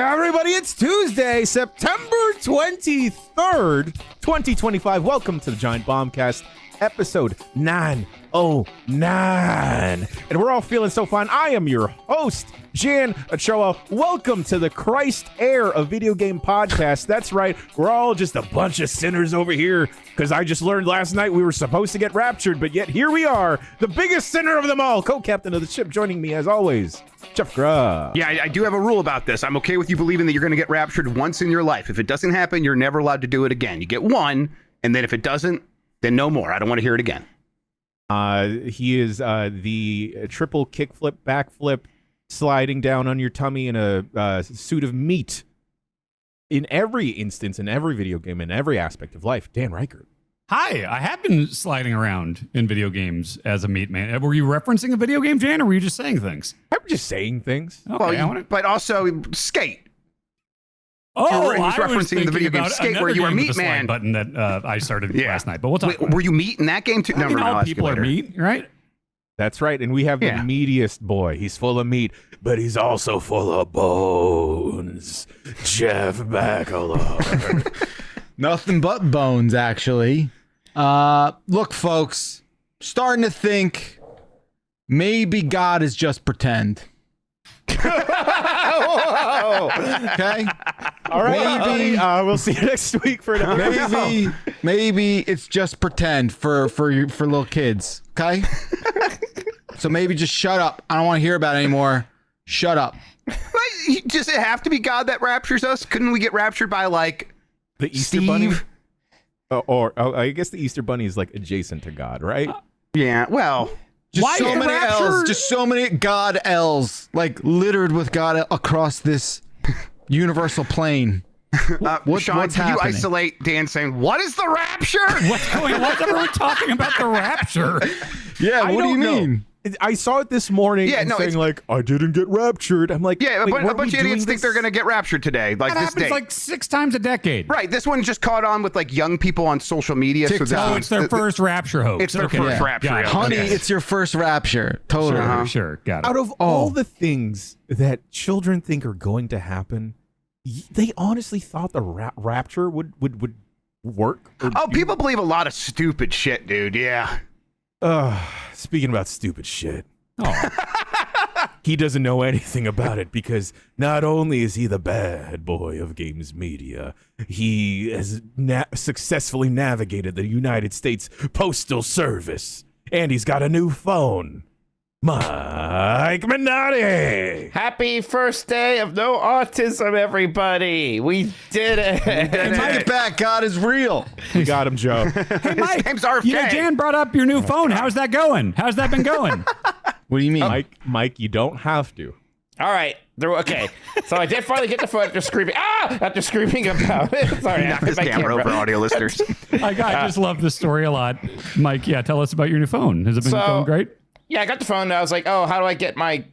Everybody, it's Tuesday, September 23rd, 2025. Welcome to the Giant Bombcast, episode 909. And we're all feeling so fine. I am your host, Jan Ochoa. Welcome to the Christ Air of Video Game Podcast. That's right, we're all just a bunch of sinners over here, because I just learned last night we were supposed to get raptured, but yet here we are, the biggest sinner of them all, co-captain of the ship, joining me as always, Jeff Grubb. Yeah, I do have a rule about this. I'm okay with you believing that you're going to get raptured once in your life. If it doesn't happen, you're never allowed to do it again. You get one, and then if it doesn't, then no more. I don't want to hear it again. He is the triple kickflip, backflip, sliding down on your tummy in a suit of meat in every instance, in every video game, in every aspect of life. Dan Reichert. Hi, I have been sliding around in video games as a meat man. Were you referencing a video game, Jan, or were you just saying things? I'm just saying things. Okay, well, but also skate. Oh, he's referencing the video game Skate, where you were Meat Man. Button that I started last night, but we'll talk. Were you meat in that game too? No, all people are meat, right? That's right, and we have the meatiest boy. He's full of meat, but he's also full of bones. Jeff Bacalor. Nothing but bones, actually. Look, folks, starting to think maybe God is just pretend. Okay. All right, maybe we'll see you next week for another. Maybe it's just pretend for little kids. Okay. So maybe just shut up. I don't want to hear about it anymore. Shut up. Does it have to be God that raptures us? Couldn't we get raptured by like the Easter Steve? Bunny? I guess the Easter Bunny is like adjacent to God, right? Yeah. Well. Just so many L's, just so many God L's, like littered with God across this universal plane. What's Sean, can you isolate Dan saying, "What is the rapture?" What's going on? What's everyone talking about the rapture? Yeah, what do you mean? I saw it this morning saying like, I didn't get raptured. I'm like, a bunch of idiots think they're going to get raptured today. Like that this happens day. like 6 times a decade. Right. This one just caught on with like young people on social media. So it's their first rapture hoax. It's their first rapture. Honey, it's your first rapture. Totally. Sure. Got it. Out of all the things that children think are going to happen, they honestly thought the rapture would work. People believe a lot of stupid shit, dude. Yeah. Speaking about stupid shit. He doesn't know anything about it because not only is he the bad boy of games media, he has successfully navigated the United States Postal Service, and he's got a new phone. Mike Minotti! Happy first day of no autism, everybody! We did it! Take it back, God is real. We got him, Joe. Hey, Mike, name's RFK. Jan brought up your new phone. How's that going? How's that been going? What do you mean? Mike, you don't have to. All right. Okay. So I did finally get the phone after screaming. After screaming about it. Sorry, knock this camera over, audio listeners. I just love this story a lot. Mike, tell us about your new phone. Has it been going great? Yeah, I got the phone. And I was like, how do I get my,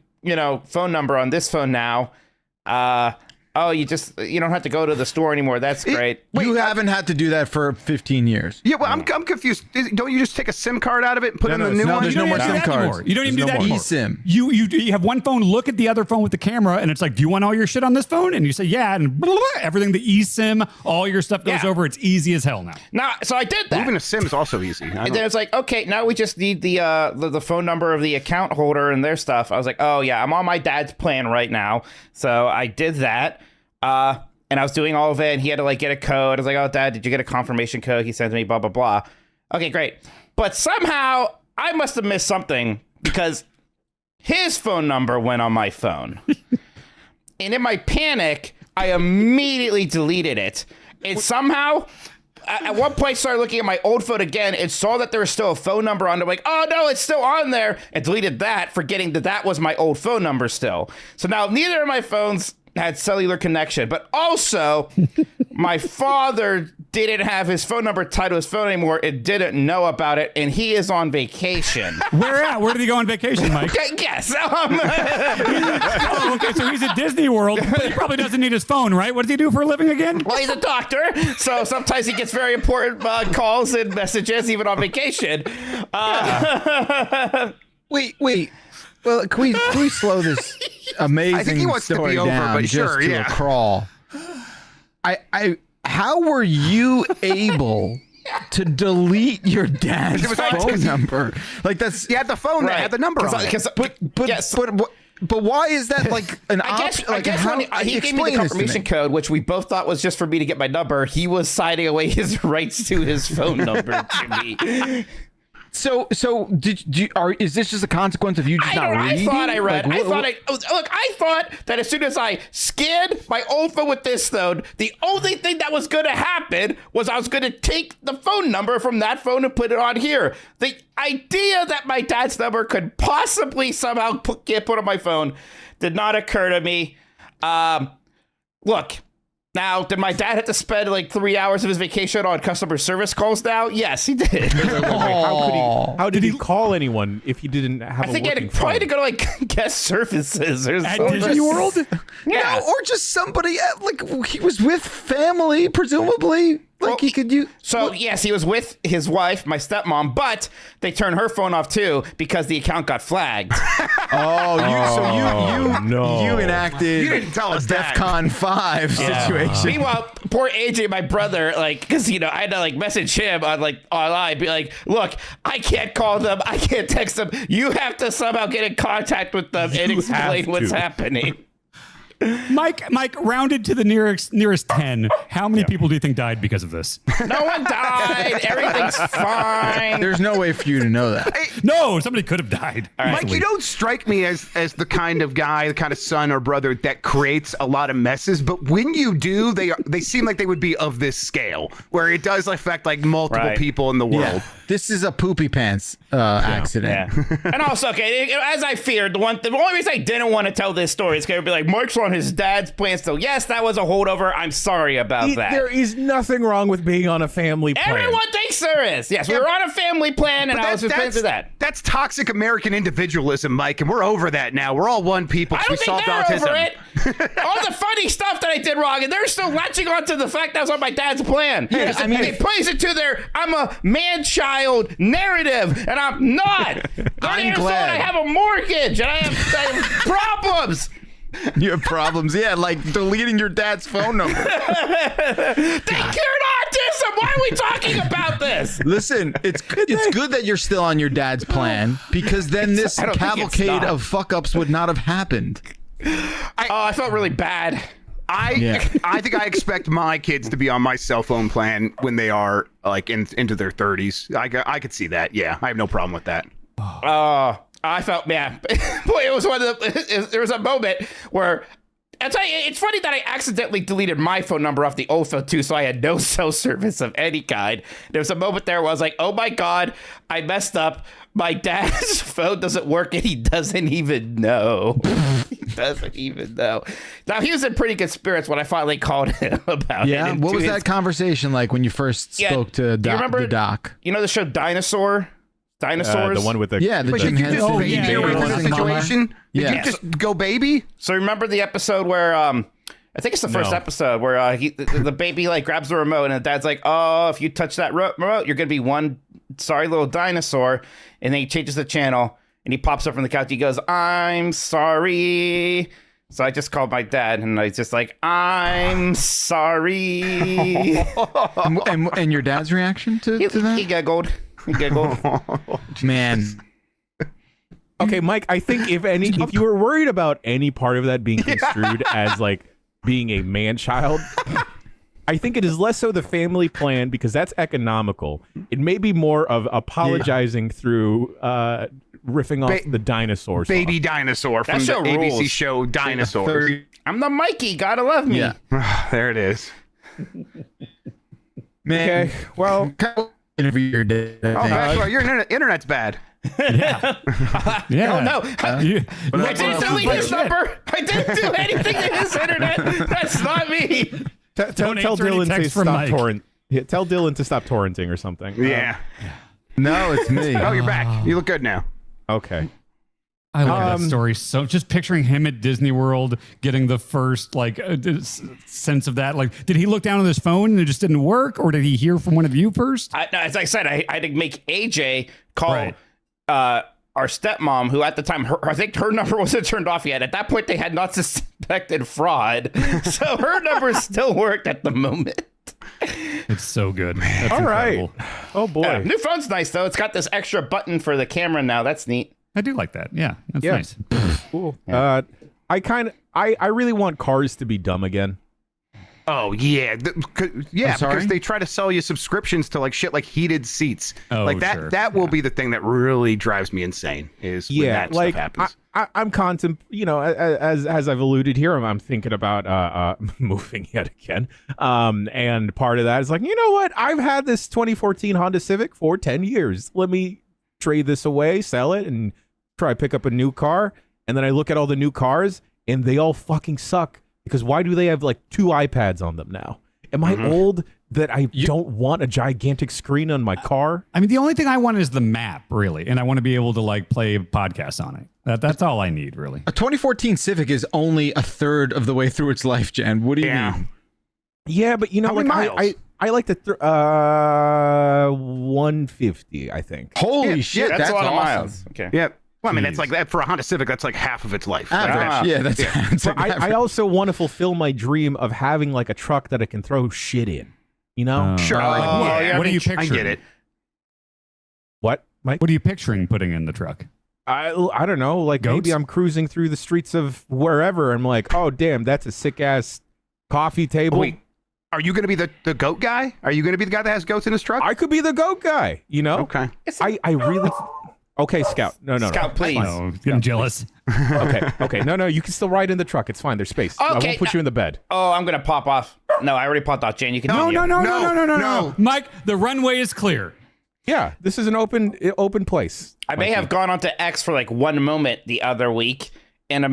phone number on this phone now? You don't have to go to the store anymore. That's great. You haven't had to do that for 15 years. Yeah, well, I'm confused. Don't you just take a SIM card out of it and put in the new one? There's no more SIM cards. You don't even do that anymore. eSIM. You have one phone, look at the other phone with the camera, and it's like, do you want all your shit on this phone? And you say, yeah, and blah, blah, blah, everything, the eSIM, all your stuff goes over. It's easy as hell now. So I did that. Moving a SIM is also easy. And then it's like, okay, now we just need the phone number of the account holder and their stuff. I was like, oh, yeah, I'm on my dad's plan right now. So I did that. And I was doing all of it, and he had to get a code. I was like, oh, Dad, did you get a confirmation code? He sent me, blah, blah, blah. Okay, great. But somehow I must have missed something because his phone number went on my phone. And in my panic, I immediately deleted it. And somehow, at one point, I started looking at my old phone again and saw that there was still a phone number on there. I'm like, oh, no, it's still on there. And deleted that, forgetting that was my old phone number still. So now neither of my phones had cellular connection, but also my father didn't have his phone number tied to his phone anymore and didn't know about it, and he is on vacation. Where at? Where did he go on vacation, Mike? Guess. Okay, so he's at Disney World, but he probably doesn't need his phone, right? What does he do for a living again? Well, he's a doctor, so sometimes he gets very important calls and messages even on vacation. Wait. Well, can we slow this amazing story down but just sure, to yeah. a crawl? How were you able to delete your dad's phone number? Like that's You had the phone that had the number on it. But why is that like an option? I guess when he gave me the confirmation code, which we both thought was just for me to get my number, he was signing away his rights to his phone number to me. So is this just a consequence of you just not reading? I thought that as soon as I scanned my old phone with this phone, the only thing that was going to happen was I was going to take the phone number from that phone and put it on here. The idea that my dad's number could possibly somehow get put on my phone did not occur to me. Look. Now, did my dad have to spend like 3 hours of his vacation on customer service calls now? Yes, he did. How did he call anyone if he didn't have I think he had probably to go to like guest services or At something. Disney World? Yeah. No, or just somebody like he was with family, presumably. Like he could use. So yes, he was with his wife, my stepmom, but they turned her phone off too because the account got flagged. You enacted You didn't tell us that. DEFCON 5 situation. Meanwhile, poor AJ, my brother, like, because I had to like message him on like online, be like, look, I can't call them, I can't text them. You have to somehow get in contact with them and explain what's happening. Mike, rounded to the nearest 10. How many people do you think died because of this? No one died. Everything's fine. There's no way for you to know that. No, somebody could have died. Mike, you don't strike me as the kind of guy, the kind of son or brother that creates a lot of messes. But when you do, they seem like they would be of this scale, where it does affect like multiple people in the world. Yeah. This is a poopy pants accident. Yeah. And also, okay, as I feared, the only reason I didn't want to tell this story is because it'd be like, Mark's on his dad's plan. So yes, that was a holdover. I'm sorry about that. There is nothing wrong with being on a family plan. Everyone thinks there is. Yes, we were on a fammy plan, and I was just paying for that. That's toxic American individualism, Mike, and we're over that now. We're all one people. I don't think they're over it. All the funny stuff that I did wrong, and they're still latching on to the fact that I was on my dad's plan. Yeah, I mean, it plays into their I'm a man-child narrative, and I'm not. I'm glad. I have a mortgage, and I have problems. You have problems, yeah, like deleting your dad's phone number. They cured autism. Why are we talking about this? Listen, it's good that you're still on your dad's plan, because then this cavalcade of fuck-ups would not have happened. I felt really bad. I think I expect my kids to be on my cell phone plan when they are like into their 30s. I could see that. Yeah, I have no problem with that. I felt, man, boy, it was there was a moment where, I'll tell you, it's funny that I accidentally deleted my phone number off the old phone too, so I had no cell service of any kind. There was a moment there where I was like, oh my God, I messed up. My dad's phone doesn't work and he doesn't even know. He doesn't even know. Now, he was in pretty good spirits when I finally called him about it. Yeah, what was that conversation like when you first spoke to the doc? You know the show Dinosaurs? The one with the But did you just baby over the situation? Did you just go baby? So remember the episode where I think it's the first episode where the baby like grabs the remote and the dad's like, oh, if you touch that remote, you're gonna be one sorry little dinosaur. And then he changes the channel and he pops up from the couch. He goes, I'm sorry. So I just called my dad and I was just like, I'm sorry. and your dad's reaction to that? He giggled. Man. Okay, Mike, I think if you were worried about any part of that being construed as like being a man-child, I think it is less so the family plan because that's economical. It may be more of apologizing through riffing off the dinosaurs. Baby dinosaur from the ABC show Dinosaurs. I'm the Mikey, gotta love me. Yeah. There it is. Man. Okay, well... Interview your dad. Oh, that's right. Your internet's bad. Yeah. Oh, no. I didn't delete his number. I didn't do anything to his internet. That's not me. Tell Dylan to stop torrent. Tell Dylan to stop torrenting or something. Yeah. No, it's me. Oh, you're back. You look good now. Okay. I love that story. So just picturing him at Disney World, getting the first sense of that. Like, did he look down on his phone and it just didn't work, or did he hear from one of you first? As I said, I had to make AJ call our stepmom, who at the time, I think her number wasn't turned off yet. At that point, they had not suspected fraud. So her number still worked at the moment. It's so good. That's All incredible. right. Oh boy. Yeah, new phone's nice though. It's got this extra button for the camera now. That's neat. I do like that. Yeah, that's Yeah. nice. Cool. Yeah. I really want cars to be dumb again. Oh yeah, sorry? because they try to sell you subscriptions to like shit like heated seats. Oh, like that. sure. That will be the thing that really drives me insane. Is when that like stuff happens. I'm as I've alluded here, I'm thinking about moving yet again. And part of that is like, you know what? I've had this 2014 Honda Civic for 10 years. Let me trade this away, sell it, and try to pick up a new car. And then I look at all the new cars, and they all fucking suck. Because why do they have like 2 iPads on them now? Am I old that I don't want a gigantic screen on my car? I mean, the only thing I want is the map, really, and I want to be able to like play podcasts on it. That's all I need, really. A 2014 Civic is only a third of the way through its life, Jen. What do you mean? Yeah, but you know, How many like miles? I like the 150, I think. Holy shit, That's a lot of awesome. miles. Okay. Yeah. Well, I mean, that's like that for a Honda Civic. That's like half of its life. Average. Yeah, that's it's But like I also want to fulfill my dream of having like a truck that I can throw shit in. You know? Sure. Oh, like, yeah, what are you I picturing? get it. What, Mike? What are you picturing putting in the truck? I don't know. Like Goats? maybe I'm cruising through the streets of wherever. I'm like, oh damn, that's a sick ass coffee table. Wait, are you going to be the goat guy? Are you going to be the guy that has goats in his truck? I could be the goat guy. You know? Okay. I really. Okay, Scout. No. Scout, please. Oh, getting jealous. Okay. No. You can still ride in the truck. It's fine. There's space. I Okay, won't put you in the bed. Oh, I'm gonna pop off. No, I already popped off. Jane, you can. No. Mike, the runway is clear. Yeah, this is an open place. I may have gone onto X for like one moment the other week, and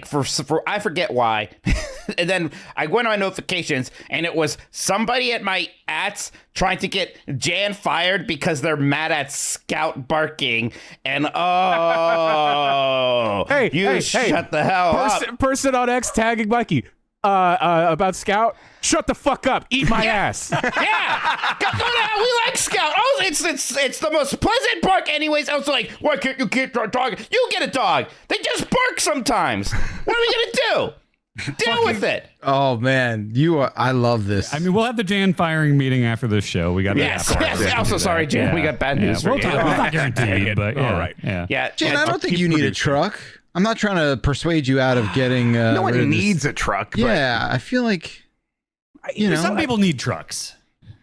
for I forget why. And then I went on notifications, and it was somebody at my ats trying to get Jan fired because they're mad at Scout barking. And shut the hell up. Person on X tagging Mikey about Scout. Shut the fuck up. Eat my ass. Yeah, go to hell. We like Scout. Oh, it's the most pleasant bark. Anyways, I was like, why can't you get a dog? You get a dog. They just bark sometimes. What are we gonna do? Deal with it. Oh man, I love this. I mean, we'll have the Jan firing meeting after this show. We got to Yes. Also, sorry, Jan. Yeah. We got bad news. We'll for you. talk. It's not guaranteed, but yeah. All right. Yeah. Yeah, Jen, I don't think keep you need a producing. truck. I'm not trying to persuade you out of getting. No rid of one this- needs a truck. But, Yeah, I feel like Some people need trucks.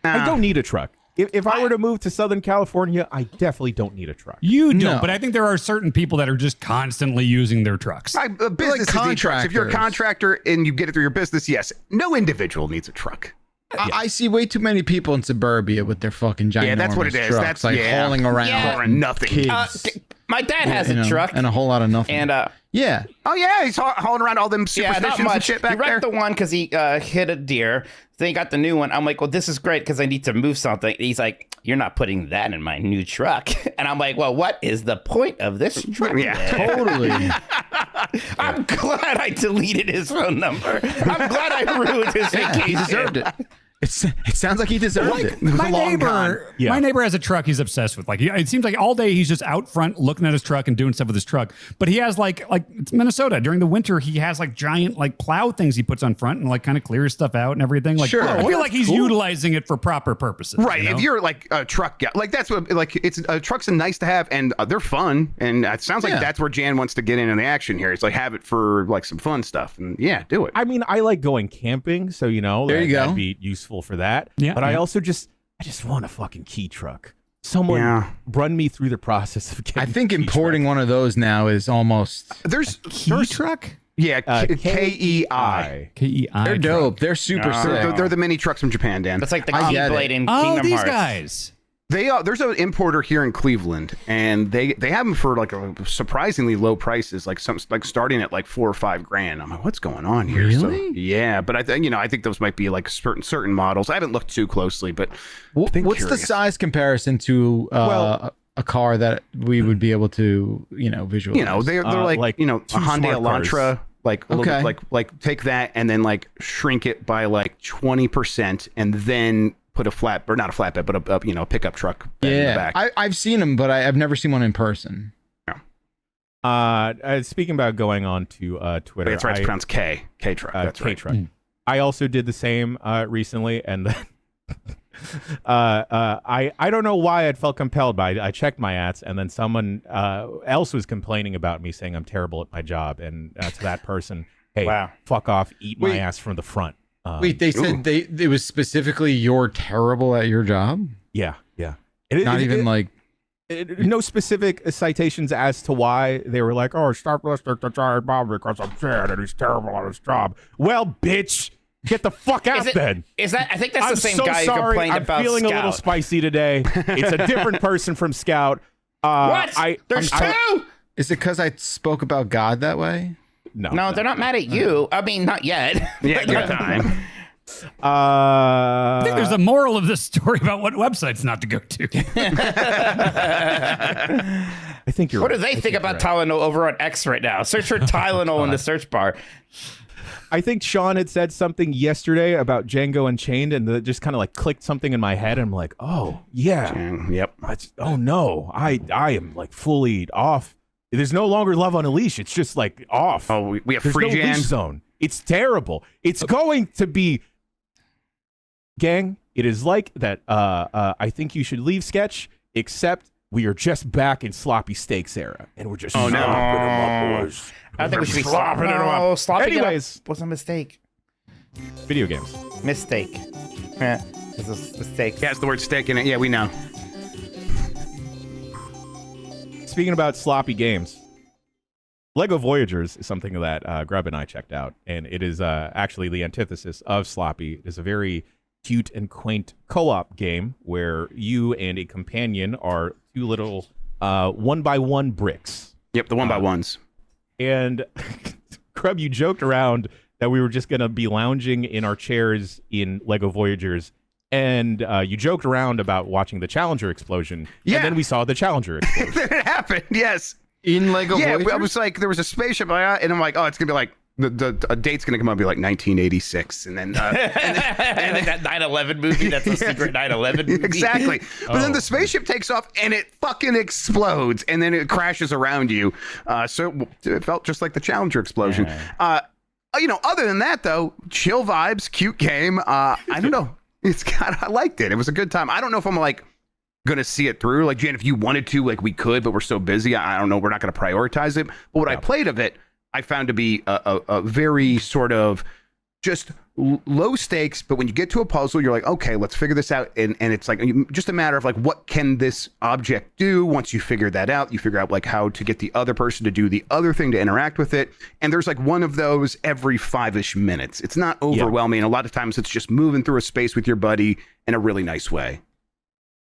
I don't need a truck. If I were to move to Southern California, I definitely don't need a truck. You don't, No. but I think there are certain people that are just constantly using their trucks. Business contractors. If you're a contractor and you get it through your business, yes. No individual needs a truck. I see way too many people in suburbia with their fucking giant. Yeah, that's what it is. Trucks, That's like yeah. hauling around Yeah. For nothing. kids. my dad has you a know, truck, and a whole lot of nothing. and yeah, Oh yeah, he's hauling around all them yeah, superstitions not and much. shit He back there. wrecked the one because he hit a deer. Then he got the new one. I'm like, well, this is great because I need to move something. He's like, you're not putting that in my new truck. And I'm like, well, what is the point of this truck? Yeah. then? totally. I'm glad I deleted his phone number. I'm glad I ruined his vacation. He deserved it. It sounds like he deserved it. was My a long con. neighbor, Yeah. my neighbor has a truck he's obsessed with. Like, it seems like all day he's just out front looking at his truck and doing stuff with his truck. But he has like it's Minnesota. During the winter, he has like giant like plow things he puts on front and like kind of clears stuff out and everything. Like, Sure. I Well, feel like he's utilizing it for proper purposes. Right. you know? If you're like a truck guy, like that's what like it's trucks are nice to have and they're fun. And it sounds like Yeah. that's where Jan wants to get in the action here. It's like have it for like some fun stuff. And yeah, do it. I mean, I like going camping, so There you go. that'd be useful for that. Yeah, but I yeah. also just want a fucking key truck. Someone Yeah. run me through the process of getting. I think a key importing one of those now is almost. There's Key truck? yeah, truck. KEI. KEI. They're truck. dope. They're super sick. They're the mini trucks from Japan, Dan. That's like the I get Keyblade it. in Oh, Kingdom these Hearts. guys. There's an importer here in Cleveland, and they have them for like a surprisingly low prices, like starting at like $4 or $5 grand. I'm like, what's going on here? So, Really? yeah, but I think those might be like certain models. I haven't looked too closely, but I've been What's the curious. size comparison to a car that we would be able to, visualize? They're like like a two Hyundai smart Elantra, like a little Okay. bit, like take that and then like shrink it by like 20%, and then put not a flatbed, but a pickup truck in the yeah, back. I've seen them, but I've never seen one in person. Speaking about going on to Twitter, That's right. It's pronounced K. K-Truck. That's right. K-Truck. I also did the same recently, and then I don't know why I felt compelled, but I checked my ads, and then someone else was complaining about me, saying I'm terrible at my job, and to that person, hey, fuck off, eat my ass from the front. Wait, they said it was specifically you're terrible at your job? Yeah. No specific citations as to why. They were like, oh, stop listening to Giant Bob because I'm sad and he's terrible at his job. Well, bitch, get the fuck out then. Is that? I think that's I'm the same so guy sorry. who complained about I'm feeling Scout. a little spicy today. It's a different person from Scout. What? There's two? Is it because I spoke about God that way? No, they're not mad at you. I mean, not yet. Yeah, good time. I think there's a moral of this story about what websites not to go to. I think you're What right. do they think about Tylenol over on X right now? Search for Tylenol in the search bar. I think Sean had said something yesterday about Django Unchained, and that just kind of like clicked something in my head. And I'm like, oh yeah, yep. Oh no, I am like fully off. There's no longer Love on a Leash. It's just like off. Oh, we have There's free no Jan. leash zone. It's terrible. It's going to be, gang. It is like that. I think you should leave Sketch, except we are just back in sloppy steaks era, and we're just slopping them up, boys. I think we should be slopping them up. Slopping Anyways, it up was a mistake. Video games. Mistake. Yeah, it's a mistake. Yeah, it's the word steak in it. Yeah, we know. Speaking about sloppy games, Lego Voyagers is something that Grub and I checked out, and it is actually the antithesis of sloppy. It is a very cute and quaint co-op game where you and a companion are two little one-by-one bricks. Yep, the one-by-ones. And Grub, you joked around that we were just going to be lounging in our chairs in Lego Voyagers, and you joked around about watching the Challenger explosion, and then we saw the Challenger explosion. It happened, yes. In Lego Voyagers? I was like, there was a spaceship, and I'm like, oh, it's going to be like, the date's going to come up and be like 1986, and then and then that 9/11 movie, that's a secret 9/11 movie. Exactly. But then the spaceship takes off, and it fucking explodes, and then it crashes around you. So it felt just like the Challenger explosion. Other than that, though, chill vibes, cute game. I don't know. I liked it. It was a good time. I don't know if I'm like gonna see it through. Like, Jan, if you wanted to, like, we could, but we're so busy. I don't know. We're not gonna prioritize it. But what I played of it, I found to be a very sort of just low stakes. But when you get to a puzzle, you're like, okay, let's figure this out. And it's like just a matter of like, what can this object do? Once you figure that out, you figure out like how to get the other person to do the other thing to interact with it. And there's like one of those every 5-ish minutes. It's not overwhelming. A lot of times it's just moving through a space with your buddy in a really nice way.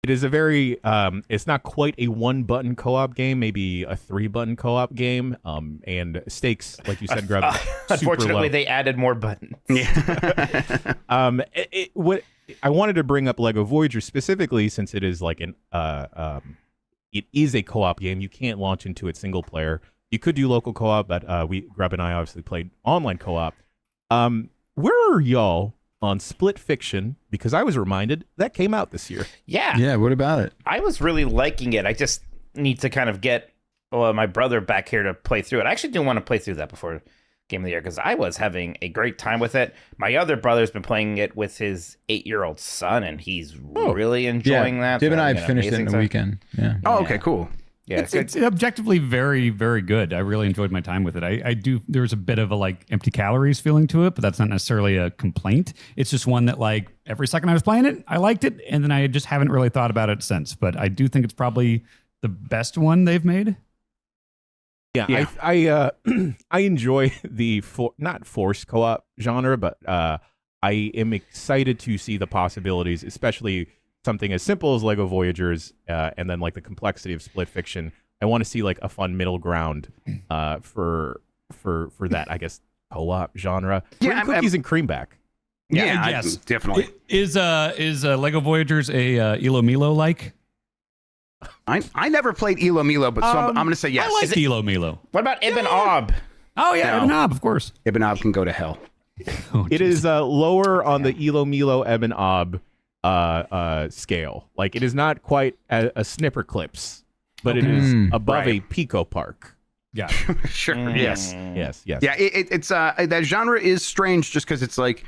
It is a very, it's not quite a 1-button co-op game, maybe a 3-button co-op game. And stakes, like you said, Grub, unfortunately, they added more buttons. Yeah. What I wanted to bring up Lego Voyager specifically, since it is like it is a co-op game. You can't launch into it single player. You could do local co-op, but Grub and I obviously played online co-op. Where are y'all on Split Fiction? Because I was reminded that came out this year. Yeah, what about it? I was really liking it. I just need to kind of get my brother back here to play through it. I actually do want to play through that before Game of the Year because I was having a great time with it. My other brother's been playing it with his 8-year-old son, and he's really enjoying that. Dib and I finished it in a weekend. Yeah. Oh, okay, cool. Yeah, it's objectively very, very good. I really enjoyed my time with it. I do. There was a bit of a like empty calories feeling to it, but that's not necessarily a complaint. It's just one that like every second I was playing it, I liked it, and then I just haven't really thought about it since. But I do think it's probably the best one they've made. Yeah. I enjoy the not forced co-op genre, but I am excited to see the possibilities, especially something as simple as Lego Voyagers, and then like the complexity of Split Fiction. I want to see like a fun middle ground for that, I guess, co-op genre. Yeah, Bring cookies and cream back. Yeah, yes, definitely. Is Lego Voyagers a Elo Milo like? I never played Elo Milo, but so I'm going to say yes. I like Elo Milo. What about Ibn Ob? Oh yeah, No. Ibn Ob, of course. Ibn Ob can go to hell. Oh, It is lower on the Elo Milo Ebon Ob scale. Like, it is not quite a Snipper Clips, but it is above a Pico Park. Yeah. Sure. Yes. Yes. Yeah. It's that genre is strange just because it's like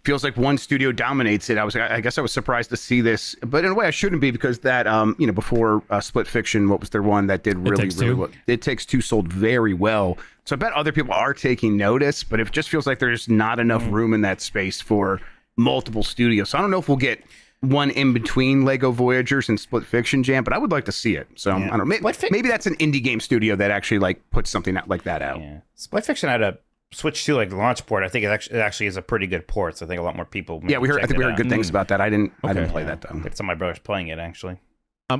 feels like one studio dominates it. I guess I was surprised to see this, but in a way I shouldn't be because that before Split Fiction, what was their one that did really well? It Takes Two sold very well. So I bet other people are taking notice, but it just feels like there's not enough room in that space for multiple studios. So I don't know if we'll get one in between Lego Voyagers and Split Fiction Jam, but I would like to see it. So I don't know. Maybe that's an indie game studio that actually like puts something like that out. Yeah. Split Fiction had a Switch 2 like launch port. I think it actually is a pretty good port. So I think a lot more people. Yeah, we heard. I think we heard good things about that. I didn't play that though. Some of my brothers playing it actually.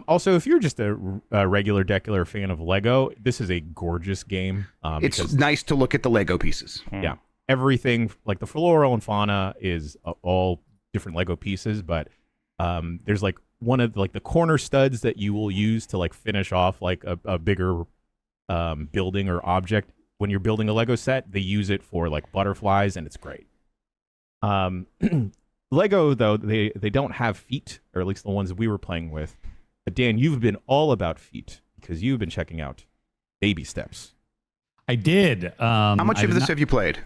Also, if you're just a regular decular fan of Lego, this is a gorgeous game. It's nice to look at the Lego pieces. Yeah, everything like the flora and fauna is all different Lego pieces, but there's like one of like the corner studs that you will use to like finish off like a bigger building or object. When you're building a Lego set, they use it for like butterflies, and it's great. Lego though, they don't have feet, or at least the ones we were playing with. Dan, you've been all about feet because you've been checking out Baby Steps. I did. How much of this have you played?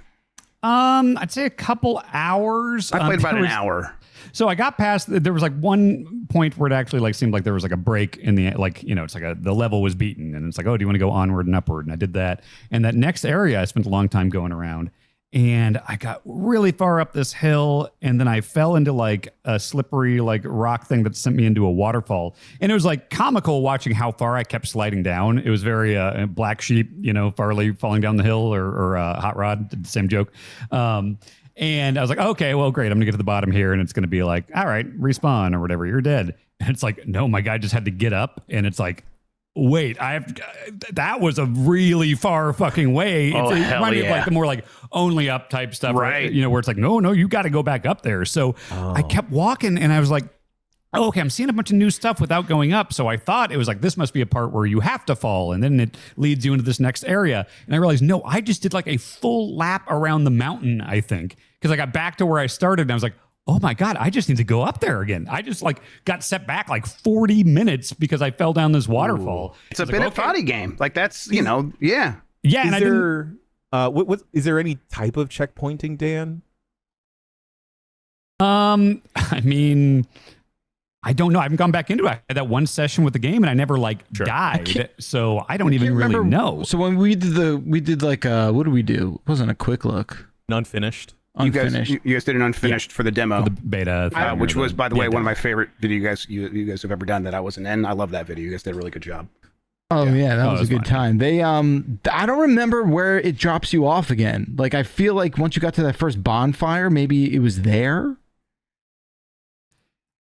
I'd say a couple hours. I played about an hour. So I got past. There was like one point where it actually like seemed like there was like a break in the like it's like the level was beaten, and it's like, oh, do you want to go onward and upward? And I did that. And that next area I spent a long time going around. And I got really far up this hill, and then I fell into like a slippery like rock thing that sent me into a waterfall. And it was like comical watching how far I kept sliding down. It was very Black Sheep, Farley falling down the hill, or Hot Rod, did the same joke. And I was like, okay, well, great. I'm gonna get to the bottom here, and it's gonna be like, all right, respawn or whatever. You're dead. And it's like, no, my guy just had to get up, and it's like, wait, that was a really far fucking way. Oh, it hell reminded me yeah. of like the more like only up type stuff, right? Where it's like, no, you got to go back up there. So I kept walking, and I was like, oh, okay, I'm seeing a bunch of new stuff without going up. So I thought it was like, this must be a part where you have to fall, and then it leads you into this next area. And I realized, no, I just did like a full lap around the mountain, I think, because I got back to where I started, and I was like, oh my God, I just need to go up there again. I just like got set back like 40 minutes because I fell down this waterfall. It's a Bennett Foddy game. Like that's, yeah. Yeah. Is there any type of checkpointing, Dan? I mean, I don't know. I haven't gone back into it. I had that one session with the game, and I never died. So I don't even really know. So when we did like what did we do? It wasn't a quick look. Unfinished. You guys did an unfinished for the demo, for the beta, which was, by the way, one of my favorite video you guys have ever done that I wasn't in. I love that video. You guys did a really good job. Oh yeah, that was a good time. They I don't remember where it drops you off again. Like I feel like once you got to that first bonfire, maybe it was there.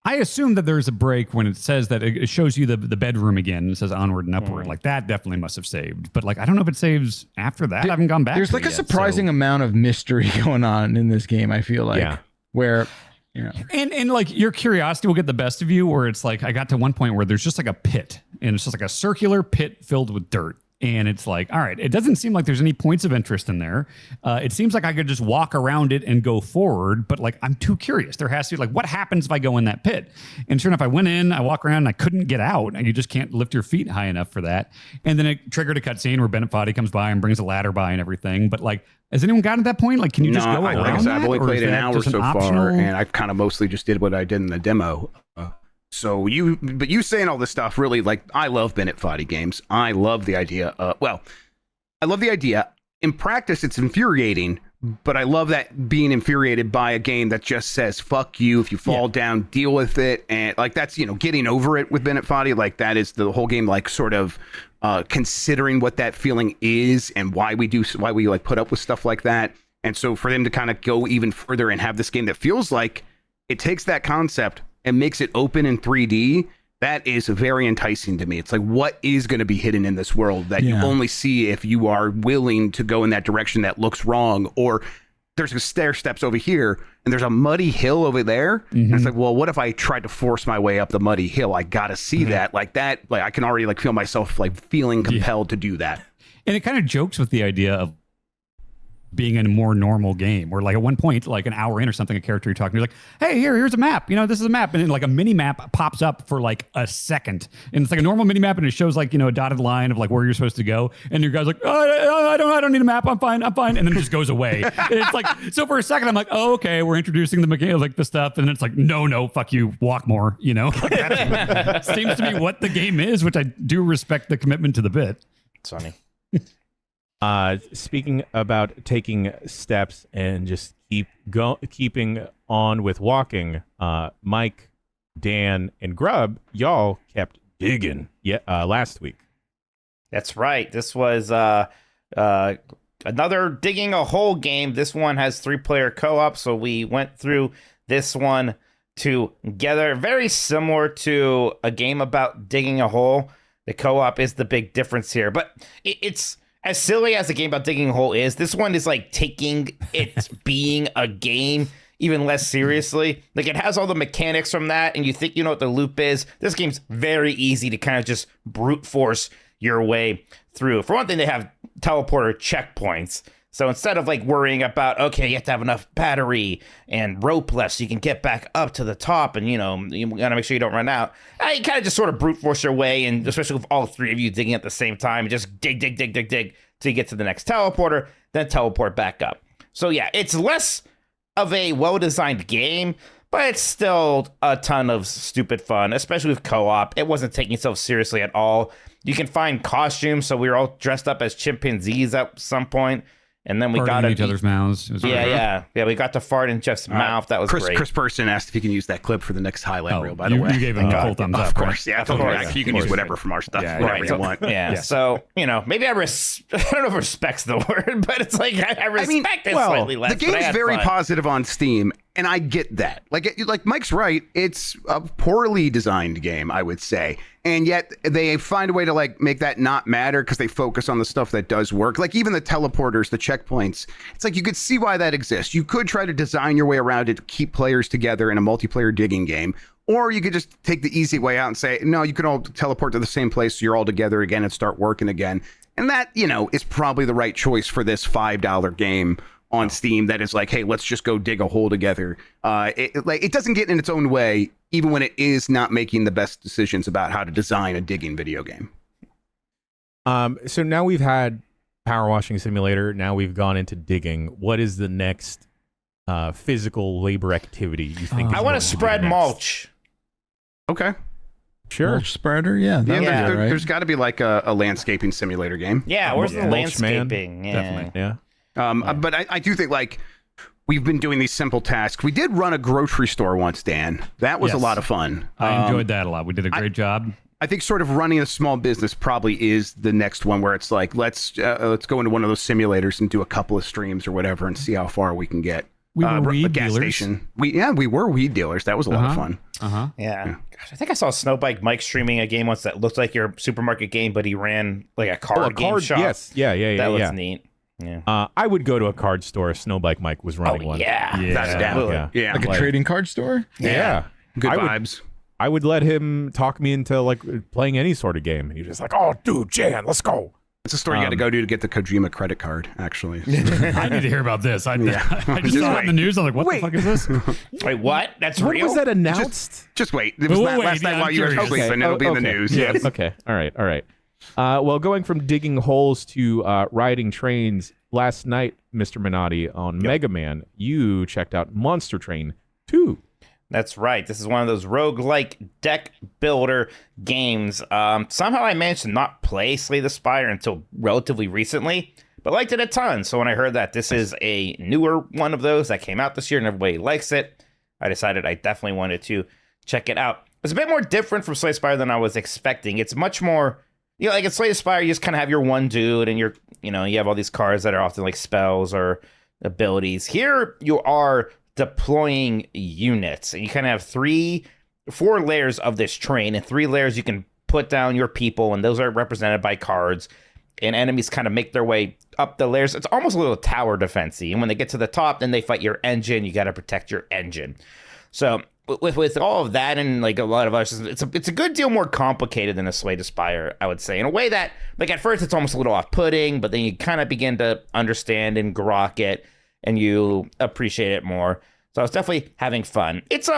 I assume that there's a break when it says that it shows you the bedroom again. It says onward and upward. Like that definitely must have saved. But like I don't know if it saves after that. I haven't gone back. There's like a surprising amount of mystery going on in this game. I feel like where. And like your curiosity will get the best of you, where it's like I got to one point where there's just like a pit, and it's just like a circular pit filled with dirt. And it's like, all right, it doesn't seem like there's any points of interest in there. It seems like I could just walk around it and go forward, but like I'm too curious. There has to be like, what happens if I go in that pit? And sure enough, I went in, I walk around, and I couldn't get out, and you just can't lift your feet high enough for that. And then it triggered a cutscene where Bennett Foddy comes by and brings a ladder by and everything. But like, has anyone gotten to that point? Like, can you just go around like I said, I've only played an hour so far, and I've kind of mostly just did what I did in the demo. So you saying all this stuff really, like, I love Bennett Foddy games. I love the idea. I love the idea. In practice, it's infuriating, but I love that being infuriated by a game that just says, fuck you. If you fall down, deal with it. And like, that's, getting over it with Bennett Foddy. Like that is the whole game, like sort of considering what that feeling is and why we like put up with stuff like that. And so for them to kind of go even further and have this game that feels like it takes that concept and makes it open in 3D, that is very enticing to me. It's like, what is going to be hidden in this world that you only see if you are willing to go in that direction that looks wrong? Or there's a stair steps over here and there's a muddy hill over there. And it's like, well, what if I tried to force my way up the muddy hill? I got to see that. Like that, like I can already like feel myself like feeling compelled to do that. And it kind of jokes with the idea of being in a more normal game. Where like at one point, like an hour in or something, a character you're talking to, like, hey, here's a map. This is a map, and then like a mini map pops up for like a second, and it's like a normal mini map, and it shows like a dotted line of like where you're supposed to go, and your guy's like, oh, I don't need a map. I'm fine, and then it just goes away. And it's like, so for a second, I'm like, oh, okay, we're introducing the mechanic, like the stuff, and then it's like, no, fuck you, walk more. Like that seems to be what the game is, which I do respect the commitment to the bit. It's funny. Speaking about taking steps and just keeping on with walking, Mike, Dan, and Grub, y'all kept digging last week. That's right. This was another digging a hole game. This one has 3-player co-op, so we went through this one together. Very similar to a game about digging a hole. The co-op is the big difference here, but it's as silly as the game about digging a hole is. This one is like taking it being a game even less seriously. Like, it has all the mechanics from that, and you think you know what the loop is. This game's very easy to kind of just brute force your way through. For one thing, they have teleporter checkpoints. So instead of like worrying about, okay, you have to have enough battery and rope left so you can get back up to the top, and you gotta make sure you don't run out. You kind of just sort of brute force your way, and especially with all 3 of you digging at the same time, just dig till you get to the next teleporter, then teleport back up. So yeah, it's less of a well-designed game, but it's still a ton of stupid fun, especially with co-op. It wasn't taking itself seriously at all. You can find costumes, so we were all dressed up as chimpanzees at some point. And then we got in each other's mouths. Yeah. We got to fart in Jeff's mouth. That was great. Chris Person asked if he can use that clip for the next highlight reel. By the way, you gave him a full thumbs up. Of course, right? yeah. Of course. You can use whatever from our stuff, whatever you want. Yeah. So maybe I don't know if respect's the word, but it's like I respect it slightly less. The game's very positive on Steam, and I get that. Like Mike's right. It's a poorly designed game, I would say. And yet they find a way to like make that not matter because they focus on the stuff that does work. Like even the teleporters, the checkpoints. It's like you could see why that exists. You could try to design your way around it to keep players together in a multiplayer digging game. Or you could just take the easy way out and say, no, you can all teleport to the same place so you're all together again and start working again. And that, is probably the right choice for this $5 game on Steam that is like, hey, let's just go dig a hole together. It doesn't get in its own way, even when it is not making the best decisions about how to design a digging video game. So now we've had Power Washing Simulator. Now we've gone into digging. What is the next physical labor activity you think? I want to spread mulch. Okay. Sure. Mulch spreader, yeah. There's got to be like a landscaping simulator game. Yeah, where's the Man. landscaping? Yeah. Definitely, yeah. But I do think we've been doing these simple tasks. We did run a grocery store once, Dan. That was a lot of fun. I enjoyed that a lot. We did a great job. I think sort of running a small business probably is the next one where it's like, let's go into one of those simulators and do a couple of streams or whatever and see how far we can get. We were weed a gas dealers. Station. We were weed dealers. That was a lot of fun. Yeah. Gosh, I think I saw Snowbike Mike streaming a game once that looked like your supermarket game, but he ran like a card game shop. Yes. Yeah. That looks neat. Yeah. I would go to a card store if Snowbike Mike was running one. Yeah. That's down. Yeah. Like a trading card store? Yeah. Good vibes. I would let him talk me into like playing any sort of game. He's just like, oh, dude, Jan, let's go. It's a store you got to go to get the Kojima credit card, actually. I need to hear about this. I just saw it in the news. I'm like, what the fuck is this? Wait, what? That's When real? was that announced? Just wait. It was last night while you were sleeping. It'll be in the news. Yeah. Yes. Okay. All right. Well, going from digging holes to riding trains, last night, Mr. Minotti, on Mega Man, you checked out Monster Train 2. That's right. This is one of those roguelike deck builder games. Somehow I managed to not play Slay the Spire until relatively recently, but liked it a ton. So when I heard that this is a newer one of those that came out this year and everybody likes it, I decided I definitely wanted to check it out. It's a bit more different from Slay the Spire than I was expecting. It's much more, like in Slay the Spire, you just kind of have your one dude and you have all these cards that are often like spells or abilities. Here you are deploying units, and you kind of have 4 layers of this train, and 3 layers you can put down your people, and those are represented by cards, and enemies kind of make their way up the layers. It's almost a little tower defense-y, and when they get to the top, then they fight your engine. You got to protect your engine. So with all of that and like a lot of us, it's a good deal more complicated than a Slay the Spire, I would say, in a way that like at first it's almost a little off-putting, but then you kind of begin to understand and grok it, and you appreciate it more. So I was definitely having fun. It's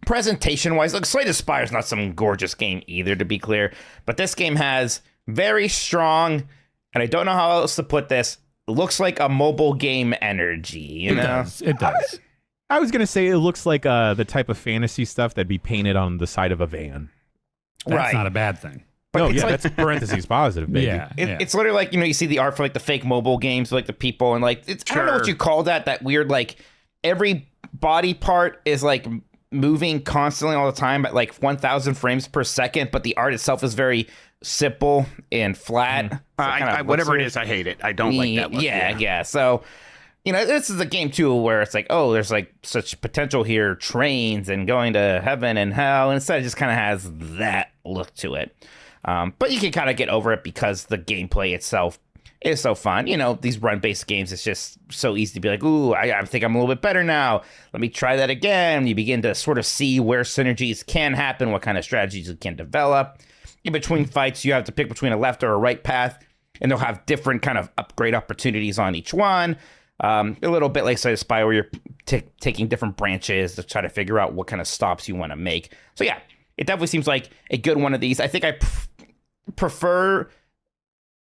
presentation-wise, like Slay the Spire is not some gorgeous game either, to be clear, but this game has very strong, and I don't know how else to put this, looks like a mobile game energy. You know? It does. I was gonna say it looks like the type of fantasy stuff that'd be painted on the side of a van. That's not a bad thing. But No, it's yeah, like, that's parentheses positive, baby. Yeah, It's literally like, you see the art for like the fake mobile games, like the people, and like I don't know what you call that weird, like every body part is like moving constantly all the time at like 1,000 frames per second, but the art itself is very simple and flat. So whatever it is, I hate it. I don't like that look. Yeah. So, this is a game too where it's like, oh, there's like such potential here, trains and going to heaven and hell, and instead it just kind of has that look to it. But you can kind of get over it because the gameplay itself is so fun. These run-based games, it's just so easy to be like, ooh, I think I'm a little bit better now. Let me try that again. You begin to sort of see where synergies can happen, what kind of strategies you can develop. In between fights, you have to pick between a left or a right path, and they'll have different kind of upgrade opportunities on each one. A little bit like Slay the Spire, where you're taking different branches to try to figure out what kind of stops you want to make. So yeah, it definitely seems like a good one of these. I think I prefer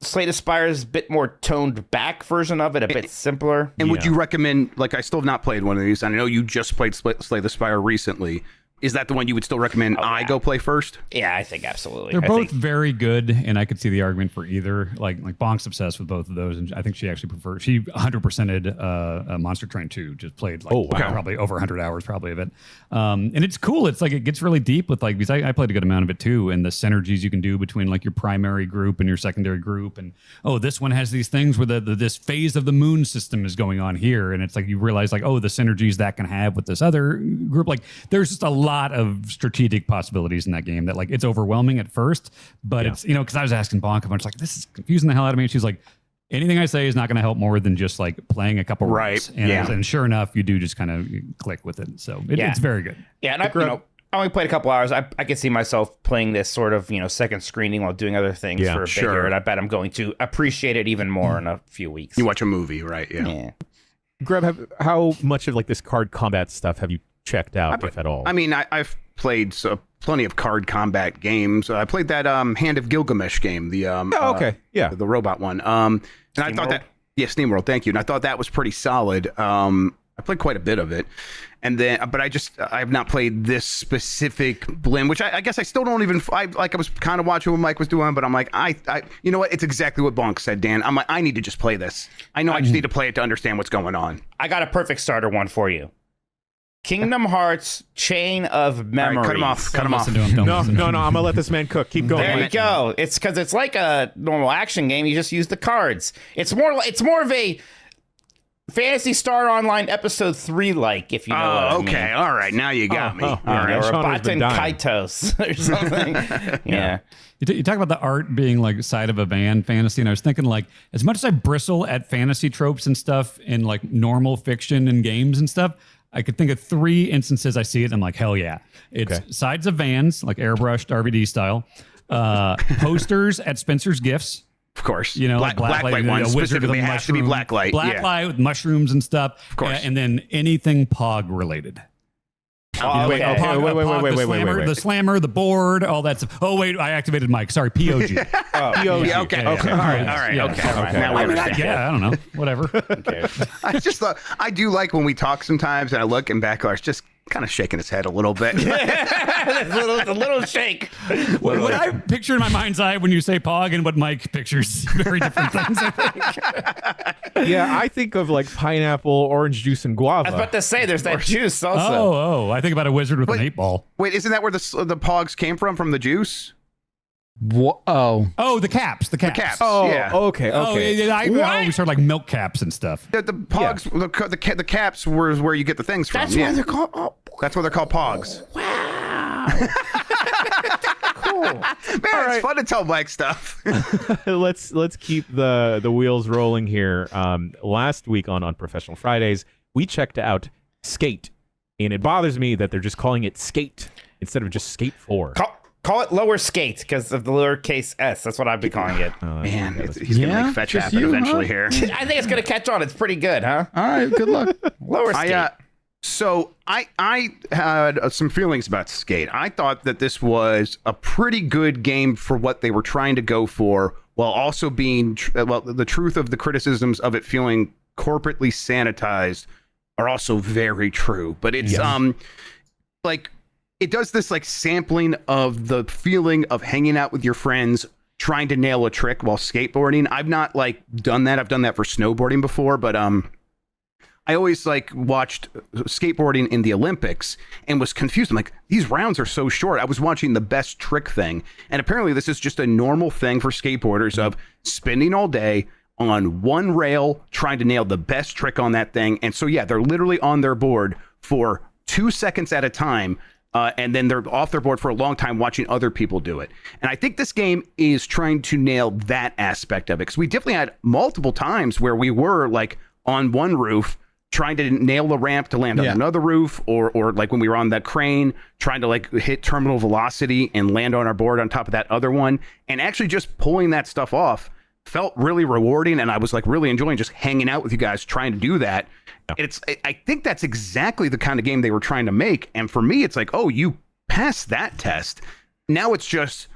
Slay the Spire's bit more toned back version of it, a bit simpler. And would you recommend, like, I still have not played one of these. I know you just played Slay the Spire recently. Is that the one you would still recommend go play first? Yeah, I think absolutely. They're both very good, and I could see the argument for either. Like Bonk's obsessed with both of those, and I think she actually prefers. She 100%ed Monster Train 2. Just played probably over 100 hours probably of it. And it's cool. It's like it gets really deep with because I played a good amount of it too, and the synergies you can do between like your primary group and your secondary group, and this one has these things where this phase of the moon system is going on here, and it's like you realize the synergies that can have with this other group. Like there's just a lot of strategic possibilities in that game that it's overwhelming at first, but it's because I was asking Bonk a bunch, this is confusing the hell out of me, and she's like, anything I say is not going to help more than just playing a couple rounds. And sure enough, you do just kind of click with it. So it's very good. Yeah, and I only played a couple hours. I can see myself playing this sort of second screening while doing other things for a bit here, and I bet I'm going to appreciate it even more in a few weeks. You watch a movie, right? Yeah. Grub, how much of this card combat stuff have you checked out, if at all? I mean, I've played plenty of card combat games. I played that Hand of Gilgamesh game, the the robot one. And I thought that SteamWorld, thank you. And I thought that was pretty solid. I played quite a bit of it, and then but I have not played this specific blend, which I guess I still don't even. I was kind of watching what Mike was doing, but I'm like, I you know what? It's exactly what Bonk said, Dan. I'm like, I need to just play this. I know I just need to play it to understand what's going on. I got a perfect starter one for you. Kingdom Hearts Chain of Memories. Right, cut him off. No, I'm gonna let this man cook. Keep going. There you go. It's because it's like a normal action game. You just use the cards. It's more of a Phantasy Star Online Episode 3 if you know what I mean. Okay, all right. Now you got me. All right. Or Baten Kaitos or something. Yeah. You talk about the art being side of a van fantasy, and I was thinking as much as I bristle at fantasy tropes and stuff in normal fiction and games and stuff, I could think of 3 instances I see it and I'm like, hell yeah. It's sides of vans, airbrushed RVD style, posters at Spencer's Gifts. Of course. Blacklight ones specifically has to be blacklight. Blacklight with mushrooms and stuff. Of course. And then anything POG related. Wait. The slammer, the board, all that stuff. Oh, wait, I activated Mike. Sorry, POG. POG. Okay. All right. Now we understand. Yeah, I don't know. Whatever. Okay. I just thought, I do like when we talk sometimes and I look and Backlar's just kind of shaking his head a little bit. a little shake. What I picture in my mind's eye when you say POG and what Mike pictures, very different things, I think. Yeah, I think of pineapple, orange juice, and guava. I was about to say, there's that juice also. I think about a wizard with an 8-ball. Wait, isn't that where the Pogs came from the juice? What? Oh, the caps. Oh, yeah. Okay. Oh, yeah, I always heard milk caps and stuff. The Pogs, the caps were where you get the things from. That's why they're called. That's why they're called Pogs. Wow. Cool. Man, it's fun to tell Mike stuff. Let's keep the wheels rolling here. Last week on Professional Fridays, we checked out Skate, And it bothers me that they're just calling it skate instead of just skate 4. Call it lower skate because of the lowercase s. That's what I've been calling it. Man, he's going to make fetch happen eventually here. I think it's going to catch on. It's pretty good, huh? All right, good luck. Lower skate. So I had some feelings about Skate. I thought that this was a pretty good game for what they were trying to go for, while also being the truth of the criticisms of it feeling corporately sanitized are also very true. But it's like it does this like sampling of the feeling of hanging out with your friends, trying to nail a trick while skateboarding. I've not like done that. I've done that for snowboarding before, but I always like watched skateboarding in the Olympics and was confused. I'm like, these rounds are so short. I was watching the best trick thing. And apparently this is just a normal thing for skateboarders of spending all day on one rail, trying to nail the best trick on that thing. And so, yeah, they're literally on their board for 2 seconds at a time. And then they're off their board for a long time watching other people do it. And I think this game is trying to nail that aspect of it. Because we definitely had multiple times where we were like on one roof trying to nail the ramp to land on another roof, or like when we were on that crane, trying to like hit terminal velocity and land on our board on top of that other one. And actually just pulling that stuff off felt really rewarding. And I was like really enjoying just hanging out with you guys trying to do that. Yeah. I think that's exactly the kind of game they were trying to make. And for me, it's like, oh, you passed that test. Now it's just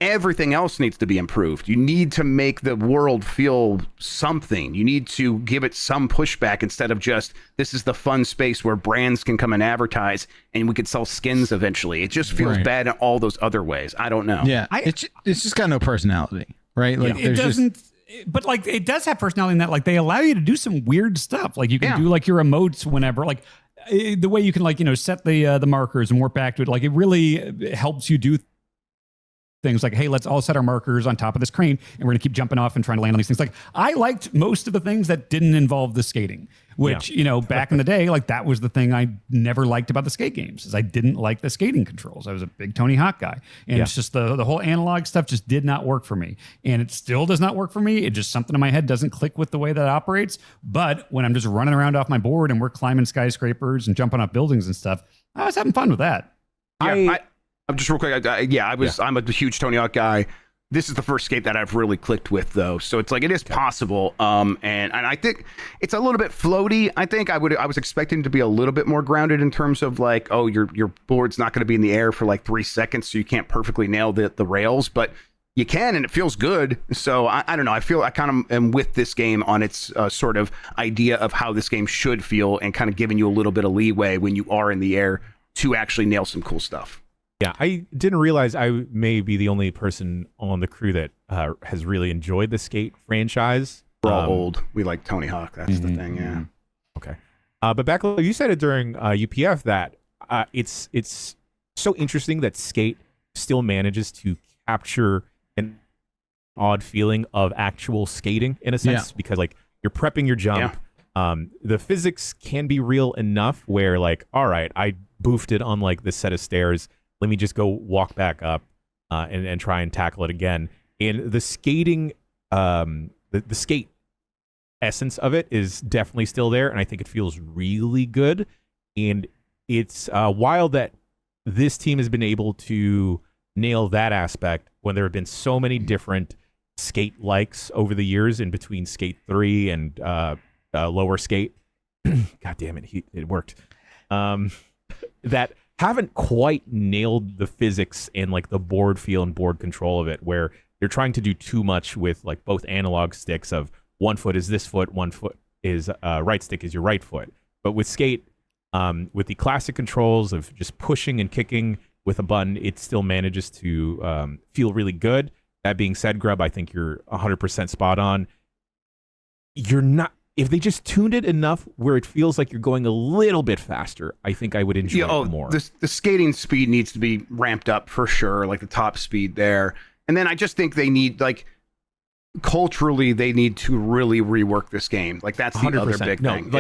everything else needs to be improved. You need to make the world feel something. You need to give it some pushback instead of just, this is the fun space where brands can come and advertise and we could sell skins eventually. It just feels bad in all those other ways. I don't know. Yeah, it's just got no personality, right? Like it doesn't. But like it does have personality in that like they allow you to do some weird stuff. Like you can do like your emotes whenever, like the way you can like, you know, set the markers and warp back to it. Like it really helps you do things like, hey, let's all set our markers on top of this crane and we're gonna keep jumping off and trying to land on these things. Like I liked most of the things that didn't involve the skating, which, you know, back in the day, like that was the thing I never liked about the skate games is I didn't like the skating controls. I was a big Tony Hawk guy. And it's just the whole analog stuff just did not work for me. And it still does not work for me. It just something in my head doesn't click with the way that it operates. But when I'm just running around off my board and we're climbing skyscrapers and jumping off buildings and stuff, I was having fun with that. I'm just real quick. I'm a huge Tony Hawk guy. This is the first skate that I've really clicked with, though. So it's like it is possible. And I think it's a little bit floaty. I think I was expecting to be a little bit more grounded in terms of like, oh, your board's not going to be in the air for like 3 seconds, so you can't perfectly nail the rails, but you can, and it feels good. So I don't know. I feel I kind of am with this game on its sort of idea of how this game should feel, and kind of giving you a little bit of leeway when you are in the air to actually nail some cool stuff. Yeah, I didn't realize I may be the only person on the crew that has really enjoyed the Skate franchise. We're all old. We like Tony Hawk. That's the thing, yeah. Okay. But back, you said it during UPF that it's so interesting that Skate still manages to capture an odd feeling of actual skating in a sense, because like you're prepping your jump. The physics can be real enough where like, all right, I boofed it on like this set of stairs. Let me just go walk back up and try and tackle it again. And the skating, the skate essence of it is definitely still there, and I think it feels really good. And it's wild that this team has been able to nail that aspect when there have been so many different skate likes over the years in between Skate 3 and Lower Skate. God damn it, it worked. That haven't quite nailed the physics and like the board feel and board control of it, where you're trying to do too much with like both analog sticks of one foot is this foot, one foot is right stick is your right foot. But with Skate, with the classic controls of just pushing and kicking with a button, it still manages to feel really good. That being said, Grub, I think you're 100% spot on. You're not. If they just tuned it enough where it feels like you're going a little bit faster, I think I would enjoy it more. The skating speed needs to be ramped up for sure, like the top speed there. And then I just think they need, like, culturally, they need to really rework this game. Like, that's the 100%. Other big thing.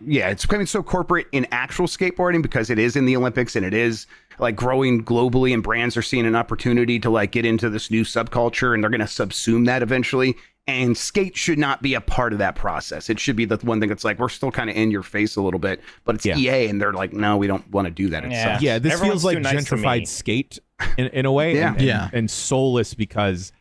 It's becoming so corporate in actual skateboarding because it is in the Olympics and it is like growing globally, and brands are seeing an opportunity to like get into this new subculture, and they're going to subsume that eventually. And skate should not be a part of that process. It should be the one thing that's like, we're still kind of in your face a little bit, but it's EA and they're like, no, we don't want to do that. Yeah, this Everyone's feels like too nice to me. gentrified skate in a way. And soulless because,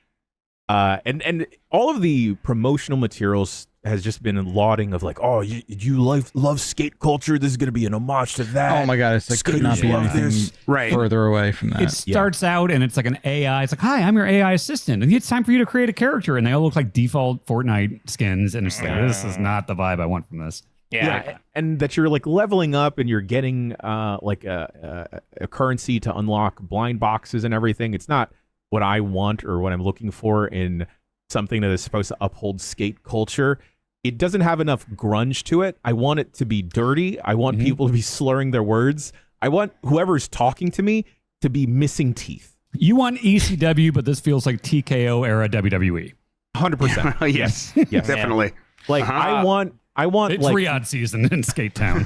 and all of the promotional materials has just been lauding of like, oh, you love skate culture. This is going to be an homage to that. Oh my god, it's like could not be anything further away from that. It starts out and it's like an AI. It's like, hi, I'm your AI assistant, and it's time for you to create a character, and they all look like default Fortnite skins, and it's like, this is not the vibe I want from this. Yeah, and that you're like leveling up and you're getting like a currency to unlock blind boxes and everything. It's not what I want or what I'm looking for in something that is supposed to uphold skate culture. It doesn't have enough grunge to it. I want it to be dirty. I want people to be slurring their words. I want whoever's talking to me to be missing teeth. You want ECW, but this feels like TKO era WWE. 100%. Yes, definitely. Like I want it's like Riyadh season in Skate Town.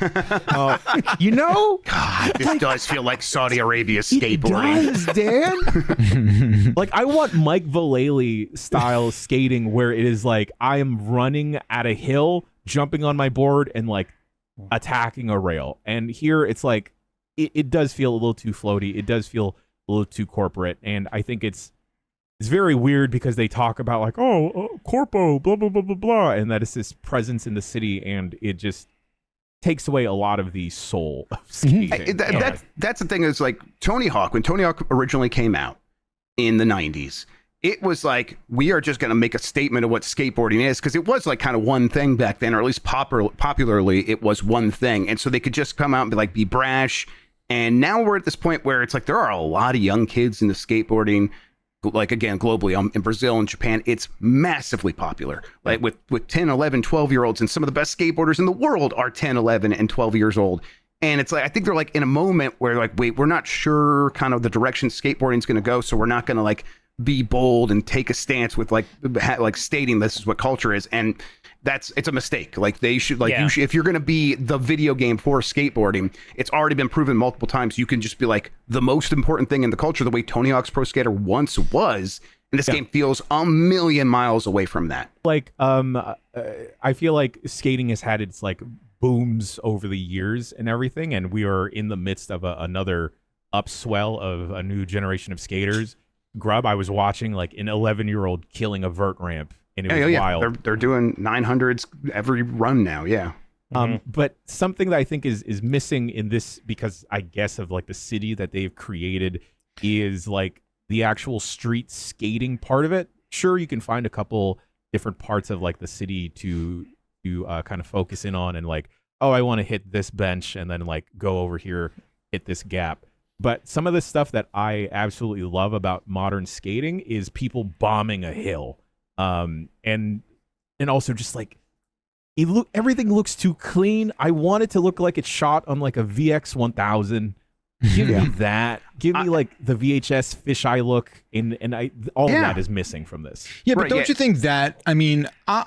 you know, God, this does feel like Saudi Arabia skateboarding. It does, Dan. Like I want Mike Vallely style skating where it is like I am running at a hill, jumping on my board and like attacking a rail. And here it's like it does feel a little too floaty. It does feel a little too corporate. And I think it's very weird because they talk about like, corpo, blah, blah, blah, blah, blah. And that it's this presence in the city. And it just takes away a lot of the soul of skating. That's the thing is like Tony Hawk, when Tony Hawk originally came out in the 90s, it was like, we are just going to make a statement of what skateboarding is. Because it was like kind of one thing back then, or at least popularly, it was one thing. And so they could just come out and be brash. And now we're at this point where it's like there are a lot of young kids into skateboarding. Like, again, globally, in Brazil and Japan, it's massively popular. Like with 10, 11, 12-year-olds, and some of the best skateboarders in the world are 10, 11, and 12 years old. And it's like, I think they're like in a moment where like, wait, we're not sure kind of the direction skateboarding is going to go. So we're not going to like be bold and take a stance with like stating this is what culture is. And it's a mistake. Like they should, like you should, if you're going to be the video game for skateboarding, it's already been proven multiple times. You can just be like the most important thing in the culture, the way Tony Hawk's Pro Skater once was. And this game feels a million miles away from that. Like, I feel like skating has had its like booms over the years and everything. And we are in the midst of another upswell of a new generation of skaters. Grub, I was watching like an 11-year-old killing a vert ramp. And it was wild. They're doing 900s every run now. Yeah. But something that I think is missing in this, because I guess of like the city that they've created, is like the actual street skating part of it. Sure, you can find a couple different parts of like the city to kind of focus in on, and like, oh, I want to hit this bench and then like go over here, hit this gap. But some of the stuff that I absolutely love about modern skating is people bombing a hill. And also just like everything looks too clean. I want it to look like it's shot on like a VX 1000. Give me that. Give me like the VHS fisheye look, and all of that is missing from this. Yeah, but don't you think that? I mean, I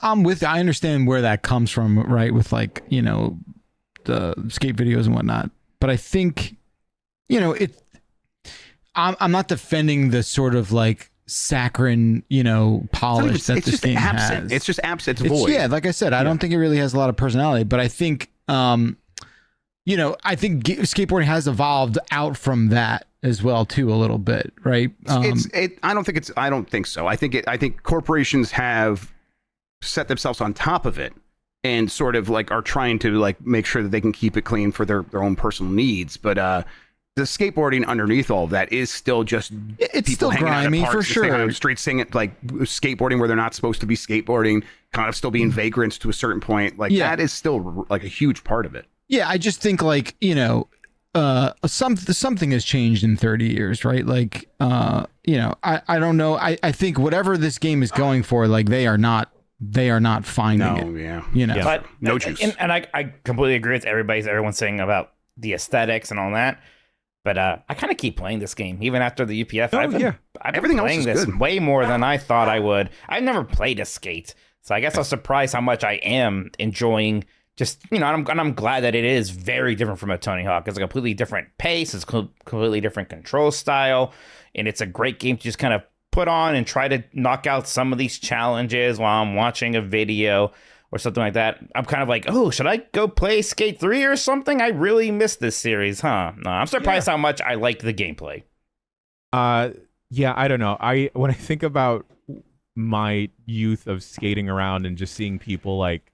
understand where that comes from, right? With like the skate videos and whatnot. But I think I'm not defending the sort of like saccharine, polish that this game has. It's just absent. It's void. Yeah, like I said, I don't think it really has a lot of personality, but I think, I think skateboarding has evolved out from that as well too a little bit, right? I don't think so. I think corporations have set themselves on top of it and sort of like are trying to like make sure that they can keep it clean for their own personal needs, but the skateboarding underneath all of that is still just it's still grimy for sure. Streets singing like skateboarding where they're not supposed to be skateboarding, kind of still being vagrants to a certain point. Like that is still like a huge part of it. Yeah, I just think like something has changed in 30 years, right? Like I don't know. I think whatever this game is going for, like they are not finding it. Yeah. But no juice. And I completely agree with everyone's saying about the aesthetics and all that. But I kind of keep playing this game even after the UPF. I've been Everything playing else is this good. way more than I thought I would. I've never played a skate, so I guess I was surprised how much I am enjoying. Just I'm glad that it is very different from a Tony Hawk. It's a completely different pace. It's completely different control style, and it's a great game to just kind of put on and try to knock out some of these challenges while I'm watching a video or something like that, I'm kind of like, oh, should I go play Skate 3 or something? I really missed this series, huh? No, I'm surprised how much I liked the gameplay. Yeah, I don't know. When I think about my youth of skating around and just seeing people like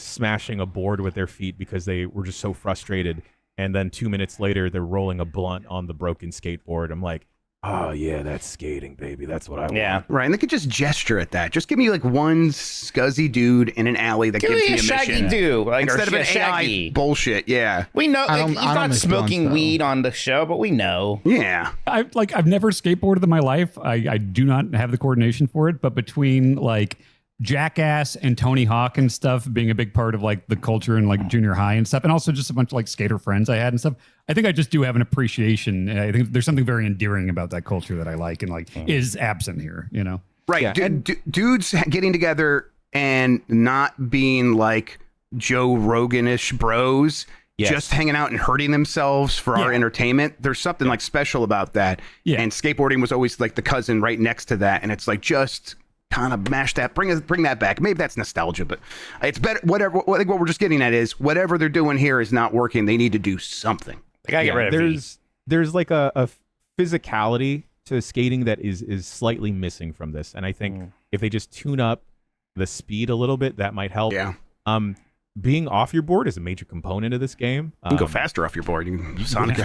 smashing a board with their feet because they were just so frustrated, and then 2 minutes later they're rolling a blunt on the broken skateboard, I'm like, oh yeah, that's skating, baby. That's what I want. Yeah. Right, and they could just gesture at that. Just give me like one scuzzy dude in an alley that Give gives me me a a shaggy mission. dude, like, Instead of or an shaggy AI bullshit, yeah. We know I like, don't- he's I don't not miss smoking blunts, though. weed on the show, but we know. Yeah. I've never skateboarded in my life. I do not have the coordination for it, but between like Jackass and Tony Hawk and stuff being a big part of like the culture in like junior high and stuff, and also just a bunch of like skater friends I had and stuff, I think I just do have an appreciation. I think there's something very endearing about that culture that I like and like is absent here, you know? Right. Yeah, Dudes getting together and not being like Joe Rogan-ish bros, Yes. just hanging out and hurting themselves for our entertainment. There's something like special about that. Yeah. And skateboarding was always like the cousin right next to that. And it's like, just kind of mash that, bring that back. Maybe that's nostalgia, but it's better. Whatever. I think what we're just getting at is whatever they're doing here is not working. They need to do something. I gotta get rid of V. There's like a physicality to skating that is slightly missing from this, and I think if they just tune up the speed a little bit, that might help. Yeah. Being off your board is a major component of this game. You can go faster off your board. You can Sonic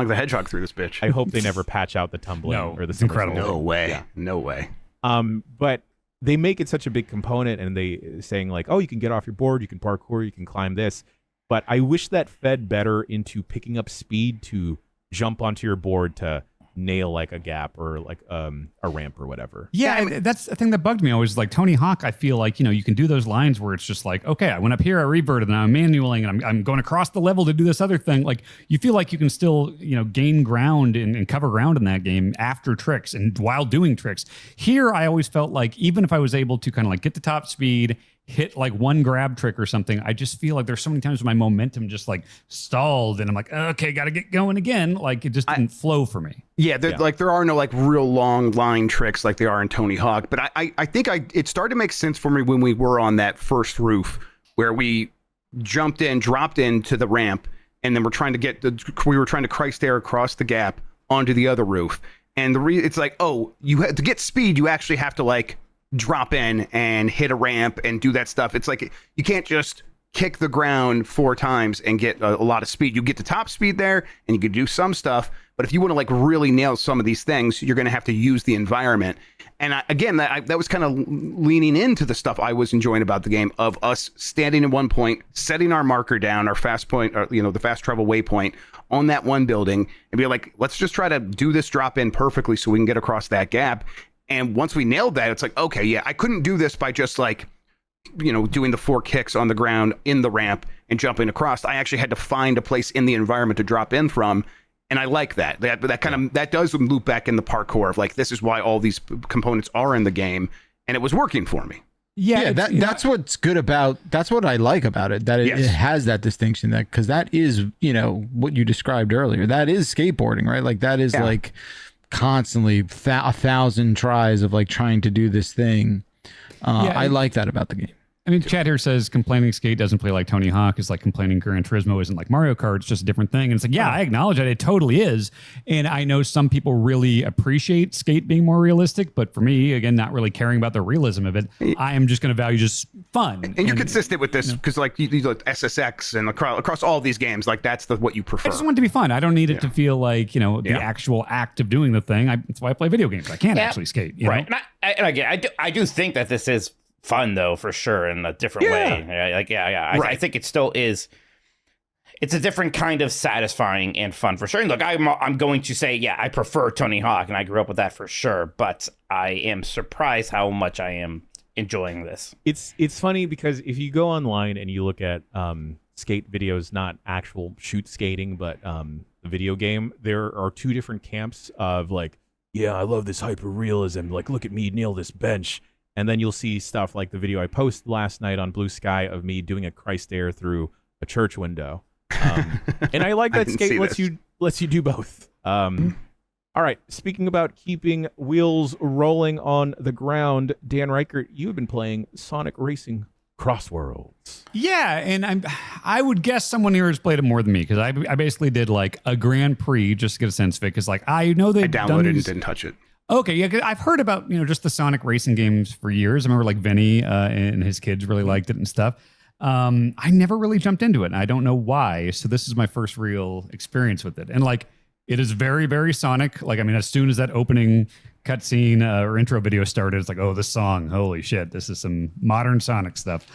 the Hedgehog through this bitch. I hope they never patch out the tumbling or the it's incredible. somersault. No way. Yeah. No way. But they make it such a big component, and they saying like, oh, you can get off your board, you can parkour, you can climb this. But I wish that fed better into picking up speed to jump onto your board to nail like a gap or like a ramp or whatever. Yeah, that's the thing that bugged me always. Like Tony Hawk, I feel like, you know, you can do those lines where it's just like, okay, I went up here, I reverted, and I'm manualing, and I'm going across the level to do this other thing. Like, you feel like you can still, you know, gain ground and cover ground in that game after tricks and while doing tricks. Here, I always felt like even if I was able to kind of like get to top speed, hit like one grab trick or something, I just feel like there's so many times my momentum just like stalled, and I'm like, okay, got to get going again. Like it just didn't flow for me. Yeah, like there are no like real long line tricks like they are in Tony Hawk. But I think it started to make sense for me when we were on that first roof where we dropped into the ramp, and then we were trying to Christ air across the gap onto the other roof. And it's like, oh, you had to get speed, you actually have to like drop in and hit a ramp and do that stuff. It's like you can't just kick the ground 4 times and get a lot of speed. You get to top speed there and you can do some stuff, but if you want to like really nail some of these things, you're going to have to use the environment. And that was kind of leaning into the stuff I was enjoying about the game, of us standing at one point, setting our marker down, our fast point, or, you know, the fast travel waypoint on that one building, and be like, let's just try to do this drop in perfectly so we can get across that gap. And once we nailed that, it's like, okay, yeah, I couldn't do this by just like, you know, doing the 4 kicks on the ground in the ramp and jumping across. I actually had to find a place in the environment to drop in from. And I like that. That does loop back in the parkour of like, this is why all these components are in the game. And it was working for me. Yeah, that's what's good about, that's what I like about it, that it has that distinction, that because that is, you know, what you described earlier. That is skateboarding, right? Like that is like constantly 1,000 tries of like trying to do this thing. I like that about the game. I mean, Chad here says complaining Skate doesn't play like Tony Hawk is like complaining Gran Turismo isn't like Mario Kart. It's just a different thing. And it's like, yeah, I acknowledge that it totally is. And I know some people really appreciate Skate being more realistic, but for me, again, not really caring about the realism of it, I am just going to value just fun. And you're consistent with this because like you like SSX and across all these games, like that's what you prefer. I just want it to be fun. I don't need it to feel like, you know, the actual act of doing the thing. That's why I play video games. I can't actually skate. You know? And again, I do think that this is fun though, for sure, in a different way. I think it still is. It's a different kind of satisfying and fun for sure. And look, I'm going to say, I prefer Tony Hawk, and I grew up with that for sure. But I am surprised how much I am enjoying this. It's funny because if you go online and you look at skate videos, not actual shoot skating, but the video game, there are 2 different camps of like, yeah, I love this hyper realism. Like, look at me nail this bench. And then you'll see stuff like the video I posted last night on Blue Sky of me doing a Christ air through a church window. And I like that skate lets you do both. I All right. Speaking about keeping wheels rolling on the ground, Dan Reichert, you have been playing Sonic Racing CrossWorlds. Yeah, and I would guess someone here has played it more than me because I basically did like a Grand Prix just to get a sense of it because like I know they downloaded and didn't touch it. Okay, yeah, 'cause I've heard about just the Sonic racing games for years. I remember like Vinny and his kids really liked it and stuff. I never really jumped into it, and I don't know why. So this is my first real experience with it, and like it is very, very Sonic. Like I mean, as soon as that opening cutscene or intro video started, it's like, oh, this song, holy shit, this is some modern Sonic stuff.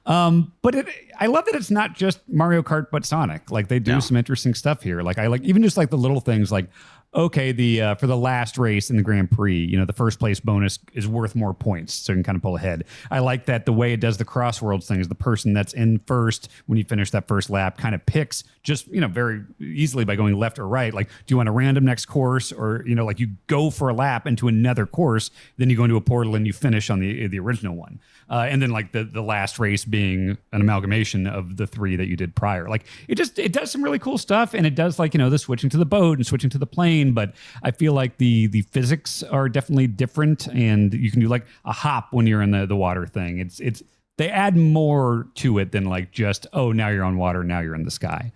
But I love that it's not just Mario Kart but Sonic. Like they do some interesting stuff here. Like I like even just like the little things like, okay, the for the last race in the Grand Prix, the first place bonus is worth more points, so you can kind of pull ahead. I like that the way it does the CrossWorlds thing is the person that's in first when you finish that first lap kind of picks just very easily by going left or right. Like, do you want a random next course, or like you go for a lap into another course, then you go into a portal and you finish on the original one, and then like the last race being an amalgamation of the three that you did prior. Like it does some really cool stuff, and it does like the switching to the boat and switching to the plane. But I feel like the physics are definitely different, and you can do like a hop when you're in the water thing. It's they add more to it than like just, oh, now you're on water, now you're in the sky.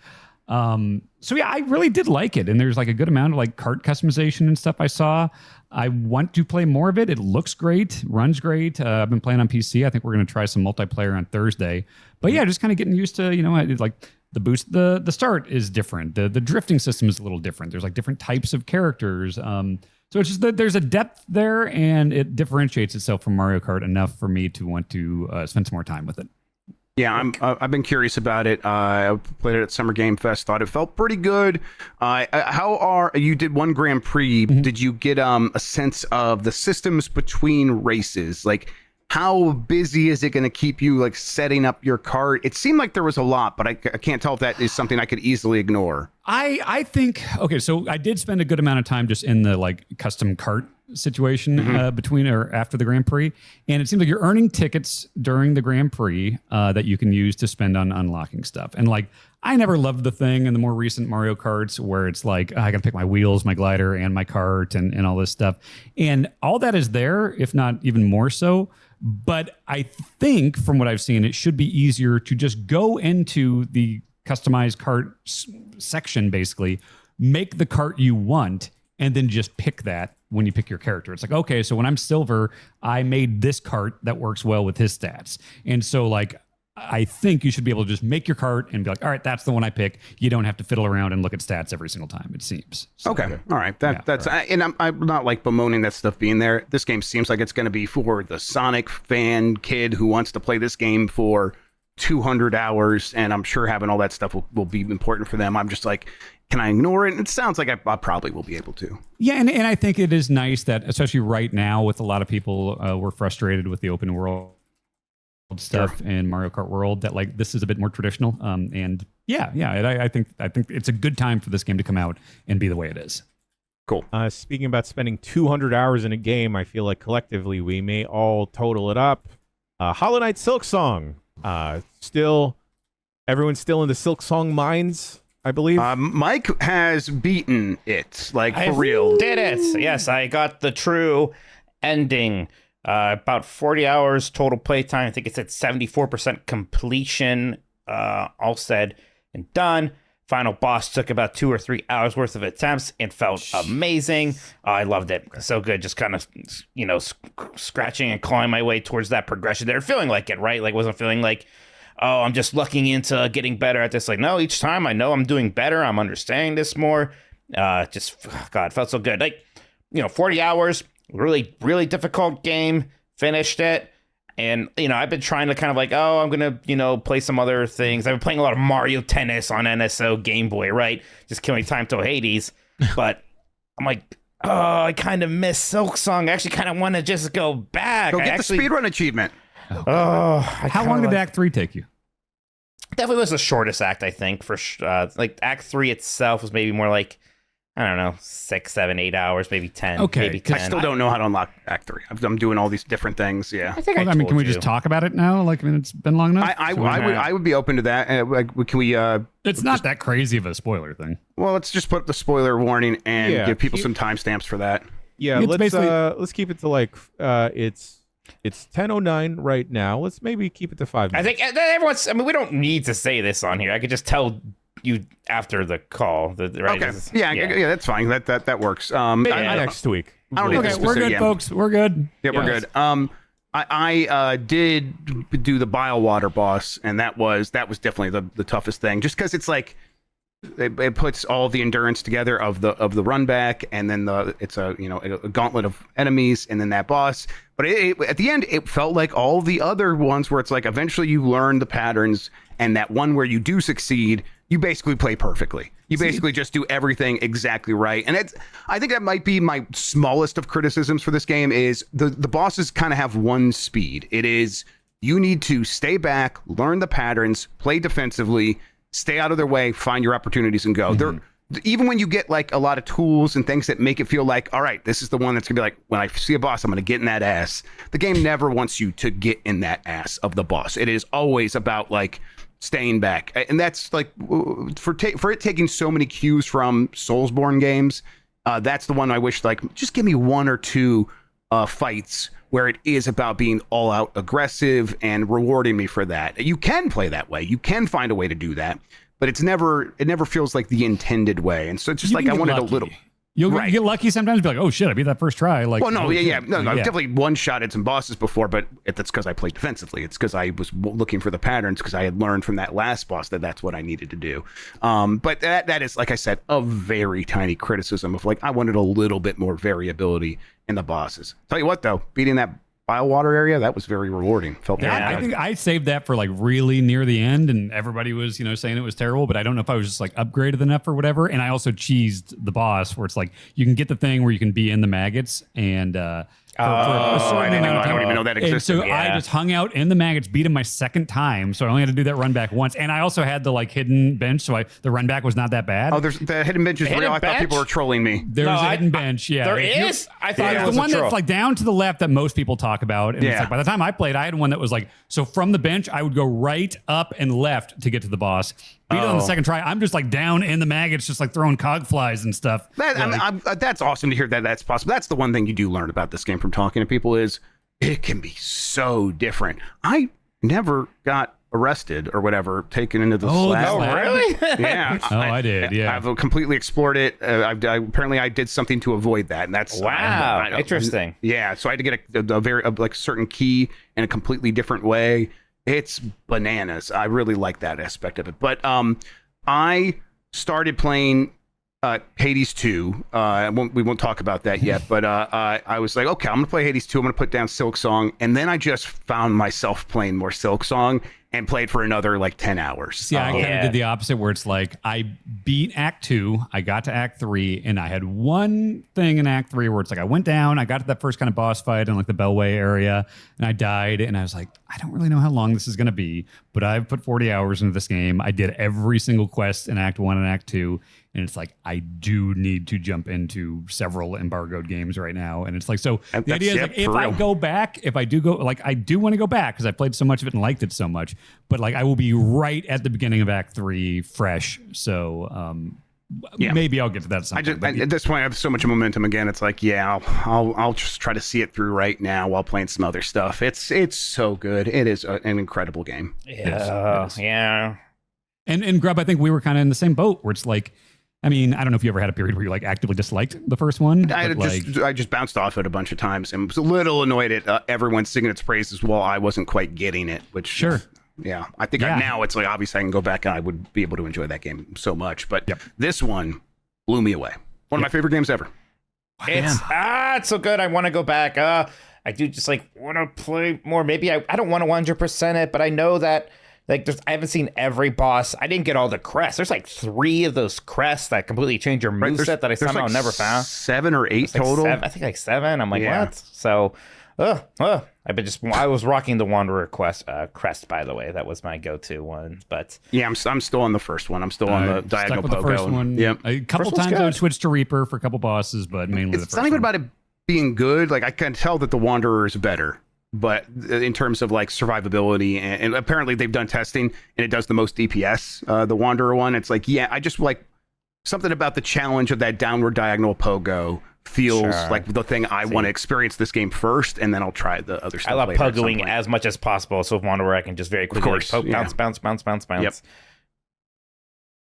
So yeah, I really did like it, and there's like a good amount of like kart customization and stuff I saw. I want to play more of it. It looks great, runs great. I've been playing on PC. I think we're going to try some multiplayer on Thursday. But yeah, just kind of getting used to like. The boost, the start is different. The drifting system is a little different. There's like different types of characters. So it's just that there's a depth there, and it differentiates itself from Mario Kart enough for me to want to spend some more time with it. Yeah, I've been curious about it. I played it at Summer Game Fest. Thought it felt pretty good. You did one Grand Prix? Mm-hmm. Did you get a sense of the systems between races? Like, how busy is it going to keep you like setting up your cart? It seemed like there was a lot, but I can't tell if that is something I could easily ignore. I think, okay, so I did spend a good amount of time just in the like custom cart situation between or after the Grand Prix. And it seems like you're earning tickets during the Grand Prix that you can use to spend on unlocking stuff. And like, I never loved the thing in the more recent Mario Karts where it's like, I got to pick my wheels, my glider, and my cart and all this stuff. And all that is there, if not even more so. But I think from what I've seen, it should be easier to just go into the customized cart section, basically, make the cart you want, and then just pick that when you pick your character. It's like, okay, so when I'm silver, I made this cart that works well with his stats. And so like, I think you should be able to just make your cart and be like, all right, that's the one I pick. You don't have to fiddle around and look at stats every single time, it seems. So, okay. All right. That's right. And I'm not like bemoaning that stuff being there. This game seems like it's going to be for the Sonic fan kid who wants to play this game for 200 hours. And I'm sure having all that stuff will be important for them. I'm just like, can I ignore it? And it sounds like I probably will be able to. Yeah. And I think it is nice that, especially right now with a lot of people, we're frustrated with the open world stuff in Mario Kart World, that like this is a bit more traditional, and I think it's a good time for this game to come out and be the way it is. Cool. Speaking about spending 200 hours in a game, I feel like collectively we may all total it up. Hollow Knight Silksong, everyone's still in the Silksong mines, I believe. Mike has beaten it, like for real. Did it? Yes, I got the true ending. About 40 hours total playtime. I think it's at 74% completion, all said and done. Final boss took about 2 or 3 hours worth of attempts. It felt amazing. I loved it. So good. Just kind of, scratching and clawing my way towards that progression there. Feeling like it, right? Like, wasn't feeling like, oh, I'm just looking into getting better at this. Like, no, each time I know I'm doing better. I'm understanding this more. God, it felt so good. Like, 40 hours. Really, really difficult game. Finished it. And, I've been trying to kind of like, oh, I'm going to, play some other things. I've been playing a lot of Mario Tennis on NSO Game Boy, right? Just killing time till Hades. But I'm like, oh, I kind of miss Silksong. I actually kind of want to just go back. Go get the speedrun achievement. How long did Act 3 take you? Definitely was the shortest act, I think. Like Act 3 itself was maybe more like I don't know, 6, 7, 8 hours, maybe 10. Okay, maybe 10. I still don't know how to unlock Act 3. I'm doing all these different things. Yeah. I think Well, I I mean, told can we you. just talk about it now? Like, I mean, it's been long enough. I would be open to that. Can we? It's not that crazy of a spoiler thing. Well, let's just put up the spoiler warning and give people some timestamps for that. Yeah, It's basically- let's keep it to like it's 10:09 right now. Let's maybe keep it to 5 I minutes. think everyone's. I mean, we don't need to say this on here. I could just tell you after the call. Right? Okay. Yeah, that's fine. That works. Maybe next week. I don't need Okay, the we're specific- good, folks. We're good. Yeah, we're Yes. good. I did do the bile water boss, and that was definitely the toughest thing. Just because it's like it puts all the endurance together of the run back, and then it's a gauntlet of enemies, and then that boss. But at the end, it felt like all the other ones where it's like eventually you learn the patterns, and that one where you do succeed, you basically play perfectly. You basically just do everything exactly right. And I think that might be my smallest of criticisms for this game is the bosses kind of have one speed. It is you need to stay back, learn the patterns, play defensively, stay out of their way, find your opportunities and go. Even when you get like a lot of tools and things that make it feel like, all right, this is the one that's gonna be like, when I see a boss, I'm gonna get in that ass. The game never wants you to get in that ass of the boss. It is always about like staying back, and that's like for it taking so many cues from Soulsborne games. That's the one I wish like just give me one or two fights where it is about being all out aggressive and rewarding me for that. You can play that way. You can find a way to do that, but it never feels like the intended way. And so it's just You like can I get wanted lucky. a little. You'll Right. get lucky sometimes. Be like, oh shit, I beat that first try. Like, Well, no, oh, yeah. shit. No, I've definitely one-shotted some bosses before, but that's because I played defensively. It's because I was looking for the patterns because I had learned from that last boss that's what I needed to do. But that is, like I said, a very tiny criticism of like I wanted a little bit more variability in the bosses. Tell you what, though, beating that bile water area, that was very rewarding. Felt very I good. think I saved that for like really near the end, and everybody was, saying it was terrible. But I don't know if I was just like upgraded enough or whatever. And I also cheesed the boss, where it's like you can get the thing where you can be in the maggots, and for a certain amount of I don't time. even know that And existed. so I just hung out in the maggots, beat him my second time, so I only had to do that run back once. And I also had the like hidden bench, so the run back was not that bad. Oh, there's the hidden bench is real. I thought people were trolling me. There's a hidden bench, yeah. There If you- is? I thought It's it was the a one troll. that's like down to the left that most people talk about. And it's Yeah. like by the time I played, I had one that was like, so from the bench, I would go right, up, and left to get to the boss. Beat it on the second try. I'm just like down in the maggots, just like throwing cog flies and stuff. That's awesome to hear that that's possible. That's the one thing you do learn about this game from talking to people is it can be so different. I never got arrested or whatever, taken into the slab. the slab? Really? Yeah. I did, yeah. I've completely explored it. Apparently I did something to avoid that, and that's Wow, interesting. Yeah, so I had to get a very like certain key in a completely different way. It's bananas. I really like that aspect of it. But I started playing Hades 2. We won't talk about that yet, but I was like, okay, I'm going to play Hades 2. I'm going to put down Silksong. And then I just found myself playing more Silksong and played for another like 10 hours. Yeah, I kind of Yeah. did the opposite where it's like I beat Act 2, I got to Act 3, and I had one thing in Act 3 where it's like I went down, I got to that first kind of boss fight in like the Bellway area, and I died, and I was like, I don't really know how long this is going to be, but I've put 40 hours into this game. I did every single quest in Act 1 and Act 2, and it's like I do need to jump into several embargoed games right now. And it's like, so the idea is like if I go back, if I do go, like I do want to go back because I played so much of it and liked it so much, but like I will be right at the beginning of Act 3 fresh. So maybe I'll get to that at some point. At this point, I have so much momentum again. It's like, yeah, I'll just try to see it through right now while playing some other stuff. It's so good. It is an incredible game. Yeah. And Grub, I think we were kind of in the same boat where it's like, I mean, I don't know if you ever had a period where you like actively disliked the first one. I just bounced off it a bunch of times and was a little annoyed at everyone singing its praises while I wasn't quite getting it. Which Sure. Yeah, I think Yeah. now it's like obviously I can go back and I would be able to enjoy that game so much. But this one blew me away. One of my favorite games ever. It's so good. I want to go back. I do just like want to play more. Maybe I don't want to 100% it, but I know that like I haven't seen every boss. I didn't get all the crests. There's like 3 of those crests that completely change your moveset that I somehow like never found. 7 or 8 Like total. 7, I think like 7. I'm like, Yeah. what? So I was rocking the Wanderer crest, by the way. That was my go-to one. But yeah, I'm still on the first one. I'm still on the diagonal stuck with pogo. the first one. Yep. A couple First one's times I would good. switch to Reaper for a couple bosses, but mainly the It's first not even one. about it being good. Like I can tell that the Wanderer is better, but in terms of like survivability and apparently they've done testing and it does the most DPS. The Wanderer one, it's like, yeah, I just like something about the challenge of that downward diagonal pogo feels like the thing I want to experience this game first, and then I'll try the other stuff. I love later at some pogoing point. as much as possible. So with Wanderer, I can just very quickly course, poke, yeah. bounce.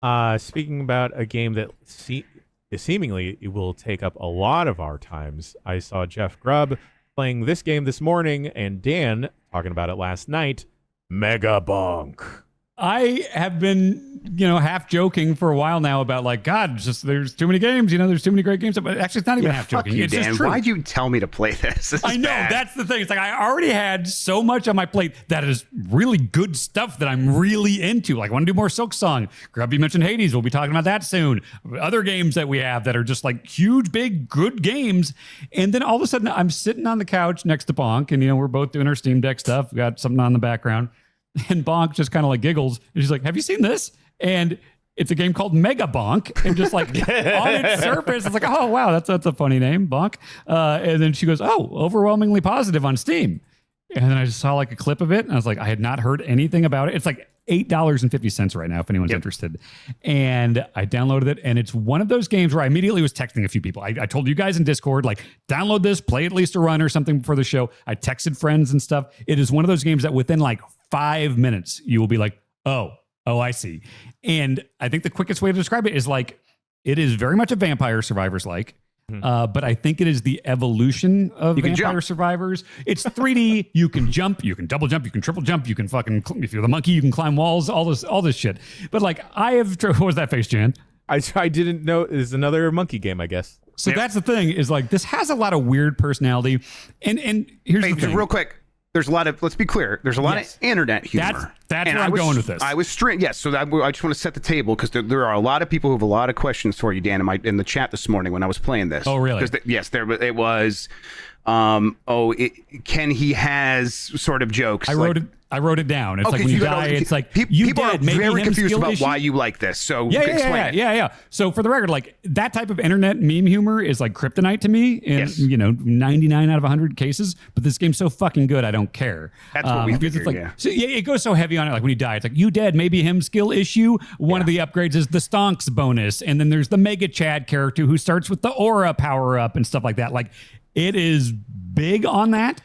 Yep. Speaking about a game that seemingly it will take up a lot of our times, I saw Jeff Grubb playing this game this morning and Dan talking about it last night, Megabonk. I have been, half joking for a while now about like, God, there's too many games. There's too many great games. But actually, it's not even half Fuck joking. you, It's Dan. just true. Why'd you tell me to play this? This is I know, bad. that's the thing. It's like I already had so much on my plate that is really good stuff that I'm really into. Like I want to do more Silksong. Grubby mentioned Hades. We'll be talking about that soon. Other games that we have that are just like huge, big, good games. And then all of a sudden I'm sitting on the couch next to Bonk and, we're both doing our Steam Deck stuff. We got something on the background. And Bonk just kind of like giggles. And she's like, have you seen this? And it's a game called Megabonk. And just like on its surface, it's like, oh, wow, that's a funny name, Bonk. And then she goes, oh, overwhelmingly positive on Steam. And then I just saw like a clip of it. And I was like, I had not heard anything about it. It's like $8.50 right now if anyone's interested. And I downloaded it. And it's one of those games where I immediately was texting a few people. I told you guys in Discord, like, download this, play at least a run or something before the show. I texted friends and stuff. It is one of those games that within like 5 minutes, you will be like, oh, I see. And I think the quickest way to describe it is like, it is very much a Vampire Survivors like. But I think it is the evolution of Vampire Survivors. It's 3D. You can jump, you can double jump, you can triple jump, you can fucking, if you're the monkey, you can climb walls, all this shit. But like what was that face, Jan? I didn't know. It's another monkey game, I guess. So that's the thing is like, this has a lot of weird personality. And here's the thing. Real quick. There's a lot of, let's be clear, there's a lot of internet humor. That's where I'm going with this. I was so I just want to set the table because there are a lot of people who have a lot of questions for you, Dan, in the chat this morning when I was playing this. Oh, really? Yes, it was, Ken, he has sort of jokes. I wrote it down. It's like when you die, it's like people dead. are Maybe very him confused skill about issue? why you like this. So explain it. Yeah. So for the record, like that type of internet meme humor is like kryptonite to me in 99 out of 100 cases. But this game's so fucking good, I don't care. That's what we figured, it's like, so it goes so heavy on it. Like when you die, it's like you dead. Maybe him skill issue. One of the upgrades is the Stonks bonus, and then there's the Mega Chad character who starts with the Aura power up and stuff like that. Like it is big on that.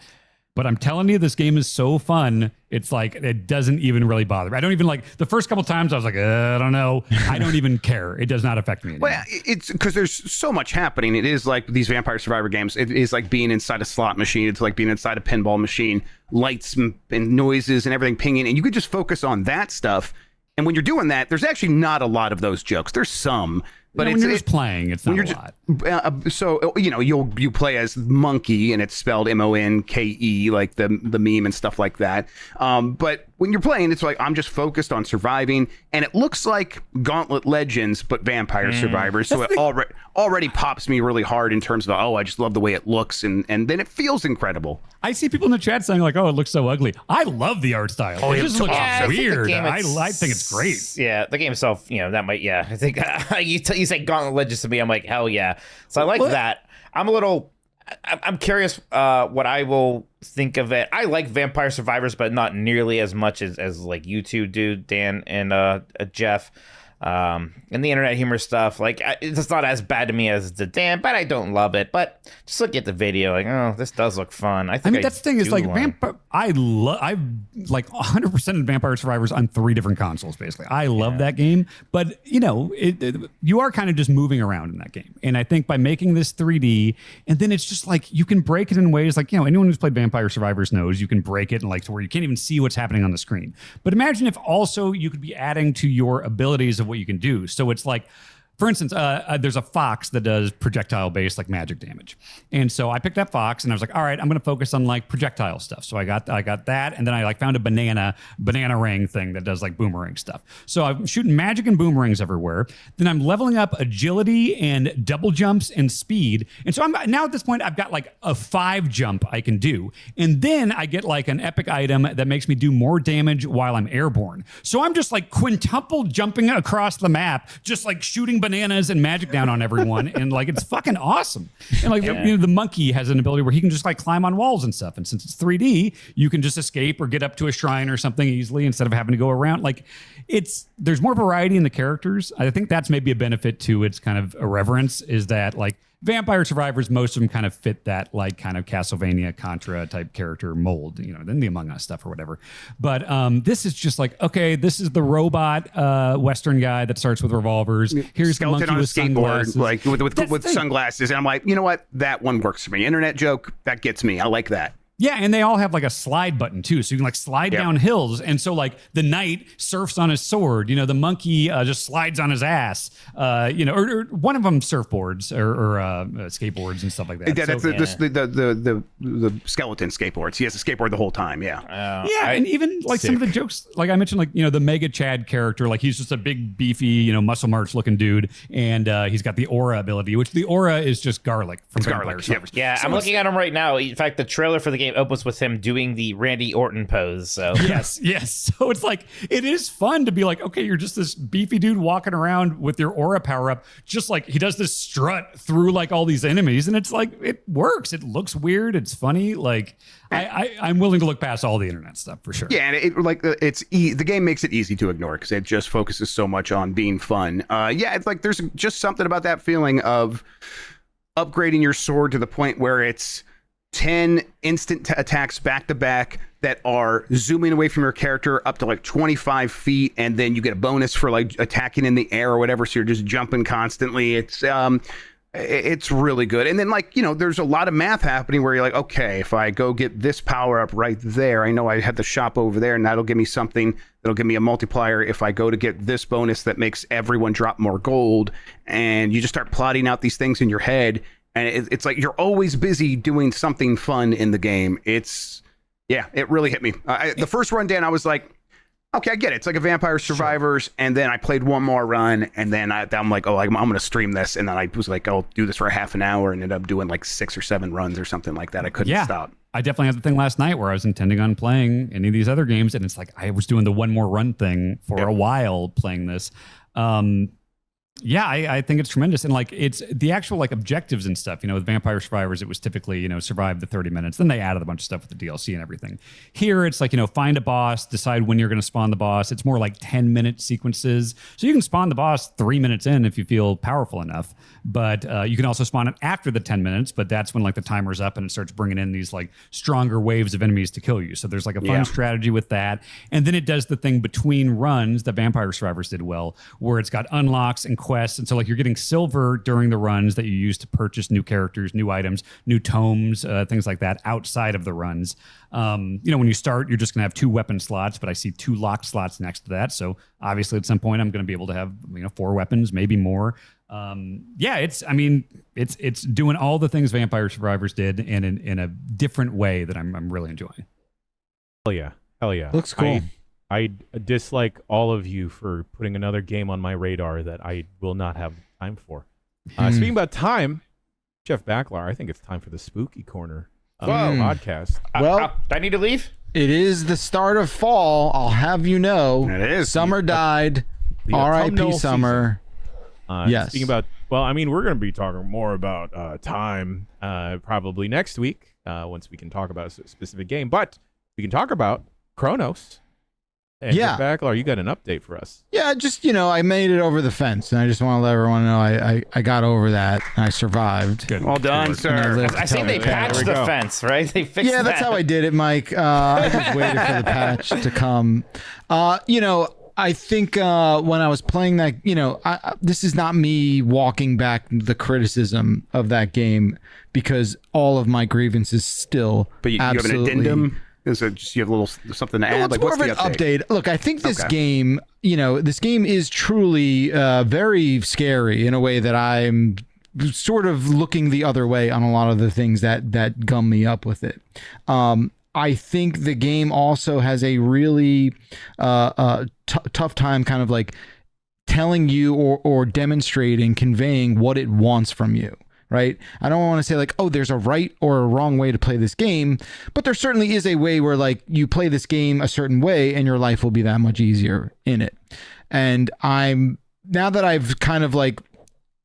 But I'm telling you, this game is so fun. It's like, it doesn't even really bother me. I don't even like, the first couple times I was like, I don't know. I don't even care. It does not affect me anymore. Well, it's because there's so much happening. It is like these Vampire Survivor games. It is like being inside a slot machine. It's like being inside a pinball machine, lights and noises and everything pinging. And you could just focus on that stuff. And when you're doing that, there's actually not a lot of those jokes. There's some. But when you're just playing, it's not a lot. So you play as Monkey, and it's spelled Monke, like the meme and stuff like that. But when you're playing, it's like I'm just focused on surviving, and it looks like Gauntlet Legends, but Vampire Survivors. So it already pops me really hard in terms of I just love the way it looks, and then it feels incredible. I see people in the chat saying like, "Oh, it looks so ugly." I love the art style. It just looks weird. I think it's great. Yeah, the game itself, that might. Yeah, I think you say Gauntlet Legends to me, I'm like, hell yeah. So I like that. I'm curious what I will think of it. I like Vampire Survivors, but not nearly as much as like you two do, Dan and Jeff. And the internet humor stuff, like it's not as bad to me as the Dan, but I don't love it. But just look at the video, like, this does look fun. I mean, that's the thing is like I've like 100% of Vampire Survivors on 3 different consoles. Basically, I love that game, but you are kind of just moving around in that game. And I think by making this 3D, and then it's just like you can break it in ways like anyone who's played Vampire Survivors knows you can break it and like to where you can't even see what's happening on the screen. But imagine if also you could be adding to your abilities of what you can do. So it's like For instance, there's a fox that does projectile-based like magic damage, and so I picked that fox, and I was like, all right, I'm going to focus on like projectile stuff. So I got that, and then I like found a banana ring thing that does like boomerang stuff. So I'm shooting magic and boomerangs everywhere. Then I'm leveling up agility and double jumps and speed, and so I'm now at this point I've got like a 5 jump I can do, and then I get like an epic item that makes me do more damage while I'm airborne. So I'm just like quintuple jumping across the map, just like shooting bananas and magic down on everyone, and like it's fucking awesome. And like the monkey has an ability where he can just like climb on walls and stuff, and since it's 3D you can just escape or get up to a shrine or something easily instead of having to go around. Like there's more variety in the characters. I think that's maybe a benefit to its kind of irreverence, is that like Vampire Survivors, most of them kind of fit that like kind of Castlevania Contra type character mold, then the Among Us stuff or whatever. But this is just like, okay, this is the robot Western guy that starts with revolvers. Here's the monkey on a with sunglasses. like with sunglasses, and I'm like, you know what, that one works for me. Internet joke, that gets me. I like that. Yeah, and they all have like a slide button too, so you can like slide down hills. And so like the knight surfs on his sword, the monkey just slides on his ass, or one of them surfboards or skateboards and stuff like that. That's the skeleton skateboards. He has a skateboard the whole time. Yeah. And even like some of the jokes, like I mentioned, like the Mega Chad character, like he's just a big beefy, muscle march looking dude, and he's got the aura ability, which the aura is just garlic from Vampire Survivors. Yeah, so I'm looking at him right now. In fact, the trailer for the game opens with him doing the Randy Orton pose. So yes. So it's like, it is fun to be like, okay, you're just this beefy dude walking around with your aura power up, just like he does this strut through like all these enemies, and it's like, it works. It looks weird. It's funny. Like I'm willing to look past all the internet stuff for sure. Yeah, and the game makes it easy to ignore because it just focuses so much on being fun. It's like there's just something about that feeling of upgrading your sword to the point where it's 10 instant attacks back to back that are zooming away from your character up to like 25 feet, and then you get a bonus for like attacking in the air or whatever, so you're just jumping constantly. It's really good. And then like, there's a lot of math happening where you're like, okay, if I go get this power up right there, I know I have the shop over there, and that'll give me something that'll give me a multiplier if I go to get this bonus that makes everyone drop more gold. And you just start plotting out these things in your head. And it's like you're always busy doing something fun in the game. It really hit me. The first run, Dan, I was like, okay, I get it. It's like a Vampire Survivors. Sure. And then I played one more run, and then I'm like, oh, I'm going to stream this. And then I was like, I'll do this for a half an hour, and ended up doing like 6 or 7 runs or something like that. I couldn't stop. I definitely had the thing last night where I was intending on playing any of these other games, and it's like I was doing the one more run thing for a while playing this. I think it's tremendous. And like, it's the actual like objectives and stuff, with Vampire Survivors, it was typically, survive the 30 minutes. Then they added a bunch of stuff with the DLC and everything. Here, it's like, find a boss, decide when you're going to spawn the boss. It's more like 10-minute sequences. So you can spawn the boss 3 minutes in if you feel powerful enough. But you can also spawn it after the 10 minutes, but that's when like the timer's up and it starts bringing in these like stronger waves of enemies to kill you. So there's like a fun strategy with that. And then it does the thing between runs that Vampire Survivors did well, where it's got unlocks and quests. And so like you're getting silver during the runs that you use to purchase new characters, new items, new tomes, things like that outside of the runs. When you start, you're just going to have 2 weapon slots, but I see 2 locked slots next to that. So obviously at some point I'm going to be able to have, 4 weapons, maybe more. It's doing all the things Vampire Survivors did in a different way that I'm really enjoying. Hell yeah. Looks cool. I dislike all of you for putting another game on my radar that I will not have time for. Speaking about time, Jeff Backlar, I think it's time for the spooky corner of the podcast. Well, do I need to leave? It is the start of fall. I'll have you know. It is. Summer died. R.I.P. summer. Yes. Speaking about, we're going to be talking more about time probably next week once we can talk about a specific game. But we can talk about Cronos. And Backlar, you got an update for us. Yeah, just, I made it over the fence, and I just want to let everyone know I got over that, and I survived. Good. Well done, sir. I see they patched the fence, right? They fixed that. Yeah, that's how I did it, Mike. I just waited for the patch to come. I think when I was playing that, this is not me walking back the criticism of that game, because all of my grievances still But you have an addendum? Is it just you have a little something to add? It's more of an update. Look, I think this game, this game is truly very scary in a way that I'm sort of looking the other way on a lot of the things that gum me up with it. I think the game also has a really tough time kind of like telling you or demonstrating, conveying what it wants from you. Right. I don't want to say like, oh, there's a right or a wrong way to play this game, but there certainly is a way where like you play this game a certain way and your life will be that much easier in it. And now that I've kind of like,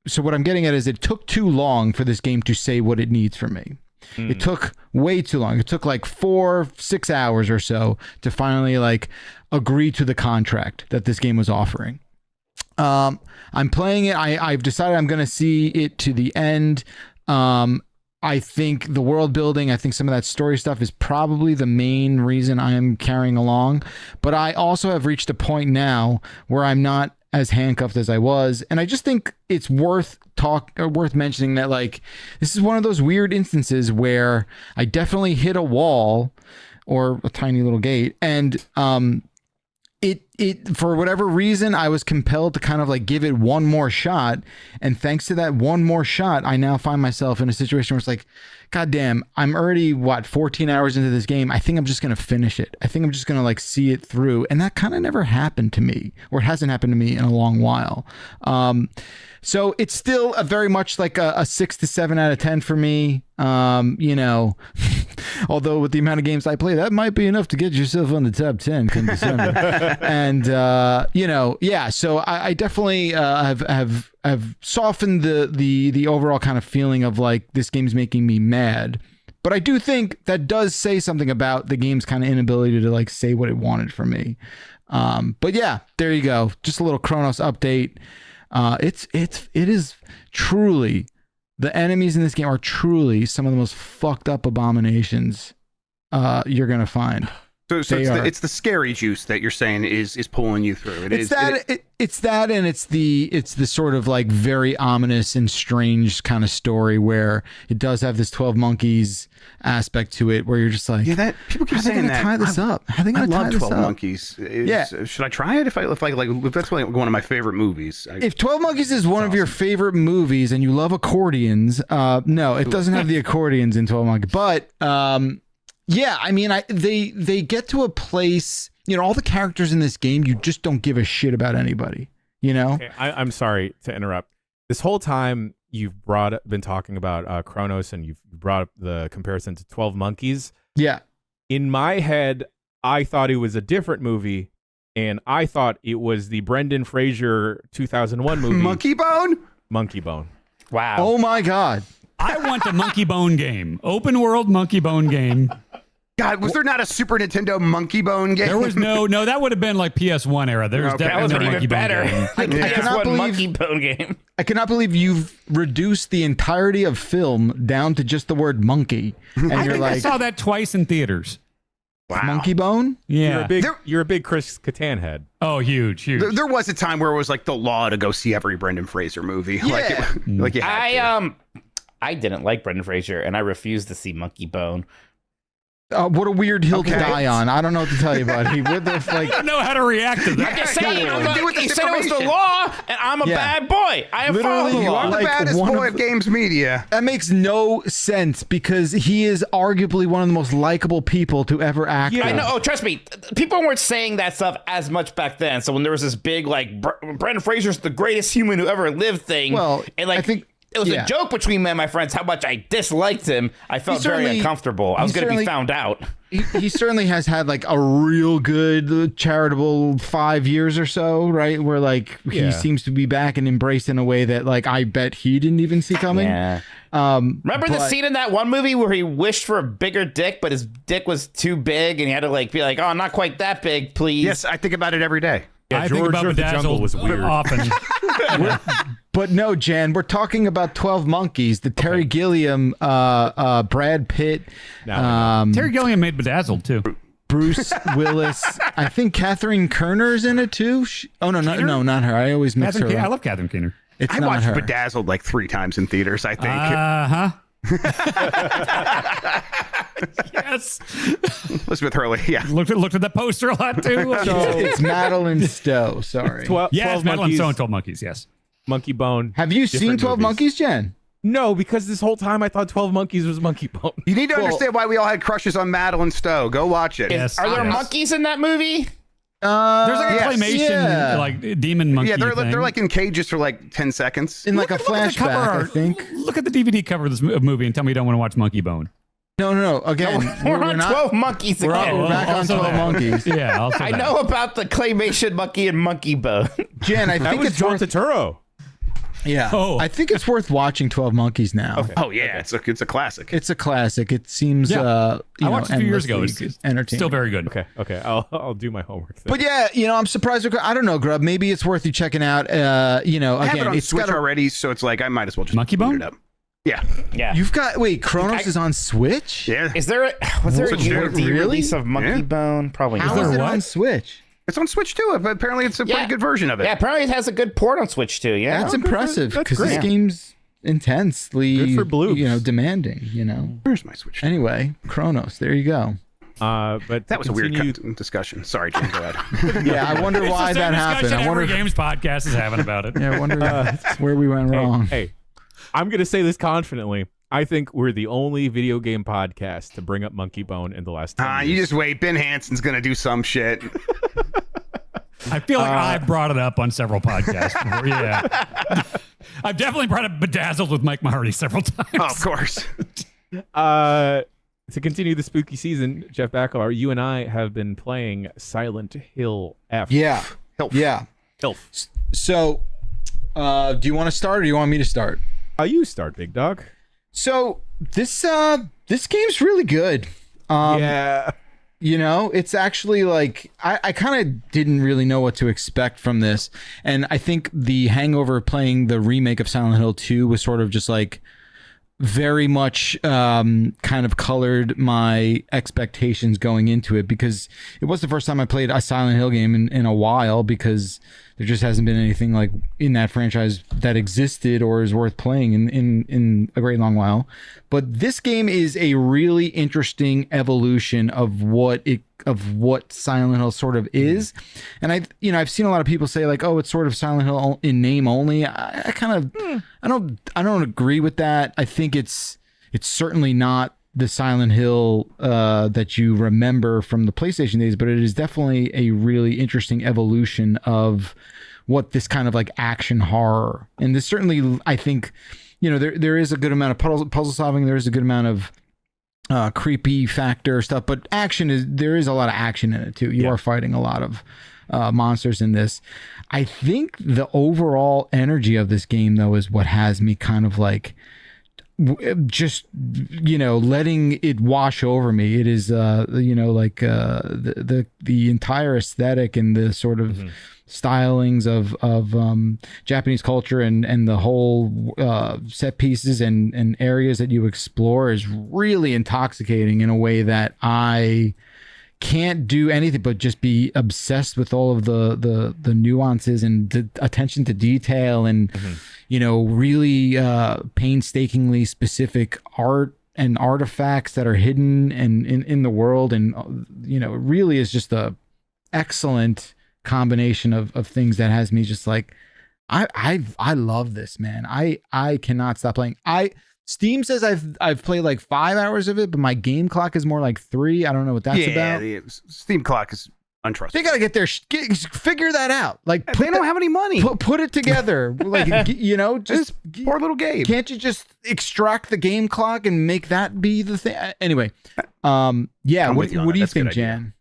so what I'm getting at is it took too long for this game to say what it needs from me. It took way too long. It took like 4-6 hours or so to finally like agree to the contract that this game was offering. I'm playing it. I've decided I'm going to see it to the end. I think the world building, I think some of that story stuff is probably the main reason I am carrying along. But I also have reached a point now where I'm not as handcuffed as I was. And I just think it's worth mentioning that like, this is one of those weird instances where I definitely hit a wall or a tiny little gate. And, it for whatever reason, I was compelled to kind of like give it one more shot. And thanks to that one more shot, I now find myself in a situation where it's like, God damn, I'm already 14 hours into this game. I think I'm just going to finish it. I think I'm just going to like see it through. And that kind of never happened to me, or it hasn't happened to me in a long while. So it's still a very much like a 6 to 7 out of 10 for me. Although with the amount of games I play, that might be enough to get yourself on the top 10 come December. And, so I definitely have softened the overall kind of feeling of like this game's making me mad. But I do think that does say something about the game's kind of inability to like say what it wanted from me. But yeah, there you go. Just a little Cronos update. It is truly, the enemies in this game are truly some of the most fucked up abominations you're gonna find. So it's the scary juice that you're saying is pulling you through. It's that, and it's the sort of like very ominous and strange kind of story where it does have this 12 Monkeys aspect to it, where you're just like, that people keep saying that. Tie this up? How they gonna tie this up? 12 Monkeys. Should I try it? If that's like one of my favorite movies. If 12 Monkeys is one of your favorite movies and you love accordions, no, it doesn't have the accordions in 12 Monkeys, but yeah, I mean, they get to a place, all the characters in this game, you just don't give a shit about anybody, Okay, I'm sorry to interrupt. This whole time you've been talking about Cronos, and you've brought up the comparison to 12 Monkeys. Yeah. In my head, I thought it was a different movie, and I thought it was the Brendan Fraser 2001 movie. Monkey Bone? Monkey Bone. Wow. Oh my God. I want the Monkey Bone game. Open world Monkey Bone game. God, was there not a Super Nintendo Monkey Bone game? There was no, that would have been like PS1 era. There's definitely that no was Monkey even Bone better. game. I cannot believe Monkey Bone game. I cannot believe you've reduced the entirety of film down to just the word monkey. And I you're think like, I saw that twice in theaters. Wow. Monkey Bone? Yeah. You're a big Chris Kattan head. Oh, huge. There was a time where it was like the law to go see every Brendan Fraser movie. Yeah. Like you had to. I didn't like Brendan Fraser, and I refused to see Monkey Bone. What a weird hill to die on. I don't know what to tell you, buddy. I don't know how to react to that. I'm just saying, He he said it was the law, and I'm a bad boy. I am following the You law. are the baddest boy of games media. That makes no sense because he is arguably one of the most likable people to ever act. I know. Oh, trust me. People weren't saying that stuff as much back then. So when there was this big, like, Brendan Fraser's the greatest human who ever lived thing. Well, and like, I think it was a joke between me and my friends how much I disliked him. I felt very uncomfortable. I was going to be found out. He certainly has had like a real good charitable 5 years or so, right? Where like he seems to be back and embraced in a way that like I bet he didn't even see coming. Yeah. Remember the scene in that one movie where he wished for a bigger dick, but his dick was too big and he had to like be like, oh, not quite that big, please. Yes, I think about it every day. Yeah, I George think about of the Jungle Bedazzled was weird. often. But no, Jan, we're talking about 12 Monkeys, the Terry Gilliam, Brad Pitt, Terry Gilliam made Bedazzled too. Bruce Willis. I think Catherine Kerner's in it too. No, not her. I always mix her I up. love Catherine Keener. It's I not watched her. Bedazzled like 3 times in theaters, I think. Yes. Elizabeth Hurley. Yeah. Looked at that poster a lot too. It's Madeline Stowe. Sorry. 12 Yes, Madeline monkeys, Stowe and 12 Monkeys. Yes. Monkey Bone. Have you seen different 12 movies. Monkeys, Jen? No, because this whole time I thought 12 Monkeys was Monkey Bone. You need to understand why we all had crushes on Madeline Stowe. Go watch it. Yes. Are there monkeys in that movie? There's like a yes. claymation, like demon monkey. Yeah, they're thing. like in cages for like 10 seconds. In like a Look at the flashback, cover I art. think. Look at the DVD cover of this movie and tell me you don't want to watch Monkey Bone. No. Again, We're on not, 12 Monkeys We're again. on- back on Also 12 that. Monkeys. Yeah, also I that. know about the claymation monkey and Monkey Bone. Jen, I That think was it's John worth. Turturro. Yeah. Oh. I think it's worth watching 12 Monkeys now. Oh yeah, it's a classic. It's a classic. It seems. Yeah. You I know, watched it a few years ago. endlessly It's entertaining. still very good. Okay. I'll do my homework. Then. But yeah, I'm surprised. I don't know, Grub. Maybe it's worth you checking out. I have it Again, on it's Switch got. already, so it's like I might as well just Monkey boot Bone? it up. Yeah. Yeah. You've got. Wait, Kronos is on Switch. Yeah. Was there a Really? UMD release of Monkey Yeah. Bone? Probably How not. is it what? on Switch? It's on Switch too, but apparently it's a pretty good version of it. Yeah, apparently it has a good port on Switch too. Yeah. That's impressive that's because this great. game's intensely, Good for bloobs. demanding. Where's my Switch? Anyway, Kronos. There you go. But That was a weird discussion. Sorry, Jim. Go ahead. Yeah, I wonder It's why the same that happened. discussion I wonder. every games podcast is having about it. Yeah, I wonder where we went wrong. Hey, I'm gonna say this confidently. I think we're the only video game podcast to bring up Monkey Bone in the last 10 years. You just wait. Ben Hansen's gonna do some shit. I feel like I've brought it up on several podcasts before. Yeah. I've definitely brought up Bedazzled with Mike Mahardy several times. Oh, of course. To continue the spooky season, Jeff Baclar, you and I have been playing Silent Hill F. Yeah, Hilf. yeah. Hilf. So, do you want to start, or do you want me to start? You start, big dog. So this game's really good. Yeah. It's actually like I kind of didn't really know what to expect from this, and I think the hangover playing the remake of Silent Hill 2 was sort of just like very much kind of colored my expectations going into it, because it was the first time I played a Silent Hill game in a while, because there just hasn't been anything like in that franchise that existed or is worth playing in a great long while. But this game is a really interesting evolution of what Silent Hill sort of is. And I've seen a lot of people say like, oh, it's sort of Silent Hill in name only. I kind of I don't agree with that. I think it's certainly not the Silent Hill that you remember from the PlayStation days, but it is definitely a really interesting evolution of what this kind of like action horror. And this certainly, I think, there is a good amount of puzzle solving. There is a good amount of creepy factor stuff, but there is a lot of action in it too. You are fighting a lot of monsters in this. I think the overall energy of this game though is what has me kind of like just letting it wash over me. It is like the entire aesthetic and the sort of stylings of Japanese culture and the whole set pieces and areas that you explore is really intoxicating in a way that I can't do anything but just be obsessed with all of the nuances and attention to detail and really painstakingly specific art and artifacts that are hidden and in the world, and it really is just a excellent combination of things that has me just like I love this, man. I cannot stop playing. Steam says I've played like 5 hours of it, but my game clock is more like 3. I don't know what that's about. The Steam clock is untrustworthy. They gotta get figure that out. Like They don't have any money. Put it together. Like just Poor little Gabe. can't you just extract the game clock and make that be the thing? Anyway, yeah. I'm What with you on do that. you That's a good think, idea. Jan?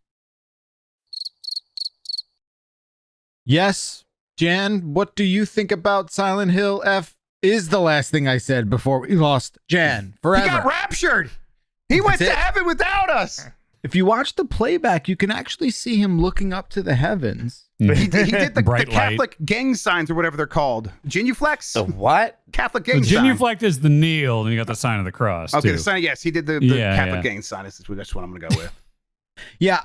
Yes, Jan. What do you think about Silent Hill F? Is the last thing I said before we lost Jan forever. He got raptured. He went That's to it. heaven without us. If you watch the playback, you can actually see him looking up to the heavens. He did the Bright light. Catholic gang signs or whatever they're called. Genuflex? The what? Catholic The gang sign. genuflect is the kneel, and you got the sign of the cross. Okay, too. the sign. Yes, he did the Yeah, Catholic yeah. gang sign. That's what I'm going to go with. Yeah,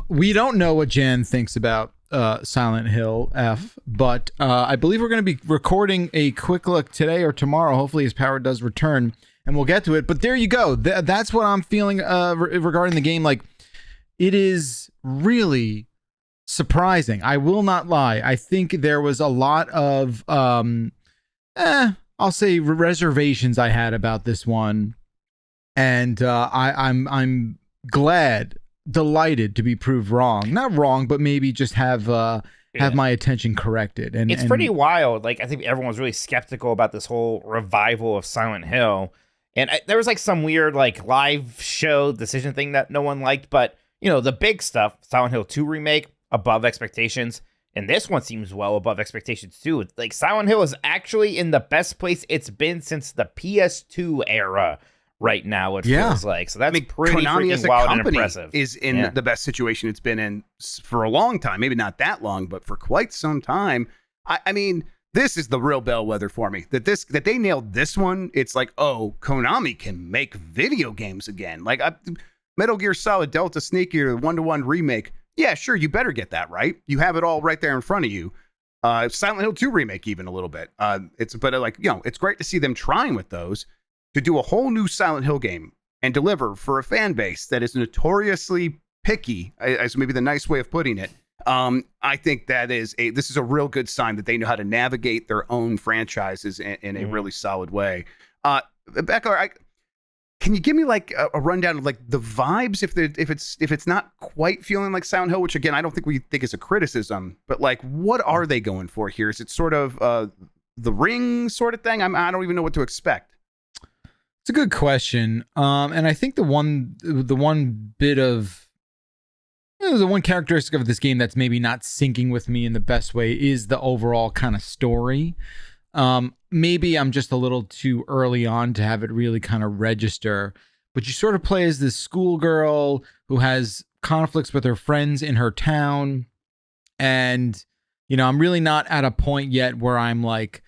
we don't know what Jan thinks about Silent Hill F, but I believe we're going to be recording a quick look today or tomorrow. Hopefully his power does return. and we'll get to it. But there you go. That's what I'm feeling regarding the game. Like, it is really surprising. I will not lie. I think there was a lot of, I'll say reservations I had about this one. And I'm delighted to be proved wrong. Not wrong, but maybe just have my attention corrected. And it's pretty wild. Like, I think everyone's really skeptical about this whole revival of Silent Hill. And there was like some weird like live show decision thing that no one liked. But, you know, the big stuff, Silent Hill 2 remake, above expectations. And this one seems well above expectations too. Like, Silent Hill is actually in the best place it's been since the PS2 era. Right now, it feels like. So that's pretty Konami as a wild and company impressive. Is in the best situation it's been in for a long time. Maybe not that long, but for quite some time. I mean, this is the real bellwether for me. That they nailed this one. It's like, oh, Konami can make video games again. Like Metal Gear Solid Delta Sneaker 1-to-1 remake. Yeah, sure, you better get that right. You have it all right there in front of you. Silent Hill 2 remake, even a little bit. It's great to see them trying with those. To do a whole new Silent Hill game and deliver for a fan base that is notoriously picky, as maybe the nice way of putting it, I think this is a real good sign that they know how to navigate their own franchises in a really solid way. Becca, can you give me like a rundown of like the vibes if it's not quite feeling like Silent Hill, which again I don't think we think is a criticism, but like what are they going for here? Is it sort of the Ring sort of thing? I don't even know what to expect. It's a good question. And I think the one bit of, the one characteristic of this game that's maybe not syncing with me in the best way is the overall kind of story. Maybe I'm just a little too early on to have it really kind of register, but you sort of play as this schoolgirl who has conflicts with her friends in her town. And, you know, I'm really not at a point yet where I'm like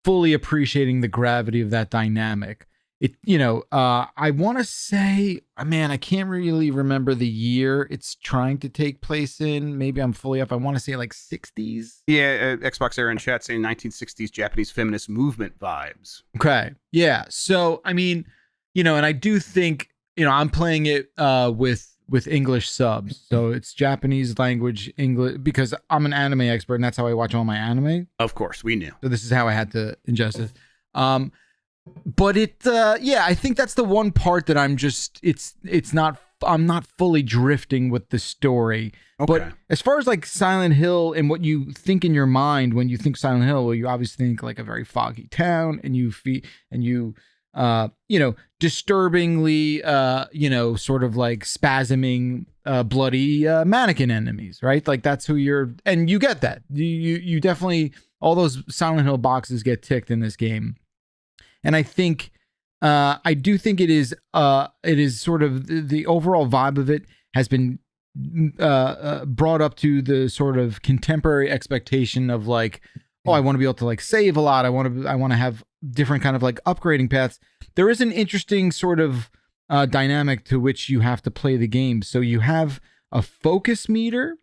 fully appreciating the gravity of that dynamic. I want to say, man, I can't really remember the year it's trying to take place in. Maybe I'm fully up. I want to say like 60s. Yeah, Xbox era in chat saying 1960s Japanese feminist movement vibes. Okay. Yeah. So, I mean, and I do think, I'm playing it with English subs. So it's Japanese language, English, because I'm an anime expert and that's how I watch all my anime. Of course, we knew. So this is how I had to ingest it. But I think that's the one part that I'm not fully drifting with the story. Okay. But as far as like Silent Hill and what you think in your mind when you think Silent Hill, well, you obviously think like a very foggy town and disturbingly, sort of like spasming, bloody mannequin enemies, right? Like that's who and you get that. You definitely, all those Silent Hill boxes get ticked in this game. And I think, I do think it is sort of the overall vibe of it has been brought up to the sort of contemporary expectation of like, oh, I want to be able to like save a lot. I want to have different kind of like upgrading paths. There is an interesting sort of dynamic to which you have to play the game. So you have a focus meter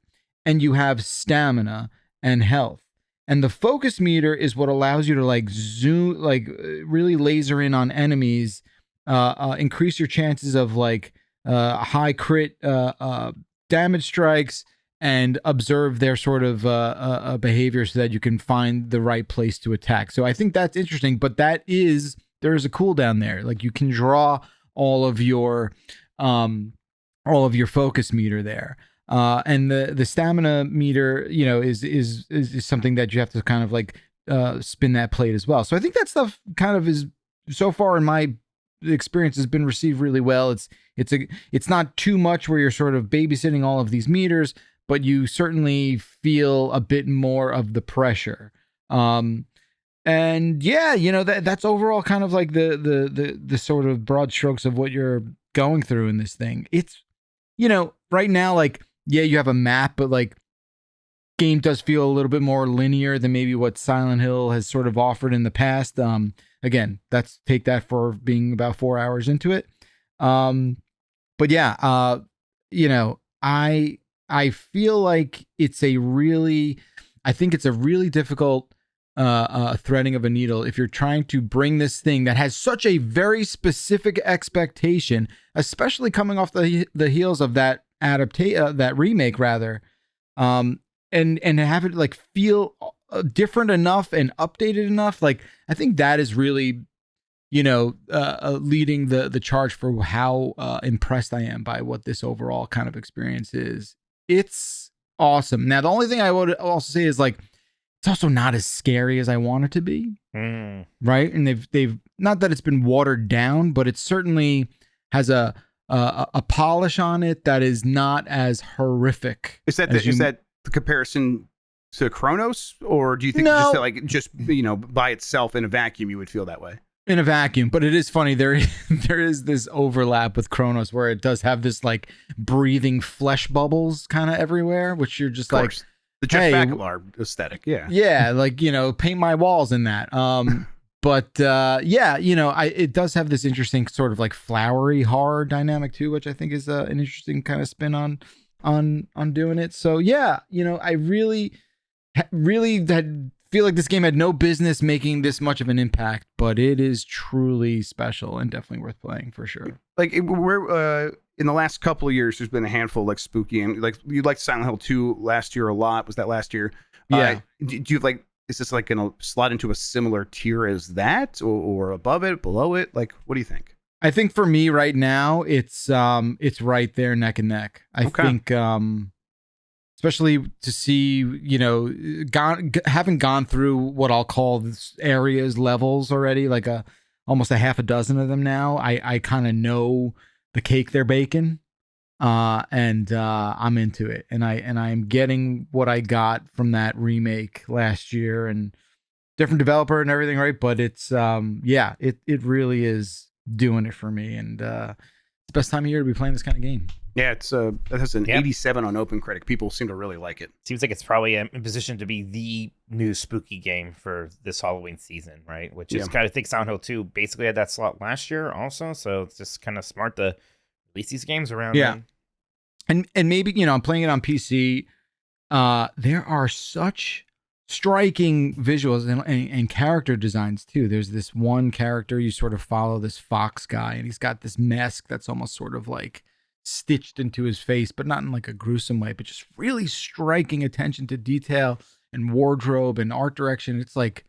and you have stamina and health. And the focus meter is what allows you to like zoom, like really laser in on enemies, increase your chances of like high crit damage strikes, and observe their sort of behavior so that you can find the right place to attack. So I think that's interesting, but there is a cooldown there. Like you can draw all of your focus meter there. And the stamina meter, is something that you have to kind of like spin that plate as well. So I think that stuff kind of is, so far in my experience, has been received really well. It's not too much where you're sort of babysitting all of these meters, but you certainly feel a bit more of the pressure. And yeah, that's overall kind of like the sort of broad strokes of what you're going through in this thing. It's, right now, like, yeah, you have a map, but like game does feel a little bit more linear than maybe what Silent Hill has sort of offered in the past. Again, take that for being about 4 hours into it. But yeah, I feel like I think it's a really difficult threading of a needle. If you're trying to bring this thing that has such a very specific expectation, especially coming off the heels of that that remake rather, and have it like feel different enough and updated enough, like I think that is really, leading the charge for how impressed I am by what this overall kind of experience is. It's awesome. Now, the only thing I would also say is like, it's also not as scary as I want it to be, right? And they've not that it's been watered down, but it certainly has a polish on it that is not as horrific. Is that the comparison to Cronos, or do you think just by itself in a vacuum you would feel that way? In a vacuum, but it is funny. There is this overlap with Cronos where it does have this like breathing flesh bubbles kind of everywhere, which you're just like the Jeff Baccalar aesthetic, yeah, like paint my walls in that. But it does have this interesting sort of like flowery horror dynamic too, which I think is an interesting kind of spin on doing it. So yeah, I really feel like this game had no business making this much of an impact, but it is truly special and definitely worth playing for sure. Like we're in the last couple of years, there's been a handful of like spooky and like you liked Silent Hill 2 last year a lot. Was that last year? Yeah. Do you like? Is this like going to slot into a similar tier as that, or above it, below it? Like, what do you think? I think for me right now, it's right there neck and neck. I think. Especially to see, having gone through what I'll call areas, levels already, like almost a half a dozen of them now. I kind of know the cake they're baking, and I'm into it. And I'm getting what I got from that remake last year, and different developer and everything, right? But it's it really is doing it for me, and it's the best time of year to be playing this kind of game. Yeah, it has an 87 on OpenCritic. People seem to really like it. Seems like it's probably in position to be the new spooky game for this Halloween season, right? Which is kind of, I think Silent Hill 2 basically had that slot last year also, so it's just kind of smart to release these games around. Yeah, then. And maybe I'm playing it on PC. There are such striking visuals and character designs too. There's this one character you sort of follow, this fox guy, and he's got this mask that's almost sort of like stitched into his face, but not in like a gruesome way, but just really striking attention to detail and wardrobe and art direction. It's like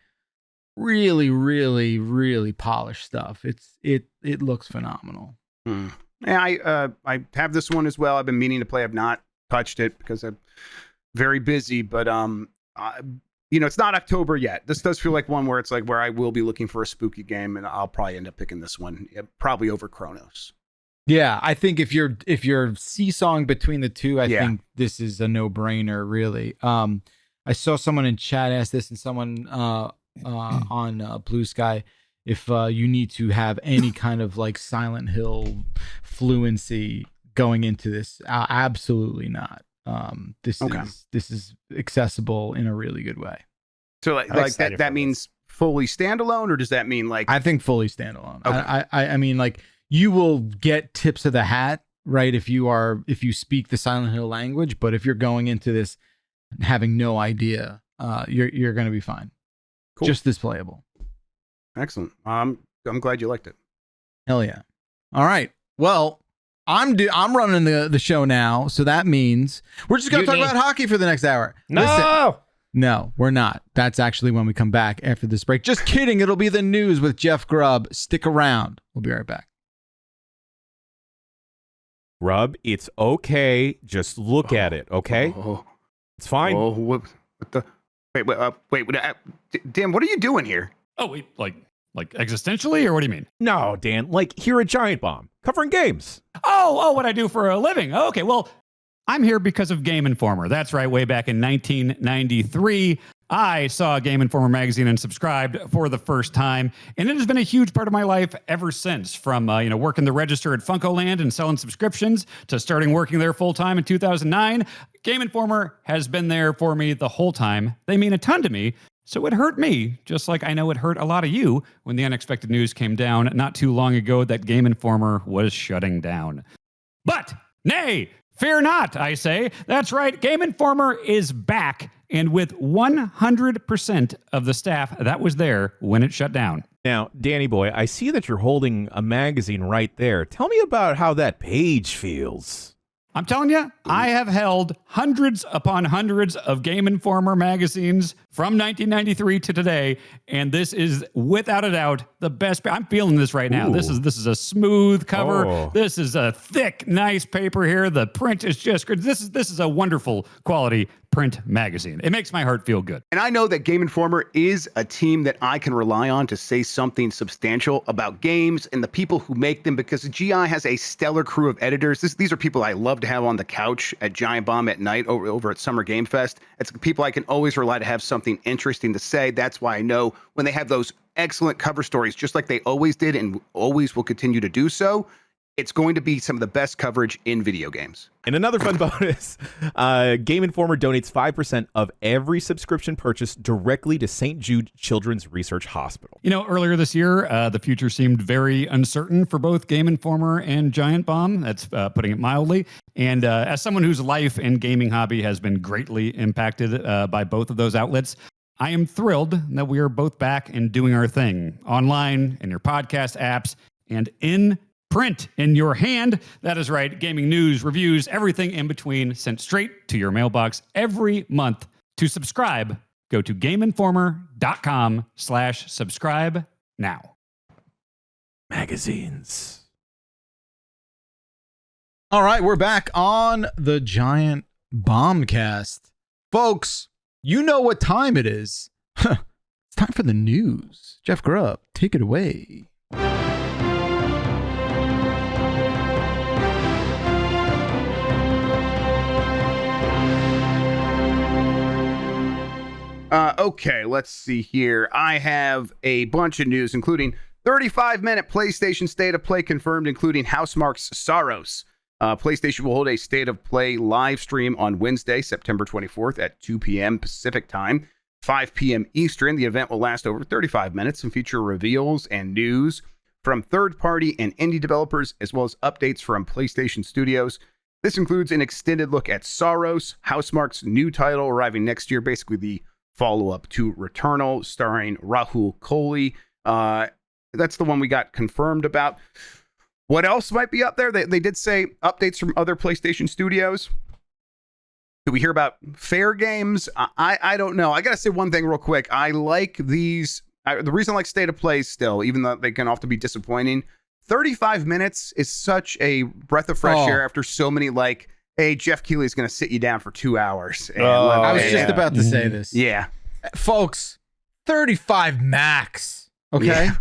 really, really, really polished stuff. It looks phenomenal. Yeah, I have this one as well. I've been meaning to play. I've not touched it because I'm very busy, but it's not October yet. This does feel like one where it's like where I will be looking for a spooky game, and I'll probably end up picking this one, probably over Cronos. Yeah, I think if you're seesawing between the two, I think this is a no-brainer, really. I saw someone in chat ask this, and someone on Blue Sky, if you need to have any kind of like Silent Hill fluency going into this. Absolutely not. This is accessible in a really good way. So like that means fully standalone, or does that mean like? I think fully standalone. Okay. I mean, like, you will get tips of the hat, right? If you speak the Silent Hill language, but if you're going into this having no idea, you're going to be fine. Cool. Just as playable. Excellent. I'm glad you liked it. Hell yeah. All right. Well, I'm running the show now, so that means we're just going to talk about hockey for the next hour. No, we're not. That's actually when we come back after this break. Just kidding. It'll be the news with Jeff Grubb. Stick around. We'll be right back. Grubb, it's okay. Just look at it, okay? It's fine. What the? Wait. Dan, what are you doing here? Oh, wait, like existentially, or what do you mean? No, Dan, like here at Giant Bomb, covering games. Oh, what I do for a living. Okay, well, I'm here because of Game Informer. That's right. Way back in 1993, I saw Game Informer magazine and subscribed for the first time, and it has been a huge part of my life ever since. From working the register at Funkoland and selling subscriptions to starting working there full time in 2009, Game Informer has been there for me the whole time. They mean a ton to me. So it hurt me, just like I know it hurt a lot of you when the unexpected news came down not too long ago that Game Informer was shutting down. But, nay, fear not, I say. That's right, Game Informer is back, and with 100% of the staff that was there when it shut down. Now, Danny boy, I see that you're holding a magazine right there. Tell me about how that page feels. I'm telling you, I have held hundreds upon hundreds of Game Informer magazines from 1993 to today, and this is without a doubt the best. I'm feeling this right now. Ooh. This is a smooth cover. Oh. This is a thick, nice paper here. The print is just good. This is a wonderful quality print magazine. It makes my heart feel good. And I know that Game Informer is a team that I can rely on to say something substantial about games and the people who make them, because GI has a stellar crew of editors. These are people I love to have on the couch at Giant Bomb at night over at Summer Game Fest. It's people I can always rely to have something interesting to say. That's why I know when they have those excellent cover stories, just like they always did and always will continue to do so, it's going to be some of the best coverage in video games. And another fun bonus, Game Informer donates 5% of every subscription purchase directly to St. Jude Children's Research Hospital. You know, earlier this year, the future seemed very uncertain for both Game Informer and Giant Bomb. That's putting it mildly. And as someone whose life and gaming hobby has been greatly impacted by both of those outlets, I am thrilled that we are both back and doing our thing online, in your podcast apps, and in print in your hand. That is right. Gaming news, reviews, everything in between sent straight to your mailbox every month. To subscribe, go to GameInformer.com/subscribe now. Magazines. All right, we're back on the Giant Bombcast. Folks, you know what time it is. It's time for the news. Jeff Grubb, take it away. Okay, let's see here. I have a bunch of news, including 35-minute PlayStation State of Play confirmed, including Housemarque's Saros. PlayStation will hold a State of Play live stream on Wednesday, September 24th at 2 p.m. Pacific Time, 5 p.m. Eastern. The event will last over 35 minutes and feature reveals and news from third-party and indie developers, as well as updates from PlayStation Studios. This includes an extended look at Saros, Housemarque's new title arriving next year, basically the follow-up to Returnal, starring Rahul Kohli. That's the one we got confirmed about. What else might be up there? They did say updates from other PlayStation studios. Did we hear about Fair Games? I don't know. I got to say one thing real quick. I like these. The reason I like State of Play still, even though they can often be disappointing, 35 minutes is such a breath of fresh air after so many, like, hey, Jeff Keighley's going to sit you down for 2 hours. And I was just about to say this. Yeah. Folks, 35 max. Okay? Yeah.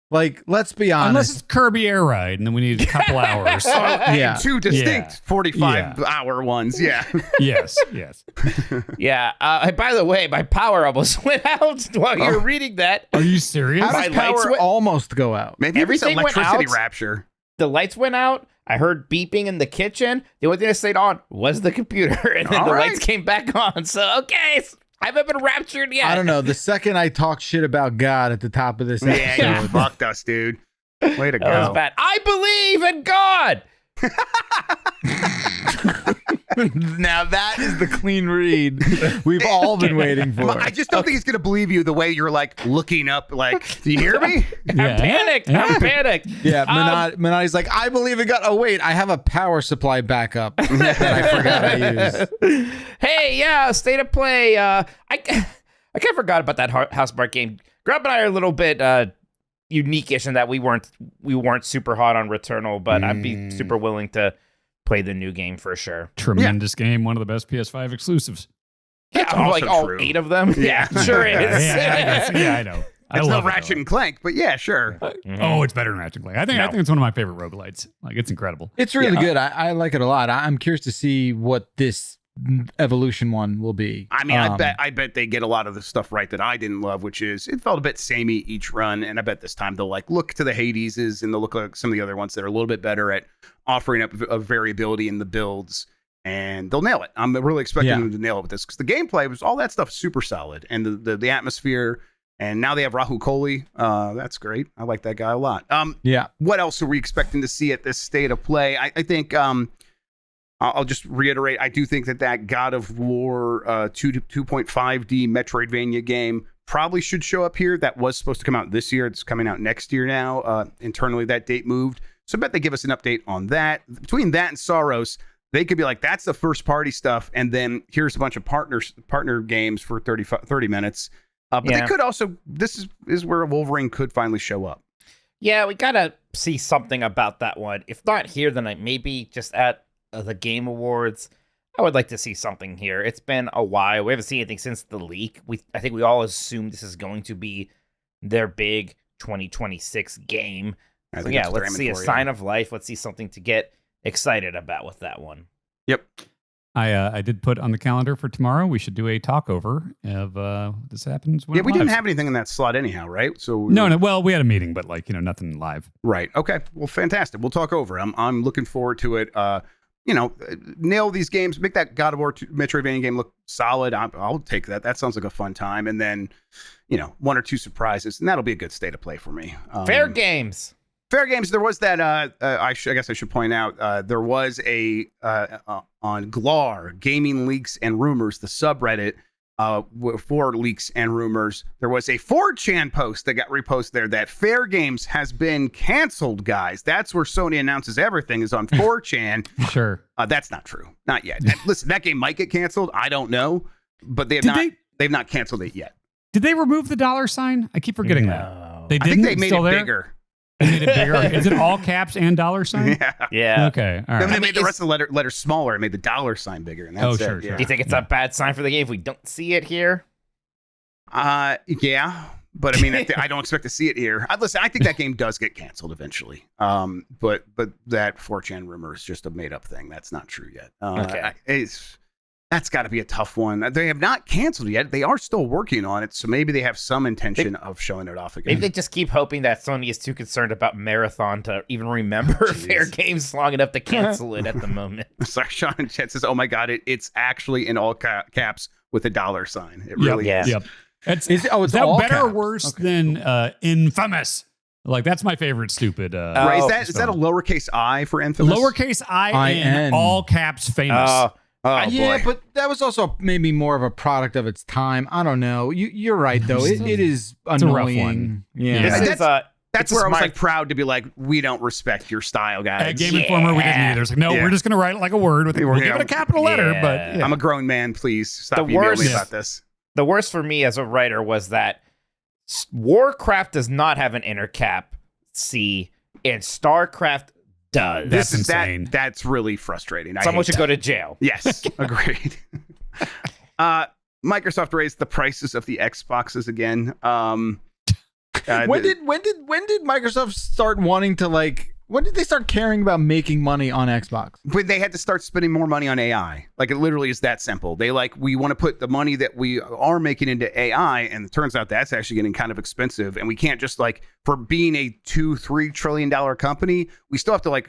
Like, let's be honest. Unless it's Kirby Air Ride, and then we need a couple hours. Yeah. Two distinct 45-hour ones. Yeah. Yes. Yeah. By the way, my power almost went out while you were reading that. Are you serious? How does My lights power went- almost go out? Maybe Everything it's went electricity out. rapture. The lights went out. I heard beeping in the kitchen. The only thing that stayed on was the computer, and then All the right. lights came back on. So, okay, I haven't been raptured yet. I don't know. The second I talk shit about God at the top of this episode, Yeah, you fucked us, dude. Way to That was go. bad. I believe in God. now that is the clean read we've all been waiting for. I just don't think he's going to believe you the way you're like looking up, like, do you hear me? I'm panicked. I'm panicked. Yeah, Minotti's like, I believe in God. Oh, wait, I have a power supply backup that I forgot I used. Hey, yeah, State of Play. I kind of forgot about that Housemarque game. Grub and I are a little bit unique-ish in that we weren't super hot on Returnal, but I'd be super willing to play the new game for sure. Tremendous game. One of the best PS5 exclusives. That's Yeah, like also all true. 8 of them. Yeah, sure is. I know. I It's no love it, Ratchet though. and Clank, but yeah, sure. Oh, it's better than Ratchet and Clank. I think it's one of my favorite roguelites. Like, it's incredible. It's really good. I like it a lot. I'm curious to see what this Evolution one will be. I mean, I bet they get a lot of the stuff right that I didn't love, which is it felt a bit samey each run, and I bet this time they'll like look to the Hadeses and they'll look like some of the other ones that are a little bit better at offering up a variability in the builds, and they'll nail it. I'm really expecting them to nail it with this because the gameplay was all that stuff super solid, and the atmosphere, and now they have Rahul Kohli. That's great. I like that guy a lot. What else are we expecting to see at this State of Play? I think I'll just reiterate, I do think that God of War 2.5D Metroidvania game probably should show up here. That was supposed to come out this year. It's coming out next year now. Internally, that date moved. So I bet they give us an update on that. Between that and Saros, they could be like, that's the first party stuff, and then here's a bunch of partner games for 30 minutes. But they could also, this is where Wolverine could finally show up. Yeah, we gotta see something about that one. If not here, then maybe just at the Game Awards. I would like to see something here. It's been a while. We haven't seen anything since the leak. I think we all assume this is going to be their big 2026 game. So yeah, let's see a sign of life. Let's see something to get excited about with that one. Yep. I did put on the calendar for tomorrow. We should do a talkover of this happens. Yeah, we didn't have anything in that slot anyhow, right? So no. Well, we had a meeting, but nothing live. Right. Okay. Well, fantastic. We'll talk over. I'm looking forward to it. Nail these games. Make that God of War Metroidvania game look solid. I'll take that. That sounds like a fun time. And then, one or two surprises, and that'll be a good state of play for me. Fair games. There was that. I guess I should point out. There was a on GLAR, Gaming Leaks and Rumors, the subreddit for leaks and rumors. There was a 4chan post that got reposted there that Fair Games has been canceled, guys. That's where Sony announces everything is on 4chan. Sure. That's not true. Not yet. Listen, that game might get canceled. I don't know, but they've not canceled it yet. Did they remove the $? I keep forgetting that. They didn't. I think they made it bigger. They made it bigger. Is it all caps and $? Yeah. Okay. All right. Then they made the rest of the letters smaller and made the $ bigger. And that's sure. Yeah. Do you think it's a bad sign for the game if we don't see it here? Yeah. But I mean, I don't expect to see it here. Listen, I think that game does get canceled eventually. But that 4chan rumor is just a made up thing. That's not true yet. Okay. That's got to be a tough one. They have not canceled yet. They are still working on it, so maybe they have some intention of showing it off again. Maybe they just keep hoping that Sony is too concerned about Marathon to even remember Fair Games long enough to cancel it at the moment. Sorry, Sean in chat says, "Oh my God, it's actually in all caps with a $." It really is. Yep. Is that better or worse than Infamous? Like, that's my favorite stupid. Right? Is that a lowercase I for Infamous? Lowercase I-N, all caps famous. Yeah, but that was also maybe more of a product of its time. I don't know. You're right though. It is annoying. A rough one. Yeah. That's where I was proud to be like, we don't respect your style, guys. At Game Informer, we didn't either. It's like, no, we're just gonna write it like a word. We'll give it a capital letter. But I'm a grown man. Please stop emailing me about this. The worst for me as a writer was that Warcraft does not have an inner cap C, and StarCraft does. That's insane. That's really frustrating. Someone should go to jail. Yes, agreed. Microsoft raised the prices of the Xboxes again. When did Microsoft start wanting to when did they start caring about making money on Xbox? When they had to start spending more money on AI. Like, it literally is that simple. They we want to put the money that we are making into AI, and it turns out that's actually getting kind of expensive. And we can't just for being a $2-3 trillion company, we still have to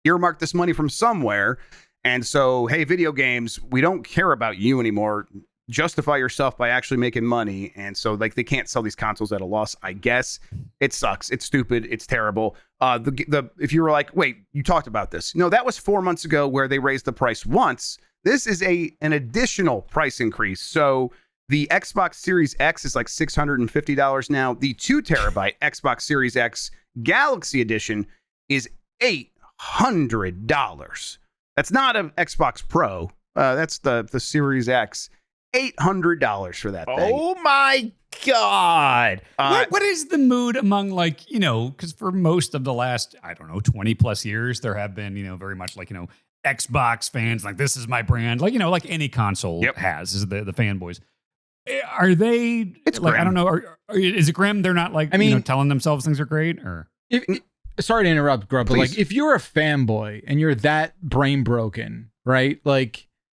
earmark this money from somewhere. And so, hey, video games, we don't care about you anymore. Justify yourself by actually making money. And so they can't sell these consoles at a loss, I guess. It sucks. It's stupid. It's terrible. If you were like, wait, you talked about this. No, that was 4 months ago where they raised the price once. This is an additional price increase. So the Xbox Series X is $650 now. The 2 terabyte Xbox Series X Galaxy Edition is $800. That's not an Xbox Pro. That's the Series X. $800 for that thing. Oh my God. What is the mood among because for most of the last, 20 plus years, there have been, very much Xbox fans, this is my brand, like any console has, is the fanboys. Are they, it's grim. I don't know, is it grim? They're not telling themselves things are great or? Sorry to interrupt, Grub, but if you're a fanboy and you're that brain broken, right?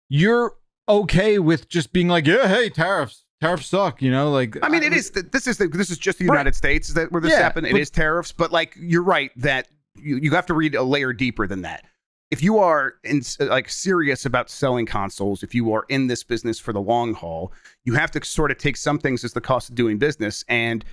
You're okay with just being hey, tariffs suck, I mean, it is. This is just the United States where this happened. It is tariffs, but you're right that you have to read a layer deeper than that. If you are serious about selling consoles, if you are in this business for the long haul, you have to sort of take some things as the cost of doing business. And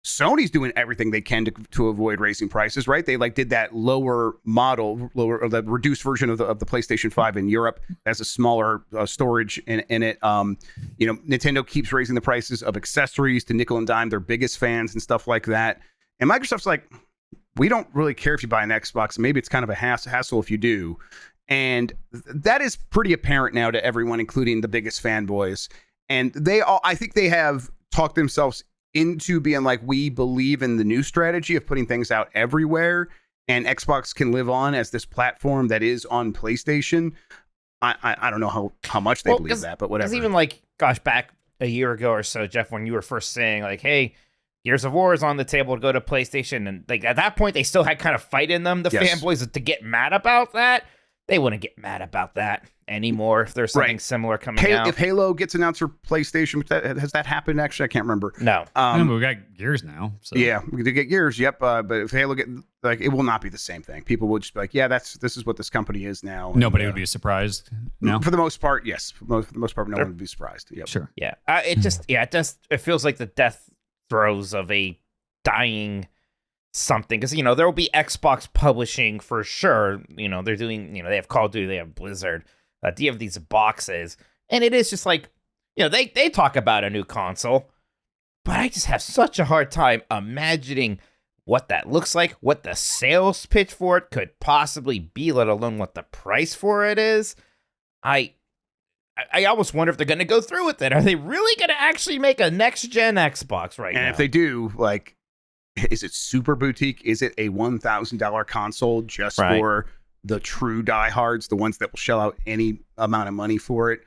Sony's doing everything they can to avoid raising prices, right? They like did that lower or the reduced version of the PlayStation 5 in Europe. Has a smaller storage in it. Nintendo keeps raising the prices of accessories to nickel and dime their biggest fans and stuff like that. And Microsoft's like, we don't really care if you buy an Xbox. Maybe it's kind of a hassle if you do. And that is pretty apparent now to everyone, including the biggest fanboys. And I think they have talked themselves into being like, we believe in the new strategy of putting things out everywhere, and Xbox can live on as this platform that is on PlayStation. I don't know how much they believe that, but whatever. Because even back a year ago or so, Jeff, when you were first saying like, hey, Gears of War is on the table to go to PlayStation, and like at that point they still had kind of fight in them, the fanboys, to get mad about that. They wouldn't get mad about that anymore if there's something similar coming out. If Halo gets announced for PlayStation, has that happened? Actually, I can't remember. No. We got Gears now. So. Yeah, we did get Gears. Yep. But if Halo it will not be the same thing. People will just be like, yeah, this is what this company is now. Nobody would be surprised. No. For the most part, yes. For the most part, no one would be surprised. Yep. Sure. Yeah. It feels like the death throes of a dying something, because there will be Xbox publishing for sure. They're doing, they have Call of Duty, they have Blizzard, they have these boxes, and it is just like, they talk about a new console, but I just have such a hard time imagining what that looks like, what the sales pitch for it could possibly be, let alone what the price for it is. I almost wonder if they're going to go through with it. Are they really going to actually make a next gen Xbox right now? And if they do, like, is it super boutique? Is it a $1,000 console just for the true diehards, the ones that will shell out any amount of money for it?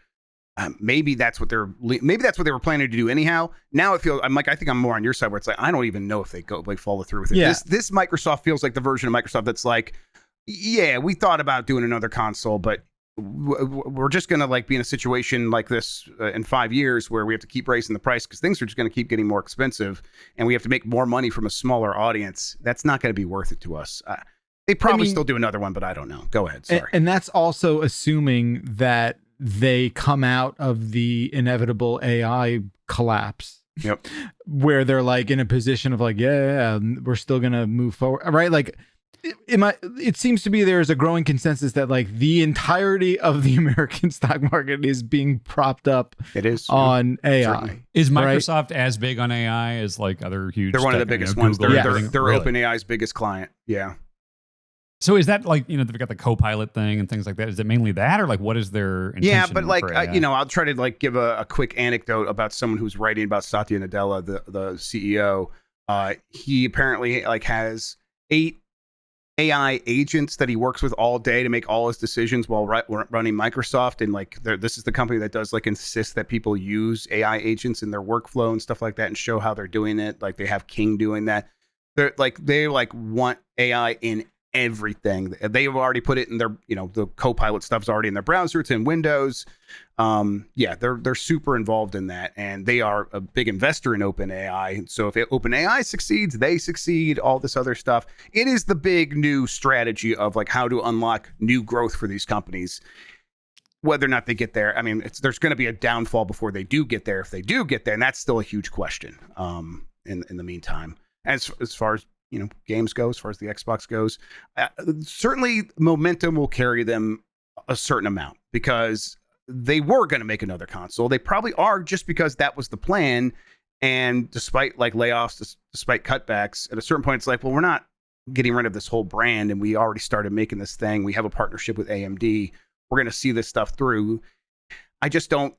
Maybe that's what they were planning to do anyhow. Now it feels, I think I'm more on your side, where it's like, I don't even know if they follow through with it. Yeah. This Microsoft feels like the version of Microsoft that's like, yeah, we thought about doing another console, but we're just going to be in a situation like this in 5 years where we have to keep raising the price because things are just going to keep getting more expensive, and we have to make more money from a smaller audience. That's not going to be worth it to us. They probably still do another one, but I don't know. Go ahead. Sorry. And that's also assuming that they come out of the inevitable AI collapse. Yep. Where they're like in a position of like, yeah, we're still going to move forward. Right. Like, it seems to be there's a growing consensus that like the entirety of the American stock market is being propped up. It is on AI. Certainly. Is Microsoft as big on AI as like other huge? They're one of the biggest ones. They're really? OpenAI's biggest client. Yeah. So is that like, they've got the Copilot thing and things like that? Is it mainly that, or like what is their intention? Yeah, but like I'll try to like give a quick anecdote about someone who's writing about Satya Nadella, the CEO. He apparently like has 8 AI agents that he works with all day to make all his decisions while running Microsoft. And like, this is the company that does like insist that people use AI agents in their workflow and stuff like that and show how they're doing it. Like they have King doing that. They want AI in everything. They've already put it in their, the Copilot stuff's already in their browser. It's in Windows. They're super involved in that, and they are a big investor in OpenAI. So if OpenAI succeeds, they succeed. All this other stuff. It is the big new strategy of like how to unlock new growth for these companies. Whether or not they get there, I mean, there's going to be a downfall before they do get there. If they do get there, and that's still a huge question. In the meantime, as far as games go, as far as the Xbox goes, certainly momentum will carry them a certain amount because they were going to make another console. They probably are, just because that was the plan. And despite like layoffs, despite cutbacks, at a certain point, it's like, well, we're not getting rid of this whole brand, and we already started making this thing. We have a partnership with AMD. We're going to see this stuff through. I just don't,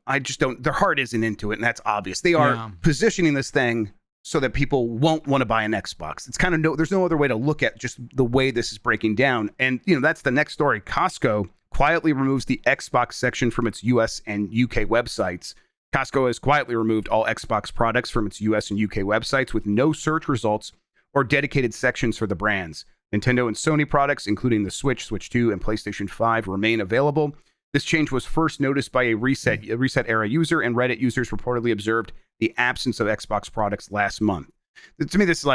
their heart isn't into it. And that's obvious. They are positioning this thing so that people won't want to buy an Xbox. It's kind of there's no other way to look at just the way this is breaking down. And, that's the next story. Costco quietly removes the Xbox section from its US and UK websites. Costco has quietly removed all Xbox products from its US and UK websites with no search results or dedicated sections for the brands. Nintendo and Sony products, including the Switch, Switch 2, and PlayStation 5, remain available. This change was first noticed by a Reset Era user, and Reddit users reportedly observed the absence of Xbox products last month. To me, this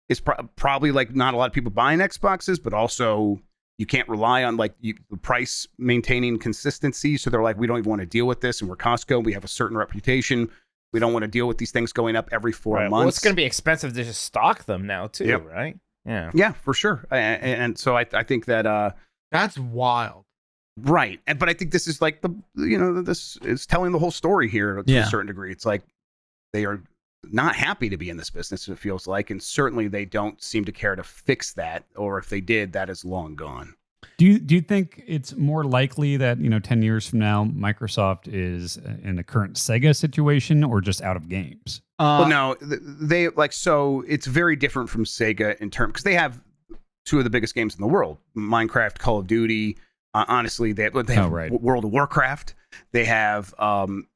is probably like not a lot of people buying Xboxes, but also you can't rely on the price maintaining consistency. So they're like, we don't even want to deal with this, and we're Costco. We have a certain reputation. We don't want to deal with these things going up every 4 months. Well, it's going to be expensive to just stock them now too, Yep. right? Yeah. Yeah, for sure. And so I think that That's wild. right. But I think this is like this is telling the whole story here to a certain degree. It's like they are not happy to be in this business, it feels like, and certainly they don't seem to care to fix that, or if they did, that is long gone. Do you think it's more likely that 10 years from now Microsoft is in the current Sega situation or just out of games? Well, no, they so it's very different from Sega in terms, because they have two of the biggest games in the world: Minecraft, Call of Duty. Honestly, they have World of Warcraft. They have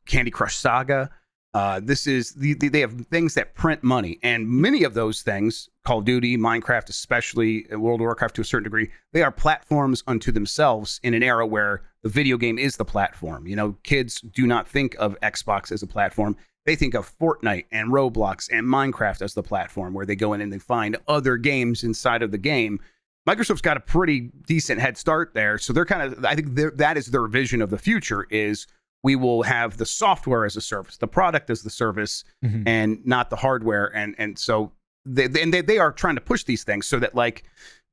Candy Crush Saga. They have things that print money, and many of those things, Call of Duty, Minecraft, especially World of Warcraft to a certain degree, they are platforms unto themselves in an era where the video game is the platform. Kids do not think of Xbox as a platform. They think of Fortnite and Roblox and Minecraft as the platform where they go in and they find other games inside of the game. Microsoft's got a pretty decent head start there. So they're I think that is their vision of the future is we will have the software as a service, the product as the service, and not the hardware. And so they are trying to push these things so that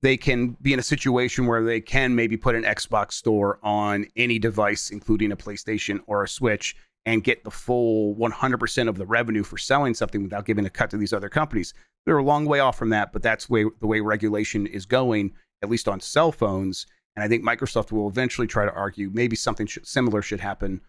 they can be in a situation where they can maybe put an Xbox store on any device, including a PlayStation or a Switch, and get the full 100% of the revenue for selling something without giving a cut to these other companies. They're a long way off from that, but that's the way regulation is going, at least on cell phones. And I think Microsoft will eventually try to argue maybe something similar should happen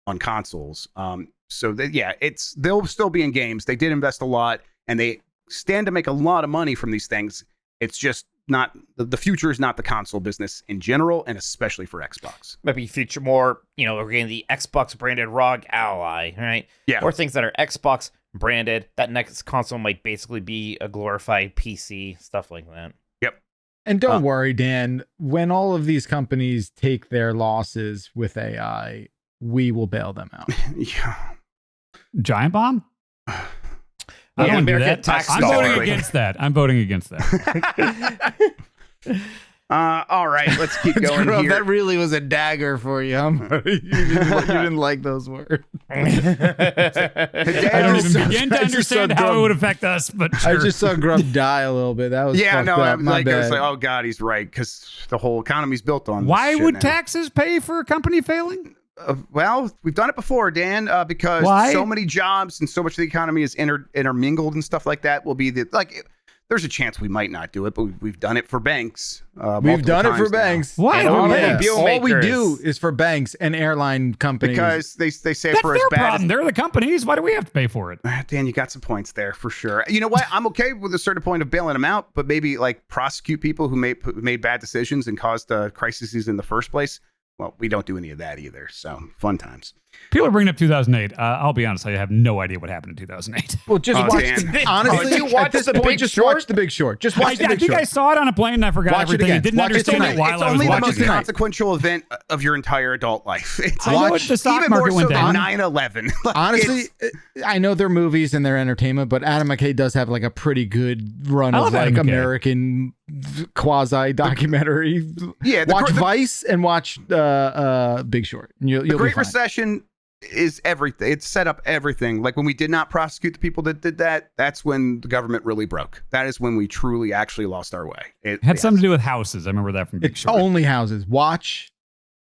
on consoles. They'll still be in games. They did invest a lot, and they stand to make a lot of money from these things. It's just not the future is not the console business in general, and especially for Xbox. Maybe future more, we're getting the Xbox branded ROG Ally, right? Yeah. Or things that are Xbox branded. That next console might basically be a glorified PC, stuff like that. Yep. And don't worry, Dan, when all of these companies take their losses with AI, we will bail them out. Yeah. Giant Bomb? I don't do that. I'm voting against that. All right, let's keep going Scrub, here. that really was a dagger for you. You didn't like those words. I don't even begin to understand how it would affect us, but sure. I just saw Grub die a little bit. That was I was like, bad. oh God, he's right, because the whole economy's built on. Why this would shit now. taxes pay for a company failing? Well, we've done it before, Dan, because so many jobs and so much of the economy is intermingled and stuff like that. Will be there's a chance we might not do it, but we've done it for banks. We've done it for banks. Why? All we do is for banks and airline companies. Because they say That's for as their bad problem. They're the companies. Why do we have to pay for it? Dan, you got some points there for sure. You know what? I'm okay with a certain point of bailing them out, but maybe prosecute people who made bad decisions and caused crises in the first place. Well, we don't do any of that either. So fun times. People are bringing up 2008. I'll be honest, I have no idea what happened in 2008. Well, just watch. Honestly, watch The Big Short? Watch The Big Short. Just watch The Big Short. I think I saw it on a plane and I forgot Watch everything. I didn't understand it while I was watching. It's only the watching most it. consequential event of your entire adult life. It's I know it's the stock even market more so went down. than 9/11. Honestly, I know they're movies and they're entertainment, but Adam McKay does have a pretty good run of American quasi documentary. Yeah, watch Vice and watch Big Short. You'll the Great be fine. Recession is everything. It's set up everything. Like when we did not prosecute the people that did that, that's when the government really broke. That is when we truly actually lost our way. It had something to do with houses. I remember that from Big Short. Only houses. Watch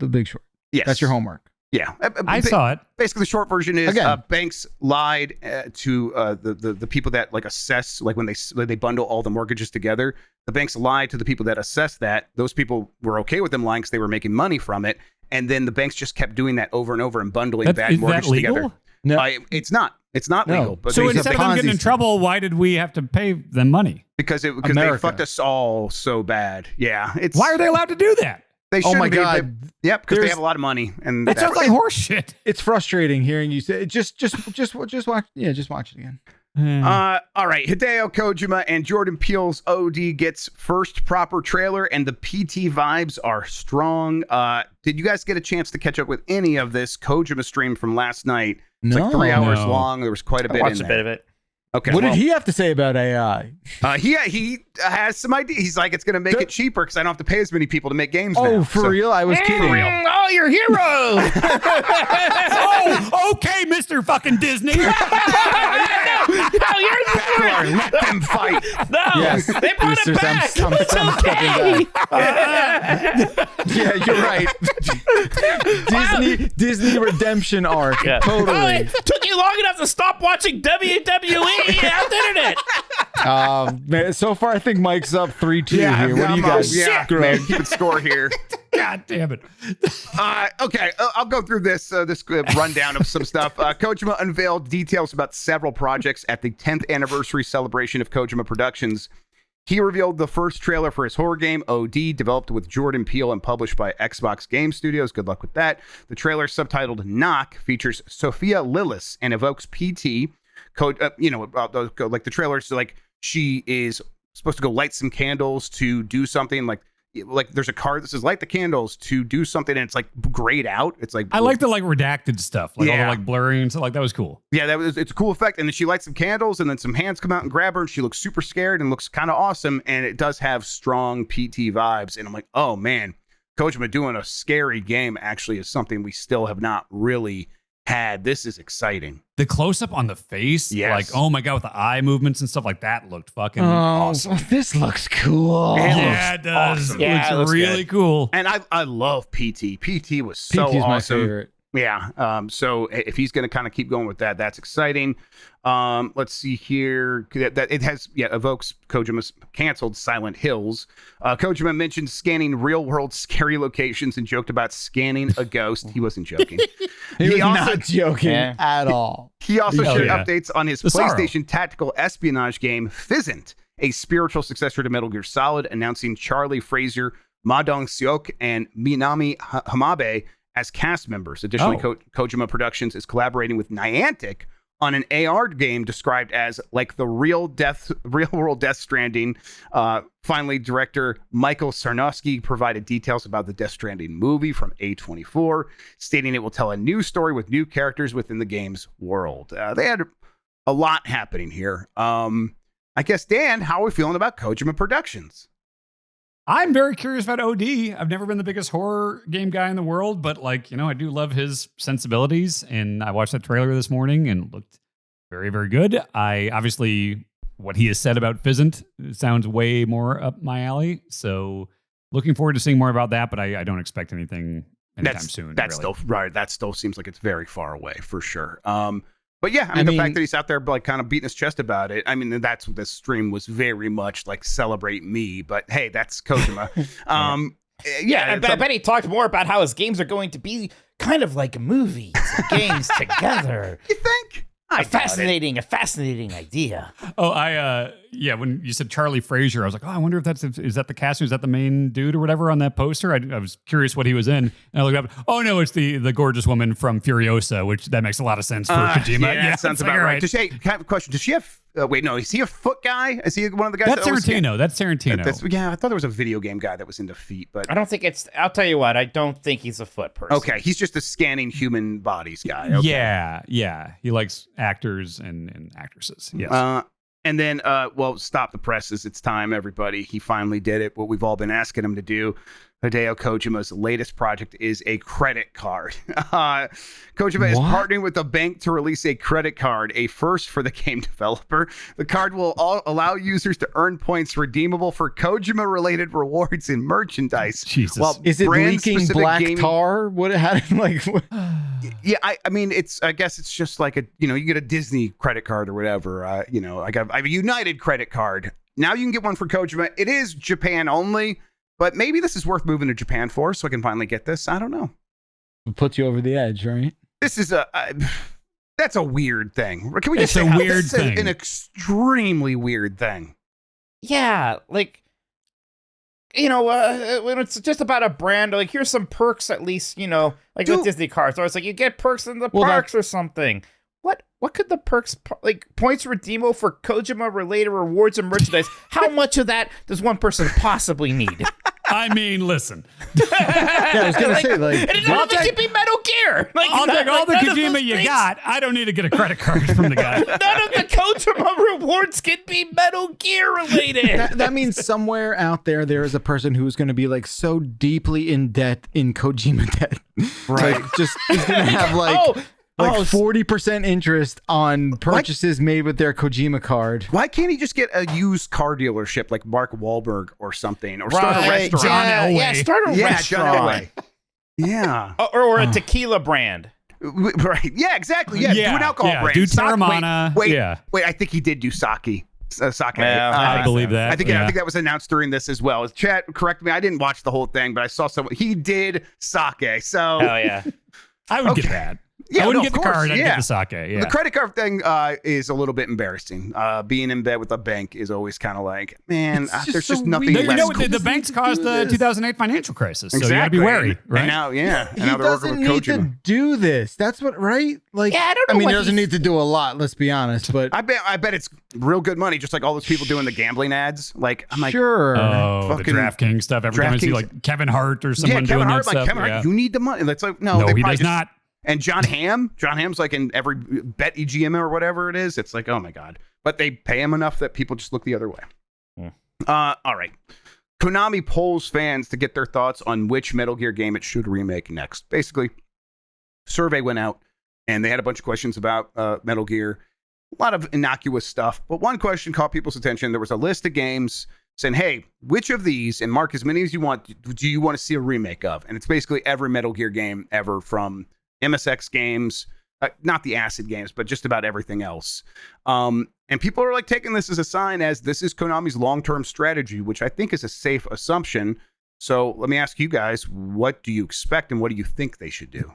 The Big Short. Yes. That's your homework. Yeah. I saw it. Basically, the short version is banks lied to the people that assess, when they bundle all the mortgages together. The banks lied to the people that assess that. Those people were okay with them lying because they were making money from it. And then the banks just kept doing that over and over and bundling bad mortgages together. No, it's not. It's not legal. But so instead of them getting in trouble, why did we have to pay them money? Because they fucked us all so bad. Yeah. Why are they allowed to do that? They oh my God! Yep, because they have a lot of money, and that sounds like horse shit. It's frustrating hearing you say. Just watch. Yeah, just watch it again. All right, Hideo Kojima and Jordan Peele's OD gets first proper trailer, and the PT vibes are strong. Did you guys get a chance to catch up with any of this Kojima stream from last night? It's like 3 hours long. There was quite a bit. I watched a bit of it. Okay. What did he have to say about AI? He has some idea. He's like, it's going to make it cheaper because I don't have to pay as many people to make games now. For real? I was kidding. Oh all your heroes. Oh, okay, Mr. fucking Disney. No, you're Battler, let them fight. No, Yes, they brought Boosters, it back. I'm It's stepping okay. Yeah, you're right. Disney redemption arc. Yeah. Totally. Oh, it took you long enough to stop watching WWE on the internet. Man, so far, I think Mike's up 3-2 here. What do you guys? Yeah, man, keep it score here. God damn it. Okay, I'll go through this rundown of some stuff. Kojima unveiled details about several projects at the 10th anniversary celebration of Kojima Productions. He revealed the first trailer for his horror game, OD, developed with Jordan Peele and published by Xbox Game Studios. Good luck with that. The trailer, subtitled Knock, features Sophia Lillis and evokes PT. Like the trailer's like she is supposed to go light some candles to do something. Like there's a card that says light the candles to do something, and it's like grayed out. It's like I like the redacted stuff, all Yeah. the blurring and stuff. Like that was cool. Yeah, it's a cool effect. And then she lights some candles, and then some hands come out and grab her, and she looks super scared and looks kind of awesome. And it does have strong PT vibes. And I'm like, oh man, Kojima doing a scary game actually is something we still have not really had. This is exciting. The close up on the face, Yes. like oh my god, with the eye movements and stuff like that looked fucking Oh, awesome. this looks cool. Yeah, it does. awesome. Yeah, it It looks looks really cool. And I love PT. PT was so PT's my awesome. favorite. Yeah. So if he's going to kind of keep going with that, that's exciting. Let's see here. That it has evokes Kojima's canceled Silent Hills. Kojima mentioned scanning real world scary locations and joked about scanning a ghost. He wasn't joking. He was also not joking Yeah. at all. He also Hell shared yeah. updates on his The sorrow. PlayStation tactical espionage game Fizzant, a spiritual successor to Metal Gear Solid, announcing Charlie Fraser, Ma Dong-seok, and Minami Hamabe as cast members. Additionally, Kojima Productions is collaborating with Niantic on an AR game described as like the real world Death Stranding. Finally, director Michael Sarnowski provided details about the Death Stranding movie from A24, stating it will tell a new story with new characters within the game's world. They had a lot happening here. I guess, Dan, how are we feeling about Kojima Productions? I'm very curious about OD. I've never been the biggest horror game guy in the world, but I do love his sensibilities. And I watched that trailer this morning and it looked very, very good. I obviously, what he has said about Fizzant sounds way more up my alley. So looking forward to seeing more about that, but I don't expect anything anytime soon. That's really. still right. That still seems like it's very far away for sure. But yeah, I mean, the fact that he's out there like kind of beating his chest about it. I mean, that's what this stream was very much like celebrate me. But hey, that's Kojima. I bet he talked more about how his games are going to be kind of like movies and games together. You think? A fascinating idea. Oh, when you said Charlie Fraser, I was like, oh, I wonder if is that the casting? Is that the main dude or whatever on that poster? I was curious what he was in. And I looked up, oh no, it's the gorgeous woman from Furiosa, which that makes a lot of sense for Kojima. Yeah, that sounds it's about like, all right. I have a question. Does she have? Wait, no. Is he a foot guy? Is he one of the guys? That's Tarantino. That's Tarantino. Yeah, I thought there was a video game guy that was into feet, but I don't think it's. I'll tell you what. I don't think he's a foot person. okay, he's just a scanning human bodies guy. Okay. Yeah. He likes actors and actresses. Yes. And then, stop the presses. It's time, everybody. He finally did it. What we've all been asking him to do. Hideo Kojima's latest project is a credit card. Kojima is partnering with a bank to release a credit card, a first for the game developer. The card will allow users to earn points redeemable for Kojima-related rewards and merchandise. Jesus. Well, Is it leaking black gaming- tar? What had like? Yeah, I mean, I guess it's just like you get a Disney credit card or whatever. I have a United credit card. Now you can get one for Kojima. It is Japan only. But maybe this is worth moving to Japan for, so I can finally get this. I don't know. It puts you over the edge, right? This is that's a weird thing. Can we just It's say a how- weird this is thing. an extremely weird thing. Yeah, when it's just about a brand, like here's some perks at least, like with Disney cards. Or it's like you get perks in the parks or something. What could the perks like points redeemable for Kojima related rewards and merchandise? How much of that does one person possibly need? I mean, listen. Yeah, I was gonna say like. And none of it should be Metal Gear. Like, I'll take all the none of Kojima those you things- got. I don't need to get a credit card from the guy. None of the Kojima rewards can be Metal Gear related. That means somewhere out there is a person who's going to be like so deeply in debt, in Kojima debt, right? Like, just is going to have like 40% interest on purchases made with their Kojima card. Why can't he just get a used car dealership like Mark Wahlberg or something, or start a restaurant? Yeah, start a restaurant. John Elway. Yeah, or a tequila brand. right. Yeah, exactly. Yeah, do an alcohol brand. Do Sake- Terramana. Wait, Yeah. wait. I think he did do sake. Sake. Yeah, I believe that. I think that was announced during this as well. Chat, correct me. I didn't watch the whole thing, but I saw someone. He did sake. So Oh yeah. I would get that. Yeah, I wouldn't no, get the of course, card. I'd yeah. get the sake. Yeah. the credit card thing is a little bit embarrassing. Being in bed with a bank is always kind of like, man, there's so just nothing weird. You less know, cool. the banks caused the 2008 financial crisis, so Exactly. you got to be wary, right? And now, yeah, and He now they're working doesn't with need to Kojima. do this. That's what, right? Like, Yeah, I don't know mean, what he doesn't he's- need to do a lot. Let's be honest, but I bet it's real good money, just like all those people doing the gambling ads. Like, I'm like, sure. Oh, the Fucking DraftKings stuff. Every time I see DraftKings- like Kevin Hart or yeah, someone Kevin doing Hart, that like stuff. Kevin Hart, yeah. you need the money. That's like, no, No, they he probably does not. And John Hamm's like in every bet EGM or whatever it is. It's like, oh my god! But they pay him enough that people just look the other way. All right. Konami polls fans to get their thoughts on which Metal Gear game it should remake next. Basically, survey went out and they had a bunch of questions about Metal Gear. A lot of innocuous stuff, but one question caught people's attention. There was a list of games saying, hey, which of these, and mark as many as you want, do you want to see a remake of? And it's basically every Metal Gear game ever, from MSX games, not the Acid games, but just about everything else. And people are like taking this as a sign as this is Konami's long-term strategy, which I think is a safe assumption. So let me ask you guys, what do you expect and what do you think they should do?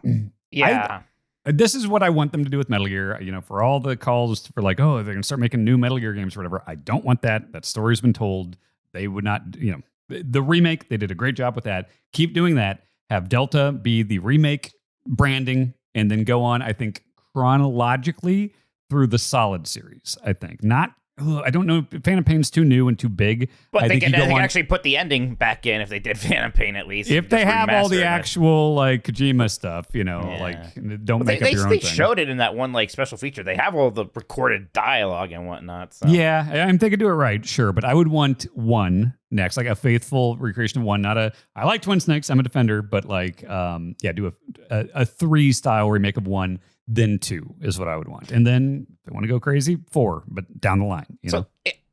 Yeah. This is what I want them to do with Metal Gear. You know, for all the calls for like, oh, they're going to start making new Metal Gear games or whatever. I don't want that. That story's been told. They would not, you know, the remake, they did a great job with that. Keep doing that. Have Delta be the remake branding and then go on, I think, chronologically through the Solid series, I think. Not, I don't know, Phantom Pain's too new and too big. But I they think could you go on, actually put the ending back in if they did Phantom Pain at least. if they Just have all remaster the it. actual like Kojima stuff, you know, Yeah. like don't Well, make up your own they thing. showed it in that one like special feature. They have all the recorded dialogue and whatnot. So. Yeah, I'm thinking do it right, sure, but I would want one next, like a faithful recreation of one, not a. I like Twin Snakes, I'm a defender, but like, do a 3 style remake of 1, then 2 is what I would want, and then if they want to go crazy, 4, but down the line, you know.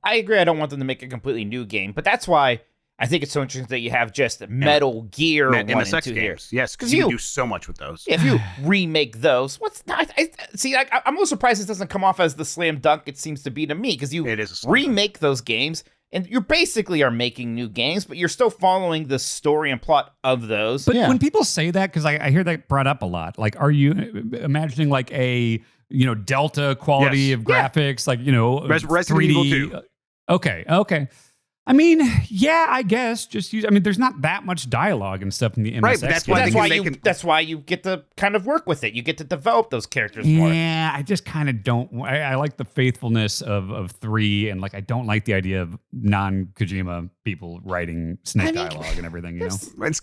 I agree. I don't want them to make a completely new game, but that's why I think it's so interesting that you have just Metal Gear 1 and 2 MSX here. games. Yes, because you can do so much with those. If you remake those, what's not? See, I'm a little surprised this doesn't come off as the slam dunk it seems to be to me, because you It is a slam dunk. remake those games, and you basically are making new games, but you're still following the story and plot of those. But Yeah. when people say that, because I hear that brought up a lot, like, are you imagining like a Delta quality Yes. of graphics, like Resident 3D? Evil 2. Okay. I mean, yeah, I guess just use. I mean, there's not that much dialogue and stuff in the MSX. Right, but that's why games. they that's why can you. make it- That's why you get to kind of work with it. You get to develop those characters more. Yeah, I just kind of don't. I like the faithfulness of 3, and like I don't like the idea of non-Kojima people writing Snake dialogue and everything. You know, It's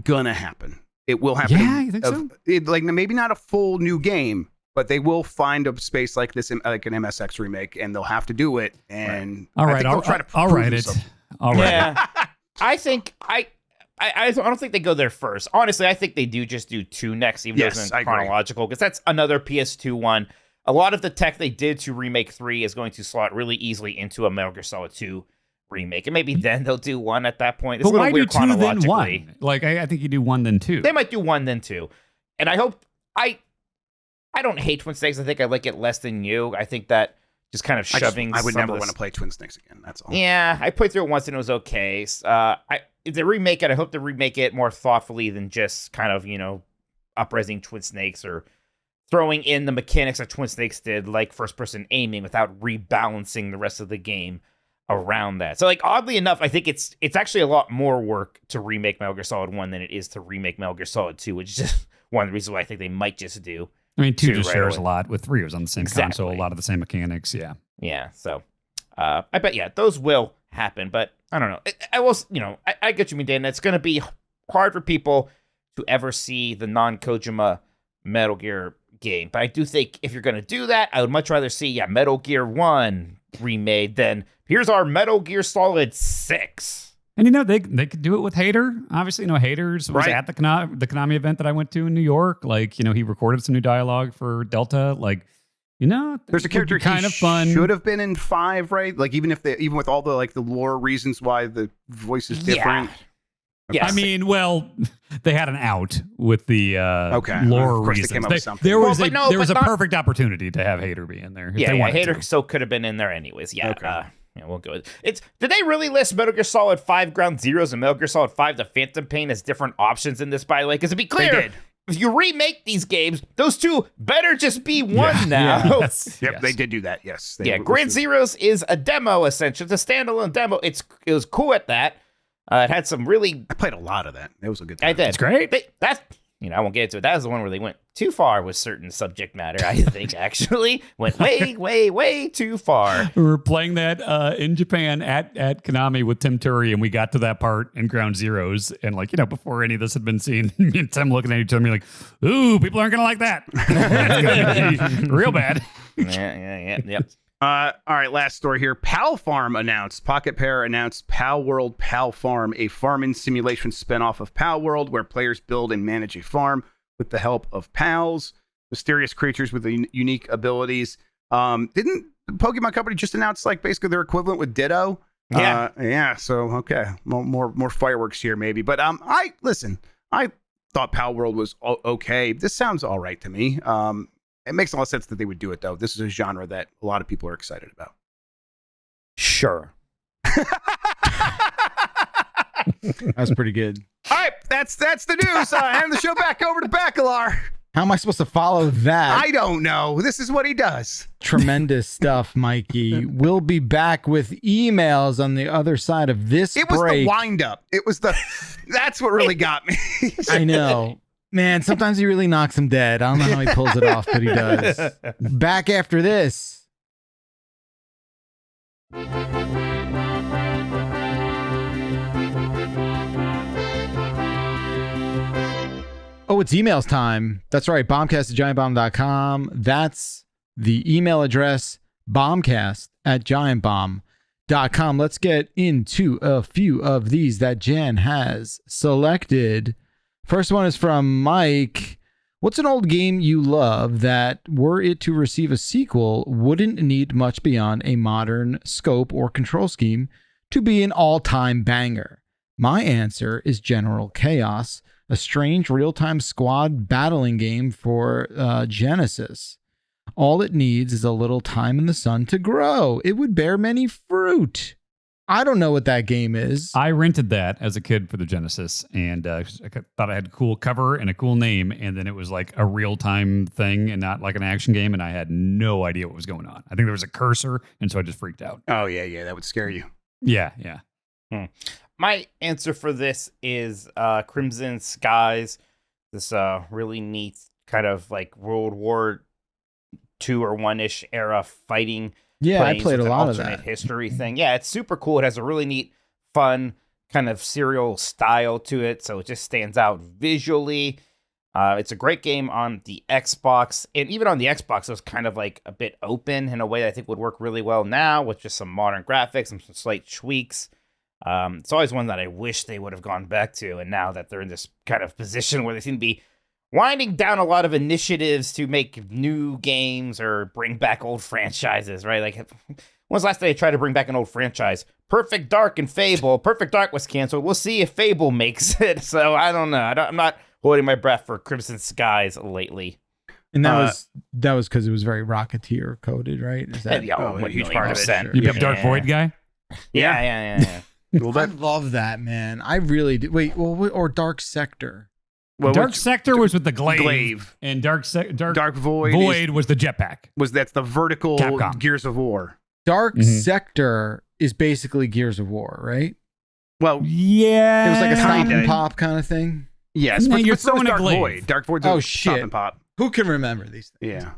gonna happen. It will happen. Yeah, you think so? Like maybe not a full new game, but they will find a space like this, like an MSX remake, and they'll have to do it. And all I right, think they'll try to I'll prove write it. themselves. All right. Yeah, I think I don't think they go there first. Honestly, I think they just do 2 next, even though Yes, it's I agree. chronological, because that's another PS2 one. A lot of the tech they did to remake 3 is going to slot really easily into a Metal Gear Solid 2 remake, and maybe then they'll do 1 at that point. It's But a little why do weird 2 then chronologically. 1? Like I think you do 1 then 2. They might do 1 then 2, and I hope I don't hate Twin Snakes. I think I like it less than you. I think that just kind of shoving. I would some never of want this- to play Twin Snakes again. That's all. Yeah, I played through it once and it was okay. If they remake it, I hope they remake it more thoughtfully than just kind of, up-resing Twin Snakes or throwing in the mechanics that Twin Snakes did, like first-person aiming, without rebalancing the rest of the game around that. So, like, oddly enough, I think it's actually a lot more work to remake Metal Gear Solid 1 than it is to remake Metal Gear Solid 2, which is just one of the reasons why I think they might just do. I mean, 2 just right shares away. a lot with 3. It was on the same console, a Exactly. lot of the same mechanics. Yeah. Yeah, so I bet, those will happen. But I don't know. I was, I get you, Dan. It's going to be hard for people to ever see the non-Kojima Metal Gear game. But I do think if you're going to do that, I would much rather see Metal Gear 1 remade than here's our Metal Gear Solid 6. And they could do it with Hader. Obviously, Hader's was at the Konami event that I went to in New York. Like, he recorded some new dialogue for Delta. Like, there's a character kind of fun. Should have been in 5, right? Like, even with all the the lore reasons why the voice is different. Yeah. I mean, well, they had an out with the lore of course reasons. They came up with something. There was a perfect opportunity to have Hader be in there. Hader still could have been in there anyways. Yeah. Okay. We'll go with it. Did they really list Metal Gear Solid 5 Ground Zeroes and Metal Gear Solid 5 The Phantom Pain as different options in this, by the way? Because to be clear, they did. If you remake these games, those two better just be one now. Yep, yes. They did do that. Yes. Ground Zeroes is a demo, essentially. It's a standalone demo. It was cool at that. It had some really... I played a lot of that. It was a good time. I did. It's great. I won't get into it. That was the one where they went too far with certain subject matter, I think, actually. Went way, way, way too far. We were playing that in Japan at Konami with Tim Turi, and we got to that part in Ground Zeroes. And, before any of this had been seen, me and Tim looking at each other, like, ooh, people aren't going to like that. It's going to be real bad. Yep. All right, last story here. Palfarm announced. Pocket Pair announced Palworld Palfarm, a farming simulation spinoff of Palworld, where players build and manage a farm with the help of pals, mysterious creatures with unique abilities. Didn't the Pokemon Company just announce basically their equivalent with Ditto? Yeah. So okay, more fireworks here maybe. But I thought Palworld was okay. This sounds all right to me. It makes a lot of sense that they would do it, though. This is a genre that a lot of people are excited about. Sure. That's pretty good. All right, that's the news. Hand the show back over to Bacalar. How am I supposed to follow that? I don't know. This is what he does. Tremendous stuff, Mikey. We'll be back with emails on the other side of this break. It was the wind-up. That's what really got me. I know. Man, sometimes he really knocks him dead. I don't know how he pulls it off, but he does. Back after this. Oh, it's emails time. That's right. Bombcast@giantbomb.com. That's the email address. Bombcast@giantbomb.com. Let's get into a few of these that Jan has selected. First one is from Mike. What's an old game you love that, were it to receive a sequel, wouldn't need much beyond a modern scope or control scheme to be an all-time banger? My answer is General Chaos, a strange real-time squad battling game for Genesis. All it needs is a little time in the sun to grow. It would bear many fruit. I don't know what that game is. I rented that as a kid for the Genesis, and I thought it had a cool cover and a cool name, and then it was like a real-time thing and not like an action game, and I had no idea what was going on. I think there was a cursor, and so I just freaked out. Oh, yeah, that would scare you. Yeah. My answer for this is Crimson Skies, this really neat kind of like World War II or 1-ish era fighting. Yeah, I played a lot of that. History thing. Yeah, it's super cool. It has a really neat, fun kind of serial style to it, so it just stands out visually. It's a great game on the Xbox, and even on the Xbox, it was kind of like a bit open in a way that I think would work really well now with just some modern graphics and some slight tweaks. It's always one that I wish they would have gone back to, and now that they're in this kind of position where they seem to be winding down a lot of initiatives to make new games or bring back old franchises, right? Like, when was the last time they tried to bring back an old franchise? Perfect Dark and Fable. Perfect Dark was canceled. We'll see if Fable makes it. So I don't know. I'm not holding my breath for Crimson Skies lately. And that was because it was very Rocketeer coded, right? Is that a huge part of it? You have Dark Void guy? Yeah. Well, I love that, man. I really do. Wait, or Dark Sector. Well, Dark Sector was with the glaive. And Dark Void was the jetpack. That's the vertical Capcom. Gears of War. Dark Sector is basically Gears of War, right? Well, yeah, it was like a stop and pop kind of thing. Yes, but you're so was Dark Void. Dark Void's stop and pop. Who can remember these things? Yeah.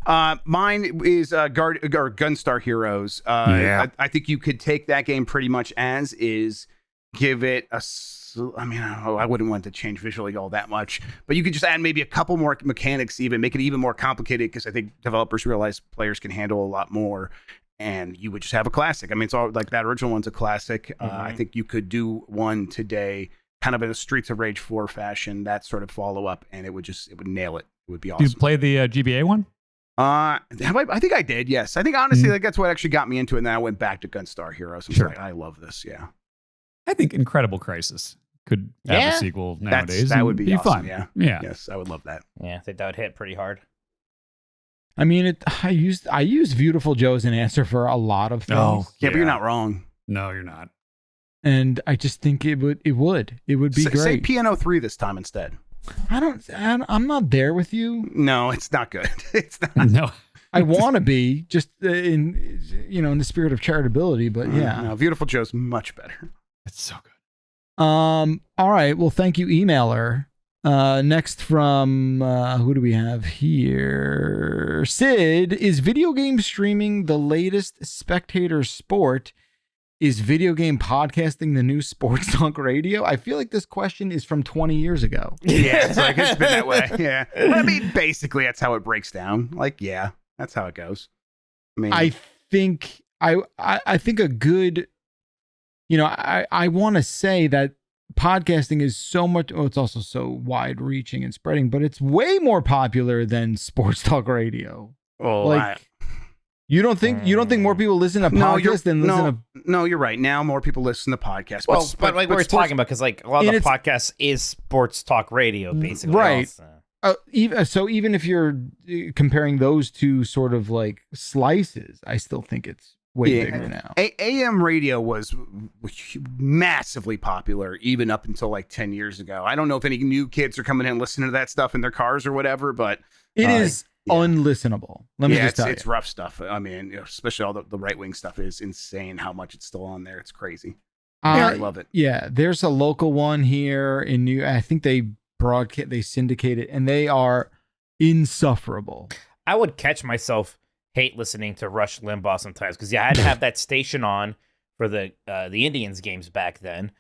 Mine is Gunstar Heroes. I think you could take that game pretty much as is, give it a. I mean, I wouldn't want to change visually all that much, but you could just add maybe a couple more mechanics, even make it even more complicated, because I think developers realize players can handle a lot more, and you would just have a classic. I mean, it's all like that original one's a classic. I think you could do one today, kind of in a Streets of Rage 4 fashion, that sort of follow up, and it would nail it. It would be awesome. Did you play the GBA one? I think I did. Yes, I think honestly, like that's what actually got me into it. And then I went back to Gunstar Heroes. I was like, I love this. Yeah, I think Incredible Crisis could have a sequel nowadays. That would be awesome. fun. Yeah. Yes, I would love that. Yeah, I think that would hit pretty hard. I mean, I use Beautiful Joe as an answer for a lot of things. Oh, yeah, but you're not wrong. No, you're not. And I just think it would be great. Say Piano 3 this time instead. I'm not there with you. No, it's not good. It's not. No. I want to be just in the spirit of charitability, but yeah. No, Beautiful Joe's much better. It's so good. All right. Well, thank you, emailer. Next from who do we have here? Sid, is video game streaming the latest spectator sport? Is video game podcasting the new sports talk radio? I feel like this question is from 20 years ago. Yeah, it's been that way. Yeah. I mean, basically, that's how it breaks down. Like, yeah, that's how it goes. I mean, I think a good, I want to say that podcasting is so much, it's also so wide reaching and spreading, but it's way more popular than sports talk radio. Oh, you don't think more people listen to podcasts than listen to? No, you're right. Now more people listen to podcasts. Well, but like we were talking about, because like a lot of the podcasts is sports talk radio, basically. Right. Even if you're comparing those two sort of like slices, I still think it's way bigger now. AM radio was massively popular even up until like 10 years ago. I don't know if any new kids are coming in and listening to that stuff in their cars or whatever, but it is unlistenable. Let me just tell you. It's rough stuff. I mean, especially all the right-wing stuff is insane how much it's still on there. It's crazy. I love it. Yeah, there's a local one here in I think they syndicate it, and they are insufferable. I would catch myself hate listening to Rush Limbaugh sometimes, because I had to have that station on for the Indians games back then.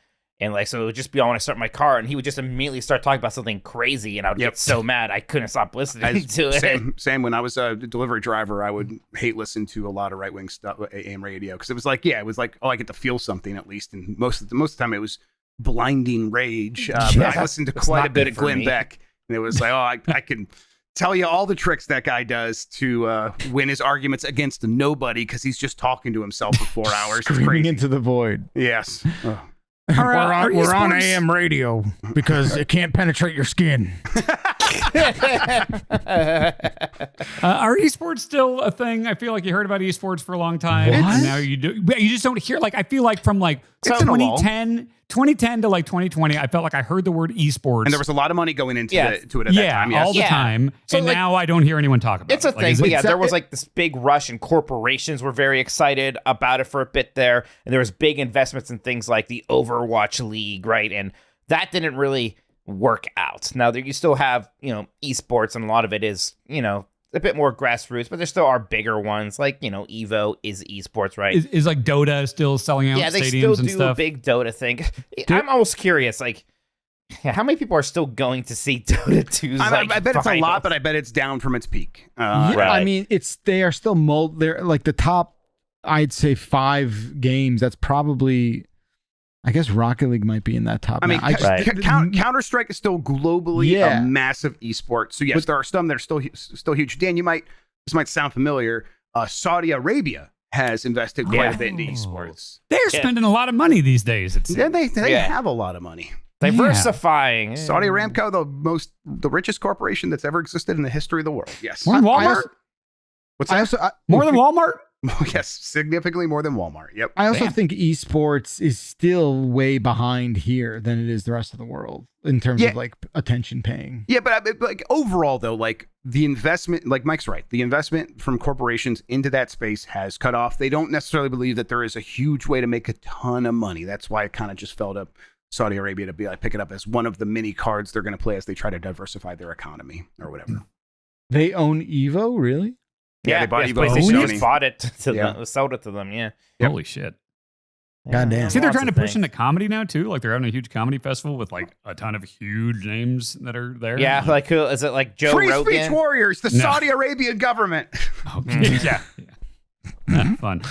And like, so it would just be on when I start my car, and he would just immediately start talking about something crazy, and I would get so mad I couldn't stop listening to it. Same. When I was a delivery driver, I would hate listen to a lot of right wing stuff, AM radio, because it was like, I get to feel something at least, and most of the time it was blinding rage. But I listened to quite a bit of Glenn Beck, and it was like, I can tell you all the tricks that guy does to win his arguments against nobody, because he's just talking to himself for 4 hours. Screaming into the void. Yes. We're on AM radio because it can't penetrate your skin. Are esports still a thing? I feel like you heard about esports for a long time. And now you do. But you just don't hear. Like, I feel like from like 2010 to like 2020, I felt like I heard the word esports, and there was a lot of money going into it at that time. Yes. All the time. So and like, now I don't hear anyone talk about it. It's a thing. But there was like this big rush, and corporations were very excited about it for a bit there. And there was big investments in things like the Overwatch League, right? And that didn't really work out. Now you still have, esports, and a lot of it is, a bit more grassroots, but there still are bigger ones, like, Evo is esports, right? Is like Dota still selling out stadiums and stuff? Yeah, they still do a big Dota thing. I'm almost curious, like, how many people are still going to see Dota 2's I bet it's a lot, but I bet it's down from its peak. Right. I mean, they are still they're like the top, I'd say 5 games. That's probably, I guess Rocket League might be in that top. I mean, Counter-Strike is still globally a massive esport. So yes, there are some that are still huge. Dan, this might sound familiar. Saudi Arabia has invested quite a bit into esports. They're spending a lot of money these days. They have a lot of money. Diversifying. Saudi Aramco, the richest corporation that's ever existed in the history of the world. Yes. More than Walmart? What's that? More than Walmart? Yes, significantly more than Walmart. Yep. I also think esports is still way behind here than it is the rest of the world in terms of like attention paying. Yeah, but like overall though, like the investment, like Mike's right, the investment from corporations into that space has cut off. They don't necessarily believe that there is a huge way to make a ton of money. That's why it kind of just felt up Saudi Arabia to be like pick it up as one of the many cards they're going to play as they try to diversify their economy or whatever. They own Evo, really? Yeah, they bought PlayStation just bought it to them, sold it to them. Yeah. Holy shit. Goddamn. See, they're trying to push into comedy now too. Like they're having a huge comedy festival with like a ton of huge names that are there. Yeah, like who is it? Like Joe Free Rogan? Speech Warriors, the Saudi Arabian government. Okay. yeah. Fun.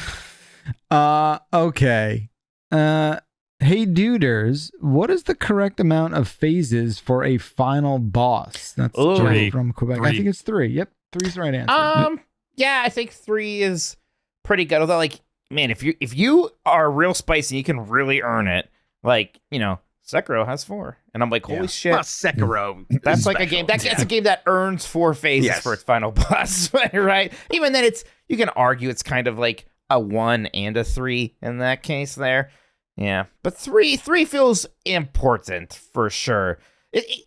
Okay. Hey, duders, what is the correct amount of phases for a final boss? That's Three. from Quebec. 3. I think it's 3. Yep, 3's the right answer. Yeah, I think 3 is pretty good. Although, like, man, if you are real spicy, you can really earn it. Like, Sekiro has 4, and I'm like, holy shit! Well, Sekiro. That's like a game. That's a game that earns 4 phases for its final boss, right? Even then, you can argue it's kind of like a 1 and a 3 in that case there. Yeah, but 3 feels important for sure.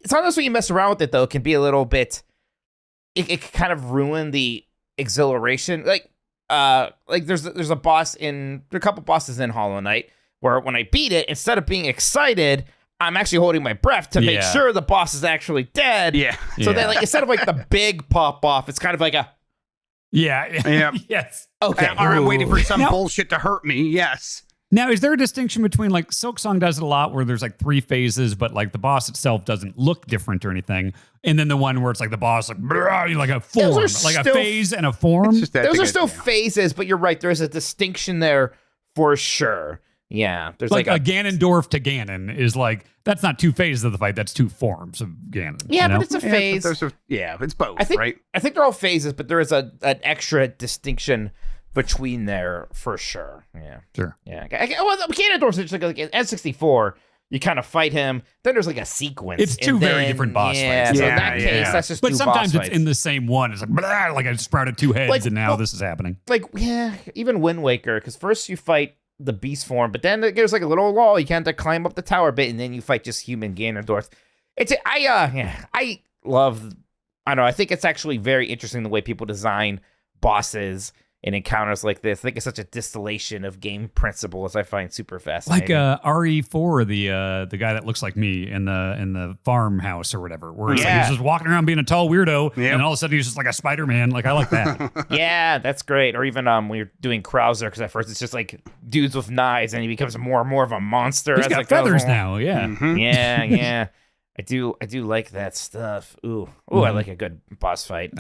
Sometimes when you mess around with it, though, it can be a little bit. It can kind of ruin the exhilaration. Like there's a boss there are a couple bosses in Hollow Knight where when I beat it, instead of being excited, I'm actually holding my breath to make sure the boss is actually dead. Yeah. So then, like, instead of like the big pop off, it's kind of like a. Yeah. Yes. Okay. All right, waiting for some bullshit to hurt me. Yes. Now, is there a distinction between like Silksong does it a lot where there's like 3 phases, but like the boss itself doesn't look different or anything, and then the one where it's like the boss like a form, like a phase and a form? Those are still phases, but you're right. There's a distinction there for sure. Yeah, there's like a Ganondorf to Ganon is like that's not 2 phases of the fight. That's 2 forms of Ganon. Yeah, but it's a phase. It's both. Right? I think they're all phases, but there is an extra distinction between there for sure. Yeah. Sure. Yeah. Well, Ganondorf's just like N64. You kind of fight him. Then there's like a sequence. It's 2 very different boss fights. So in that case, that's just 2 boss fights. But sometimes it's in the same one. It's like, blah, like I sprouted 2 heads and now this is happening. Like, even Wind Waker, because first you fight the beast form, but then there's like a little wall. You can't climb up the tower a bit, and then you fight just human Ganondorf. I love. I don't know. I think it's actually very interesting the way people design bosses and encounters like this. I think it's such a distillation of game principles. I find super fascinating. Like RE4, the guy that looks like me in the farmhouse or whatever, where it's like he's just walking around being a tall weirdo, and all of a sudden he's just like a Spider-Man. Like I like that. Yeah, that's great. Or even when you're doing Krauser, because at first it's just like dudes with knives, and he becomes more and more of a monster. He's got feathers now. Yeah, yeah. I do like that stuff. Ooh, I like a good boss fight.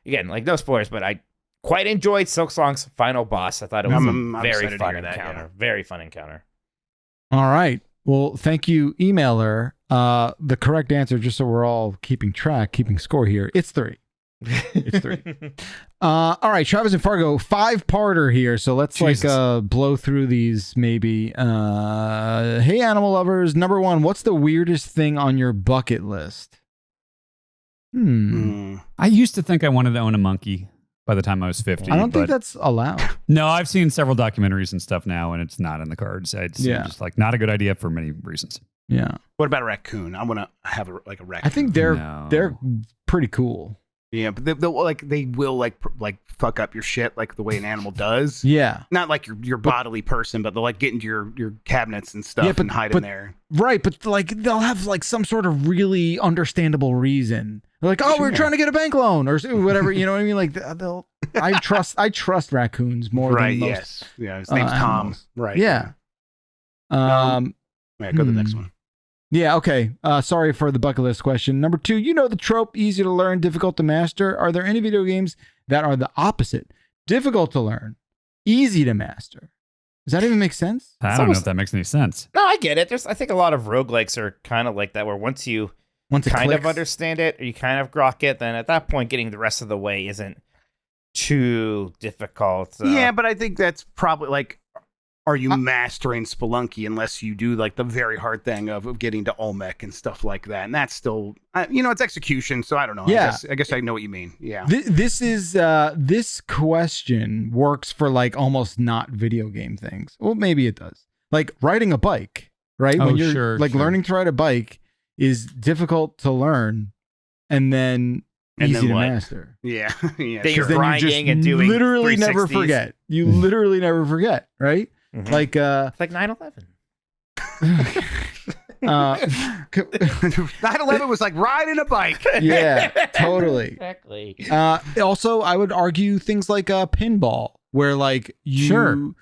Again, like no spoilers, but I quite enjoyed Silksong's final boss. I thought it was a very fun encounter. Very fun encounter. All right. Well, thank you, emailer. The correct answer, just so we're all keeping score here, it's 3. It's 3. All right, Travis and Fargo, 5-parter here. So let's blow through these maybe. Hey, animal lovers. Number 1, what's the weirdest thing on your bucket list? I used to think I wanted to own a monkey by the time I was 50. I don't think that's allowed. No, I've seen several documentaries and stuff now, and it's not in the cards. It's just like not a good idea for many reasons. Yeah. What about a raccoon? I want to have a raccoon. I think they're pretty cool. Yeah, but they will fuck up your shit like the way an animal does. Yeah. Not like your bodily person, but they'll like get into your cabinets and stuff and hide in there. Right, but like they'll have like some sort of really understandable reason. They're like, we're trying to get a bank loan or whatever. You know what I mean? Like I trust raccoons more than most. Yes. Yeah. His name's Tom. Animals. Right. Yeah. Yeah, go to the next one. Yeah, okay. Sorry for the bucket list question. Number 2, the trope, easy to learn, difficult to master. Are there any video games that are the opposite? Difficult to learn, easy to master. Does that even make sense? I don't know if that makes any sense. No, I get it. I think a lot of roguelikes are kind of like that, where once you kind of understand it, or you kind of grok it, then at that point, getting the rest of the way isn't too difficult. Yeah, but I think that's probably like, are you mastering Spelunky unless you do like the very hard thing of getting to Olmec and stuff like that? And that's still, it's execution. So I don't know. Yeah. I guess I know what you mean. Yeah. This question works for like almost not video game things. Well, maybe it does. Like riding a bike, right? When you're learning to ride a bike is difficult to learn and then easy to master. Yeah. Yeah. Then you're grinding and doing literally never forget. You literally never forget, right? Mm-hmm. Like it's like 9/11. 9/11 was like riding a bike. Yeah, totally. Exactly. Also, I would argue things like pinball, where like you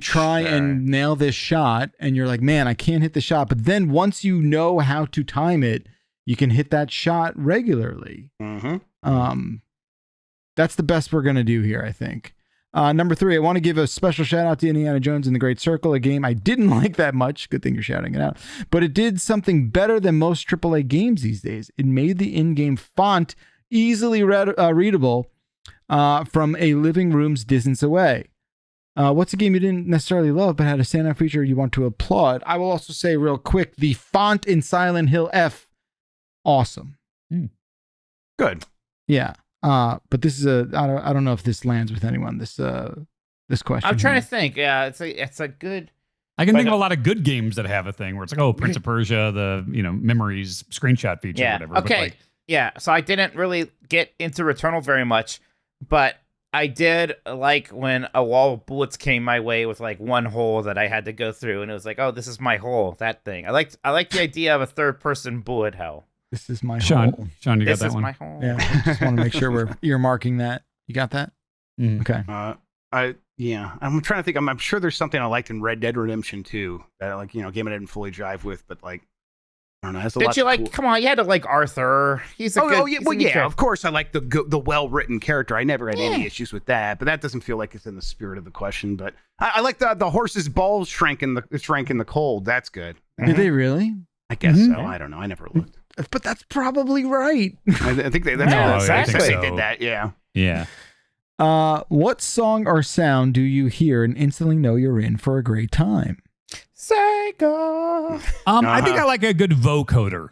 try and nail this shot, and you're like, man, I can't hit the shot. But then once you know how to time it, you can hit that shot regularly. That's the best we're gonna do here, I think. Number 3, I want to give a special shout out to Indiana Jones and the Great Circle, a game I didn't like that much. Good thing you're shouting it out. But it did something better than most AAA games these days. It made the in-game font easily readable from a living room's distance away. What's a game you didn't necessarily love but had a standout feature you want to applaud? I will also say real quick, the font in Silent Hill F, awesome. Good. Yeah. But this is I don't know if this lands with anyone. This question. I'm trying to think. Yeah, it's a good. I can think of a lot of good games that have a thing where it's like, oh, Prince of Persia, the memories screenshot feature, or whatever. Okay. But like, yeah. So I didn't really get into Returnal very much, but I did like when a wall of bullets came my way with like one hole that I had to go through, and it was like, oh, this is my hole. That thing. I like the idea of a third-person bullet hell. This is my hole. Sean, you got that one? This is my hole. Yeah, I just want to make sure we're earmarking that. You got that? Okay. I'm trying to think. I'm sure there's something I liked in Red Dead Redemption 2 that like game I didn't fully jive with, but like I don't know. Has a Did lot you of like? cool- Come on, you had to like Arthur. He's a good. yeah, he's a well, good yeah. character. Of course, I like the well-written character. I never had any issues with that, but that doesn't feel like it's in the spirit of the question. But I like the horse's balls shrank in the cold. That's good. Did they really? I guess so. I don't know. I never looked. But that's probably right. I think that's exactly. they did that. Yeah. yeah. What song or sound do you hear and instantly know you're in for a great time? Sega. I think I like a good vocoder.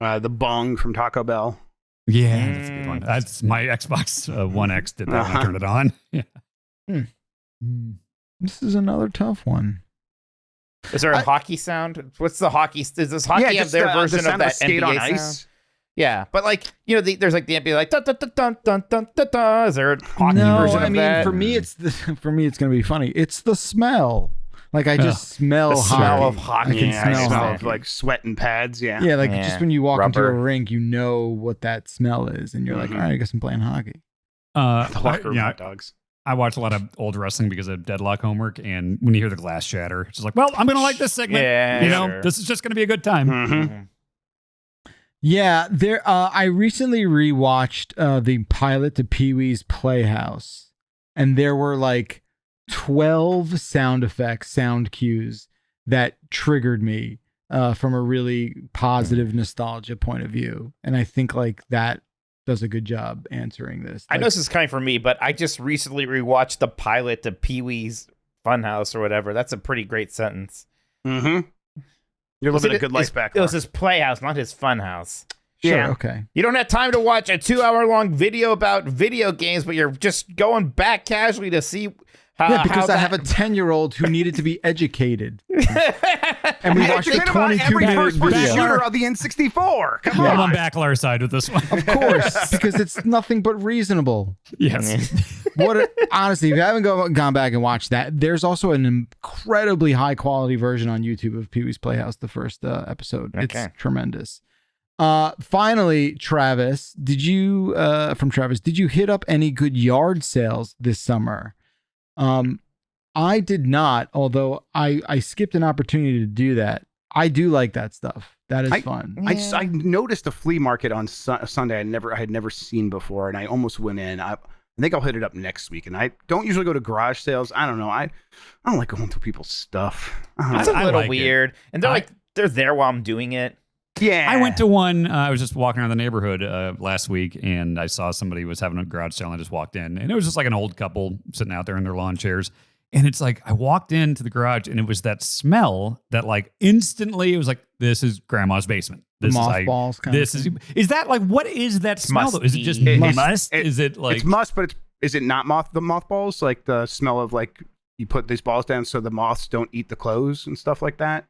The bong from Taco Bell. Yeah, that's a good one. That's my Xbox One X did that when I turned it on. Yeah. This is another tough one. Is there a hockey sound? What's the hockey? Does this hockey have their version of that skate NBA on sound? ice? Yeah, but like there's like the NBA like dun dun dun dun dun dun dun. Is there a hockey No, version I of mean that? for me it's gonna be funny. It's the smell. Like I just smell the smell hockey. of hockey. I can Yeah, smell smell hockey. of like sweat and pads. Yeah. Yeah, like Yeah. just when you walk into a Rubber. rink, you know what that smell is, and you're like, all right, I guess I'm playing hockey. The locker room hot dogs. I watch a lot of old wrestling because of Deadlock homework, and when you hear the glass shatter, it's just like, well, I'm gonna like this segment. Yeah, sure. This is just gonna be a good time. Mm-hmm. Yeah, there. I recently rewatched the pilot to Pee-wee's Playhouse, and there were like 12 sound cues that triggered me from a really positive nostalgia point of view, and I think like that does a good job answering this. I know this is coming from me, but I just recently rewatched the pilot to Pee-wee's Funhouse or whatever. That's a pretty great sentence. Mm-hmm. You're living a good life back It was there. his Playhouse, not his Funhouse. Sure, Yeah. okay. You don't have time to watch a 2-hour-long video about video games, but you're just going back casually to see how. Yeah, because how I have a 10-year-old who needed to be educated, and we watched a Educate about 22 every minute first-person video. shooter of the N64. Come I'm on. on Backlar side with this one. Of course, because it's nothing but reasonable. Yes. Honestly, if you haven't gone back and watched that, there's also an incredibly high quality version on YouTube of Pee-wee's Playhouse, the first episode. Okay. It's tremendous. Finally, Travis, did you hit up any good yard sales this summer? I did not, although I skipped an opportunity to do that. I do like that stuff. That is fun. I noticed a flea market on Sunday I had never seen before, and I almost went in. I think I'll hit it up next week. And I don't usually go to garage sales. I don't know. I don't like going through people's stuff. It's a I little like it. weird. And they're there while I'm doing it. Yeah. I went to one. I was just walking around the neighborhood last week, and I saw somebody was having a garage sale, and I just walked in, and it was just like an old couple sitting out there in their lawn chairs. And it's like I walked into the garage, and it was that smell that like instantly it was like, this is grandma's basement. This Mothballs kind This of thing. is that like what is that smell? Though? Is it just Musty. must? Is it like it's must, but is it not the mothballs? Like the smell of like you put these balls down so the moths don't eat the clothes and stuff like that?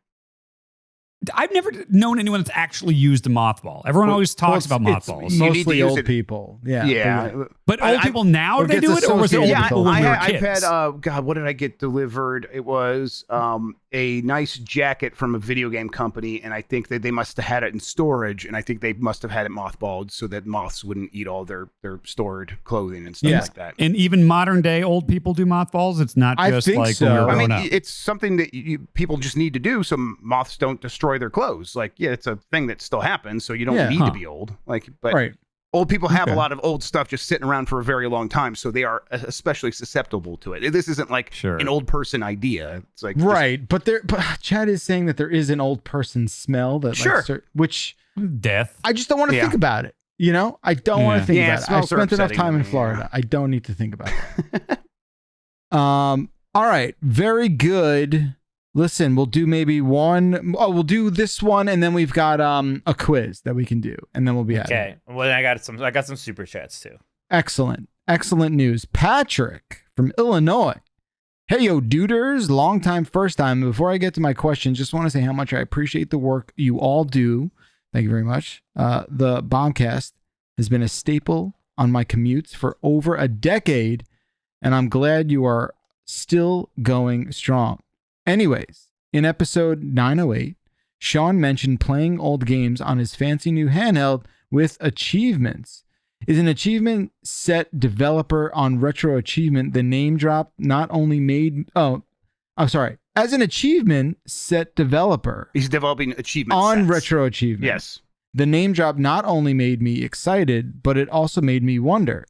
I've never known anyone that's actually used a mothball. Everyone always talks about mothballs. Mostly old people. Yeah. But old people now, do they do it? Or was it old people when we were kids? I've had, God, what did I get delivered? It was a nice jacket from a video game company, and I think that they must have had it in storage, and I think they must have had it mothballed so that moths wouldn't eat all their stored clothing and stuff like that. And even modern day old people do mothballs? It's not just like when we were growing up. It's something that people just need to do so moths don't destroy their clothes. Like, yeah, it's a thing that still happens, so you don't need to be old. Like, but old people have a lot of old stuff just sitting around for a very long time, so they are especially susceptible to it. This isn't like an old person idea. It's like but Chad is saying that there is an old person smell that which death. I just don't want to think about it. You know, I don't want to think about it. I've spent enough time in Florida. I don't need to think about it. All right, very good. Listen, we'll do maybe one. Oh, we'll do this one, and then we've got a quiz that we can do, and then we'll be out. Okay. Well, I got some super chats too. Excellent news. Patrick from Illinois. Hey, yo, duders, long time, first time. Before I get to my question, just want to say how much I appreciate the work you all do. Thank you very much. The Bombcast has been a staple on my commutes for over a decade, and I'm glad you are still going strong. Anyways, in episode 908, Sean mentioned playing old games on his fancy new handheld with achievements. Is an achievement set developer on Retro Achievement the name drop not only made... Oh, I'm sorry. As an achievement set developer... He's developing achievements on sets. Retro Achievement. Yes. The name drop not only made me excited, but it also made me wonder.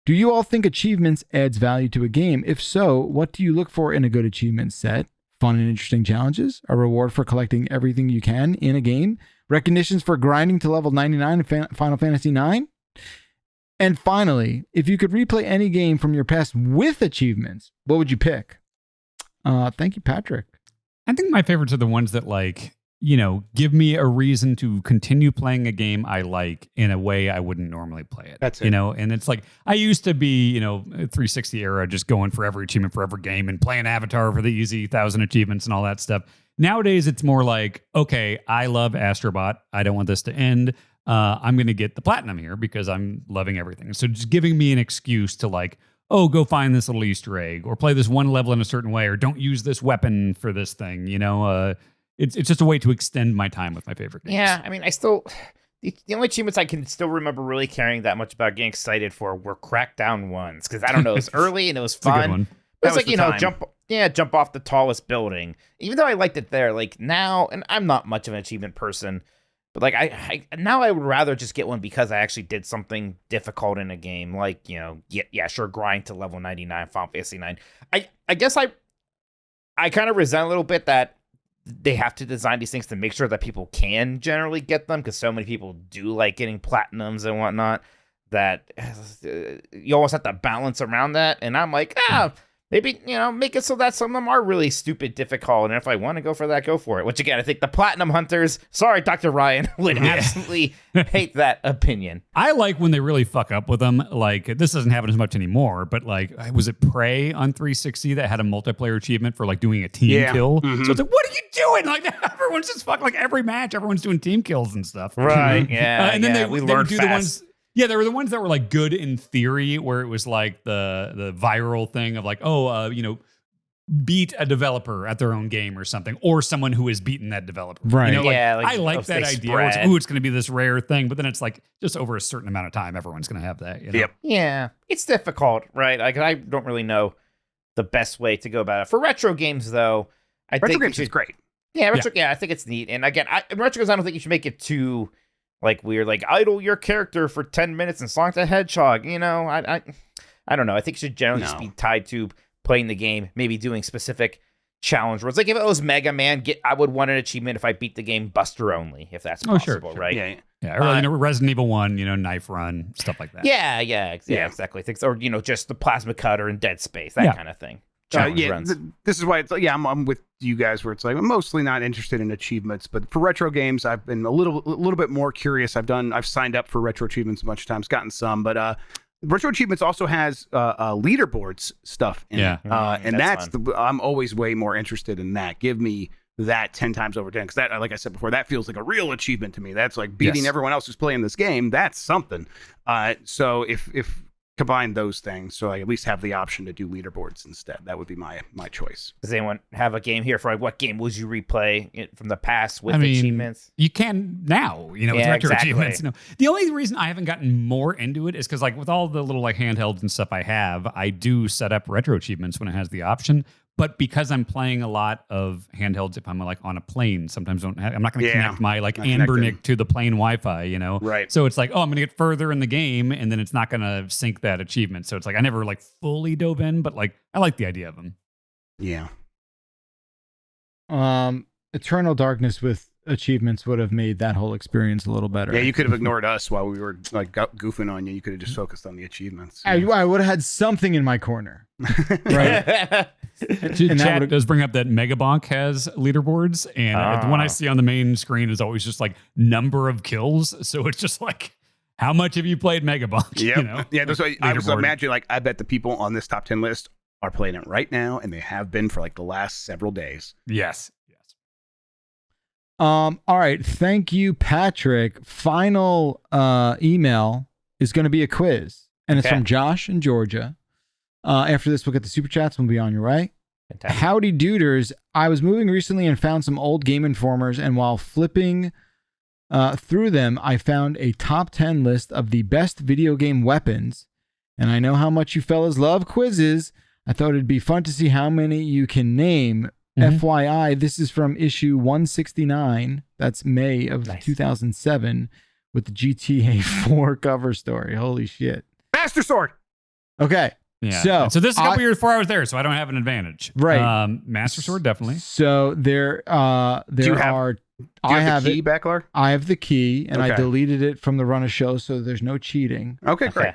Do you all think achievements adds value to a game? If so, what do you look for in a good achievement set? Fun and interesting challenges, a reward for collecting everything you can in a game, recognitions for grinding to level 99 in Final Fantasy IX. And finally, if you could replay any game from your past with achievements, what would you pick? Thank you, Patrick. I think my favorites are the ones that, like, you know, give me a reason to continue playing a game I like in a way I wouldn't normally play it. That's it. You know, and it's like, I used to be, you know, 360 era, just going for every achievement for every game and playing Avatar for the easy 1,000 achievements and all that stuff. Nowadays, it's more like, okay, I love Astrobot. I don't want this to end. I'm going to get the platinum here because I'm loving everything. So just giving me an excuse to, like, oh, go find this little Easter egg or play this one level in a certain way or don't use this weapon for this thing, you know, it's just a way to extend my time with my favorite games. Yeah, I mean, I still... The only achievements I can still remember really caring that much about getting excited for were Crackdown ones. Because, I don't know, it was early and it was fun. It's a good one. But it's like, you know, jump off the tallest building. Even though I liked it there, like now, and I'm not much of an achievement person, but like now I would rather just get one because I actually did something difficult in a game. Like, you know, sure, grind to level 99, Final Fantasy 9. I guess I kind of resent a little bit that they have to design these things to make sure that people can generally get them, because so many people do like getting platinums and whatnot, that you almost have to balance around that. And I'm like, maybe, you know, make it so that some of them are really stupid difficult. And if I want to go for that, go for it. Which, again, I think the platinum hunters, sorry, Dr. Ryan, would absolutely hate that opinion. I like when they really fuck up with them. Like, this doesn't happen as much anymore, but like, was it Prey on 360 that had a multiplayer achievement for like doing a team kill? So it's like, what are you doing? Like, everyone's just fuck, like every match, everyone's doing team kills and stuff. Right. Yeah. And then they would do fast. the ones. Yeah, there were the ones that were like good in theory, where it was like the viral thing of like, you know, beat a developer at their own game or something, or someone who has beaten that developer. Right. You know, like, Yeah, like, I like that idea. Where it's, it's going to be this rare thing, but then it's like just over a certain amount of time, everyone's going to have that. You know? Yep. Yeah, it's difficult, right? Like, I don't really know the best way to go about it. For retro games, though, I think games is great. Yeah, I think it's neat. And again, retro games, I don't think you should make it too like weird, like idle your character for 10 minutes and Sonic the Hedgehog. You know, I don't know. I think it should generally just be tied to playing the game, maybe doing specific challenge rules. Like if it was Mega Man, I would want an achievement if I beat the game Buster only, if that's possible, sure. right? Yeah, or you know, Resident Evil 1, you know, knife run, stuff like that. Yeah, exactly. Things, or, you know, just the plasma cutter in Dead Space, that kind of thing. This is why it's like, I'm with you guys where it's like I'm mostly not interested in achievements, but for retro games I've been a little bit more curious. I've signed up for retro achievements a bunch of times, gotten some, but retro achievements also has leaderboards stuff in it. And that's I'm always way more interested in that. Give me that 10 times over 10, because that, like I said before, that feels like a real achievement to me. That's like beating everyone else who's playing this game. That's something. So if combine those things, so I at least have the option to do leaderboards instead, that would be my choice. Does anyone have a game here for like what game would you replay from the past with achievements? You can now, with retro achievements. The only reason I haven't gotten more into it is because like with all the little like handhelds and stuff I have, I do set up retro achievements when it has the option. But because I'm playing a lot of handhelds, if I'm like on a plane, sometimes I'm not going to connect my like Anbernic to the plane Wi-Fi, Right. So it's like, I'm going to get further in the game, and then it's not going to sync that achievement. So it's like I never like fully dove in, but like I like the idea of them. Yeah. Eternal Darkness with achievements would have made that whole experience a little better. Yeah, you could have ignored us while we were like goofing on you. You could have just focused on the achievements. I would have had something in my corner. Right. Chat does bring up that Megabonk has leaderboards, and the one I see on the main screen is always just like number of kills. So it's just like, how much have you played Megabonk? Yep. Yeah, that's what I was imagining. Like, I bet the people on this top 10 list are playing it right now, and they have been for like the last several days. Yes. All right. Thank you, Patrick. Final email is going to be a quiz, and it's from Josh in Georgia. After this, we'll get the super chats. We'll be on your right. Fantastic. Howdy, duders. I was moving recently and found some old Game Informers, and while flipping through them, I found a top 10 list of the best video game weapons. And I know how much you fellas love quizzes. I thought it'd be fun to see how many you can name. FYI, this is from issue 169. That's May of 2007 with the GTA 4 cover story. Holy shit. Master Sword. Okay. Yeah. So this is a couple years before I was there, so I don't have an advantage. Right. Master Sword, definitely. So there are. Do you have the key, Backlar? I have the key, and I deleted it from the run of show, so there's no cheating. Okay, great.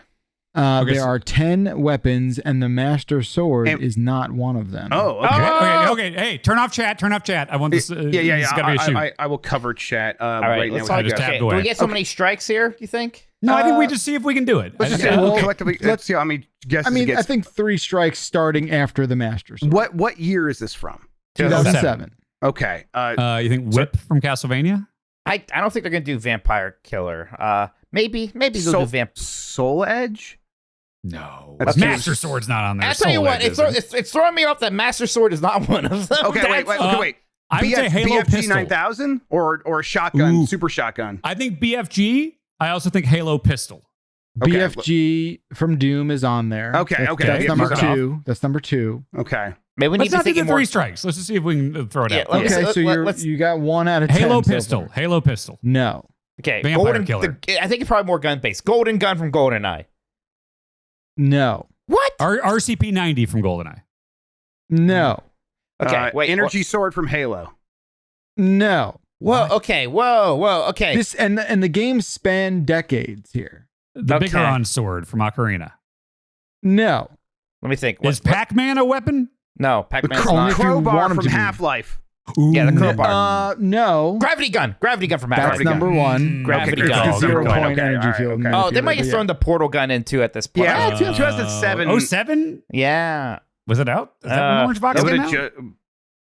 There are 10 weapons, and the Master Sword is not one of them. Oh, okay. Okay. Hey, turn off chat. I want this. Yeah. This gotta be a shoot. I will cover chat right now. Let's talk. Do we get so many strikes here, you think? No, I think we just see if we can do it. Let's just say we'll collectively. Let's see how many guesses I think 3 strikes starting after the Master Sword. What year is this from? 2007. Okay. You think Whip from Castlevania? I don't think they're gonna do Vampire Killer. Maybe they'll do Soul Edge. No, Master Sword's not on there. I'll tell you what, it's throwing me off that Master Sword is not one of them. Okay, wait. I would say Halo BFG Pistol 9000 or shotgun, super shotgun. I think BFG. I also think Halo Pistol. BFG from Doom is on there. Okay. That's number 2. That's number 2. Okay. Maybe we need Let's to not do think the 3 strikes. Let's just see if we can throw it out. Okay, so you got 1 out of 10. Halo Pistol. Halo Pistol. No. Okay. Vampire Killer. I think it's probably more gun based. Golden Gun from GoldenEye. No. What? RCP 90 from GoldenEye. No. Okay. Wait. Energy Sword from Halo. No. Whoa. Okay. Whoa. Okay. This and the game span decades here. The Bicaron sword from Ocarina. No. Let me think. Is Pac-Man a weapon? No, Pac-Man's The not. crowbar from Half-Life. Yeah, the crowbar. No. Gravity gun from Half-Life. That's number 1. Gravity It's gun. the 0-point energy field. Oh, they might have thrown the portal gun into at this point. Yeah, 2007. 07? Yeah. Was it out? Is that when Orange Box came out? It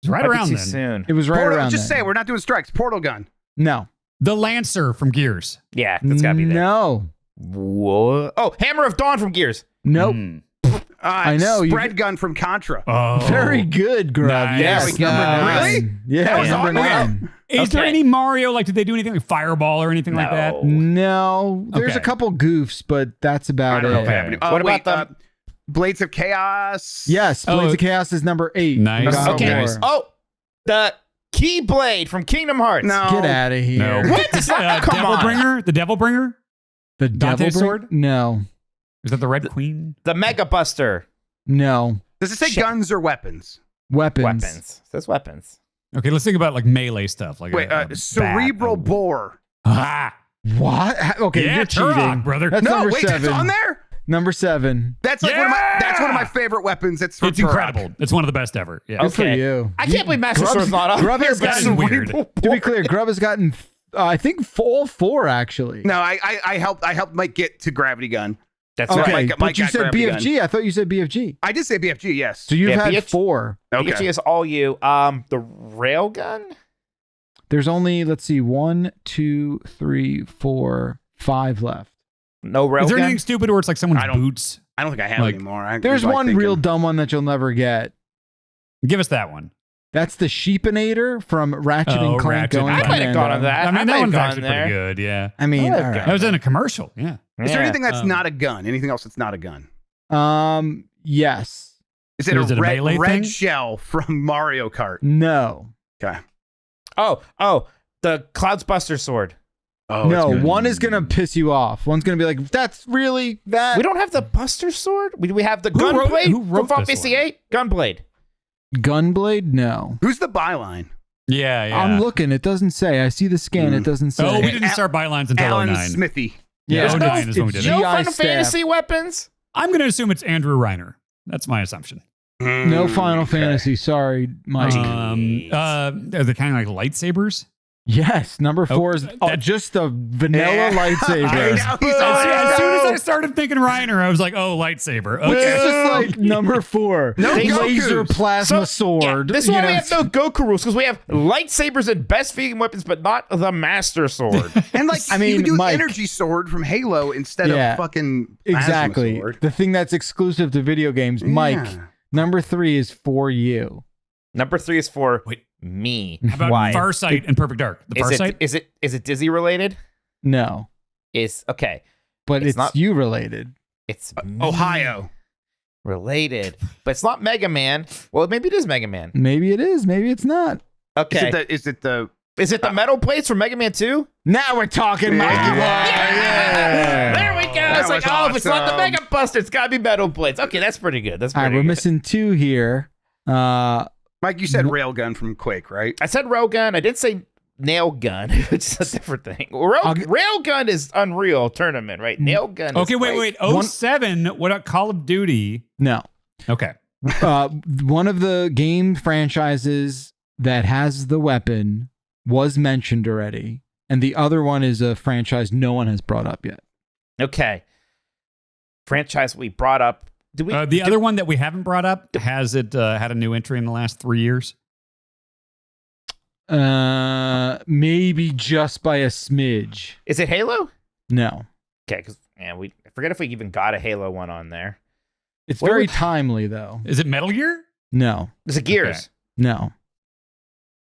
was right around then. Soon. It was right around Just then. say we're not doing strikes. Portal gun. No. The Lancer from Gears. Yeah, that's got to be there. No. Whoa. Oh, Hammer of Dawn from Gears. Nope. I know. Spread gun from Contra. Oh. Very good, Grub. Nice. Yes. Really? Yeah. That was number on 9. Is there any Mario, like, did they do anything like Fireball or anything like that? No. There's Okay. a couple goofs, but that's about I don't know it. if happening. What about the Blades of Chaos? Yes. Blades of Chaos is number 8. Nice. God of Okay. War. Oh, the Keyblade from Kingdom Hearts. No. Get out of here. No. What? Come Devil on. Bringer? The Devil Bringer? The Dante's Devil sword? No. Is that the Red Queen? The Mega Buster. No. Does it say guns or weapons? Weapons. Weapons. It says weapons. Okay, let's think about like melee stuff. Like Wait, Cerebral Bore. Ah, What? Okay, yeah, you're Turok, cheating. brother. That's No, number wait, 7. that's on there? Number 7. That's like that's one of my favorite weapons. It's from It's Turok. incredible. It's one of the best ever. Yeah. Good for Okay. you. I can't believe Master Grub's- Sword's not on. Grub has That's gotten weird. To be clear, Grub has gotten, I think, all 4 actually. No, I helped Mike get to Gravity Gun. That's Okay, right. Mike but you got said grabbed a gun. BFG. I thought you said BFG. I did say BFG, yes. So you've had BFG 4. Okay. BFG is all you. The railgun? There's only, let's see, 1, 2, 3, 4, 5 left. No railgun? Is there anything stupid where it's like someone's I don't- boots? I don't think I have Like, anymore. There's one real dumb one that you'll never get. Give us that one. That's the Sheepinator from Ratchet and Clank Ratchet going and I might have gone on Commando. that. I mean, might that have one's gone actually there. pretty good. Yeah. I mean, Oh, all okay. That right. was in a commercial. Yeah. Is there Yeah. anything that's not a gun? Anything else that's not a gun? Yes. Is it Is a it a red, melee red thing? shell from Mario Kart? No. Okay. Oh, the Cloudsbuster sword. Oh, no, it's good. one is going to piss you off. One's going to be like, that's really that. We don't have the Buster sword? We have the Who wrote- Gunblade who wrote from this Fantasy 8? Gunblade. Gunblade? No. Who's the byline? Yeah. Yeah. I'm looking. It doesn't say. I see the scan. It doesn't say. Oh, we didn't start bylines until Alan 09. Smithy. Yeah, It's 09 is when we it's did it. No GI Final staff. Fantasy weapons? I'm going to assume it's Andrew Reiner. That's my assumption. No Final Fantasy. Sorry, Mike. Are they kind of like lightsabers? Yes, number 4 is that- just a vanilla Yeah. lightsaber. I know, he's As soon as I started thinking Reiner, I was like, oh, lightsaber. Which is Okay. just like number 4. No laser Gokus. plasma sword. Yeah, this is you why know, we have no Goku rules, because we have lightsabers and best feeding weapons, but not the Master Sword. And like, I mean, you can do Mike- energy sword from Halo instead Yeah. of fucking plasma exactly. sword. The thing that's exclusive to video games. Mike, Yeah. number 3 is for you. Number 3 is for Wait. me. How about Why? Farsight and Perfect Dark? The Farsight? Is it Dizzy related? No, Is okay. but It's it's not- you related. It's Ohio. related, but it's not Mega Man. Well, maybe it is Mega Man. Maybe it is. Maybe it's not. Okay. Is it the Is it the metal plates from Mega Man 2? Now we're talking, Mikey. Yeah. There we go. That It's like, was if it's not the awesome. Mega Buster, it's got to be metal plates. Okay, that's pretty good. That's All pretty right, we're good. missing 2 here. Mike, you said railgun from Quake, right? I said railgun. I didn't say nail gun, which is a different thing. Railgun is Unreal Tournament, right? Nail gun is Okay, Quake. wait. 07, what about Call of Duty? No. Okay. One of the game franchises that has the weapon was mentioned already, and the other one is a franchise no one has brought up yet. Okay. Franchise we brought up. Do we? The other one that we haven't brought up, has it had a new entry in the last 3 years? Maybe just by a smidge. Is it Halo? No. Okay, because I forget if we even got a Halo one on there. It's What very would- timely, though. Is it Metal Gear? No. Is it Gears? No.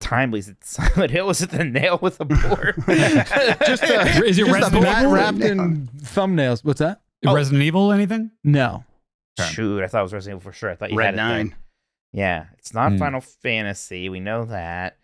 Timely. Is it Silent Hill? Is it the nail with the board? Just Is it just a Resident bat Evil? wrapped in thumbnails. What's that? Resident Evil, anything? No. Shoot, I thought it was Resident Evil for sure. I thought you Red had it there. 9. Yeah, it's not Hmm. Final Fantasy. We know that.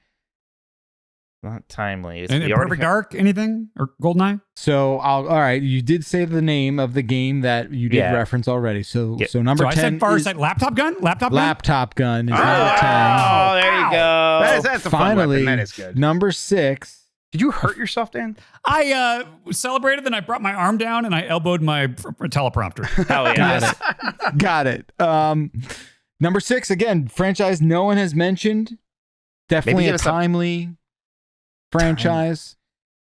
Not timely. It's, And we already Perfect ha- Dark, anything? Or GoldenEye? So all right. You did say the name of the game that you did Yeah. reference already. So Yeah. so number So I 10 said is Farsight. Laptop gun? Laptop gun? Laptop Gun is number 10. Oh, there you go. That's a fun Finally, weapon. That is good. number 6. Did you hurt yourself, Dan? I celebrated, then I brought my arm down and I elbowed my teleprompter. Hell yeah. Got it. Number 6 again. Franchise no one has mentioned. Definitely Maybe give a us a- timely franchise.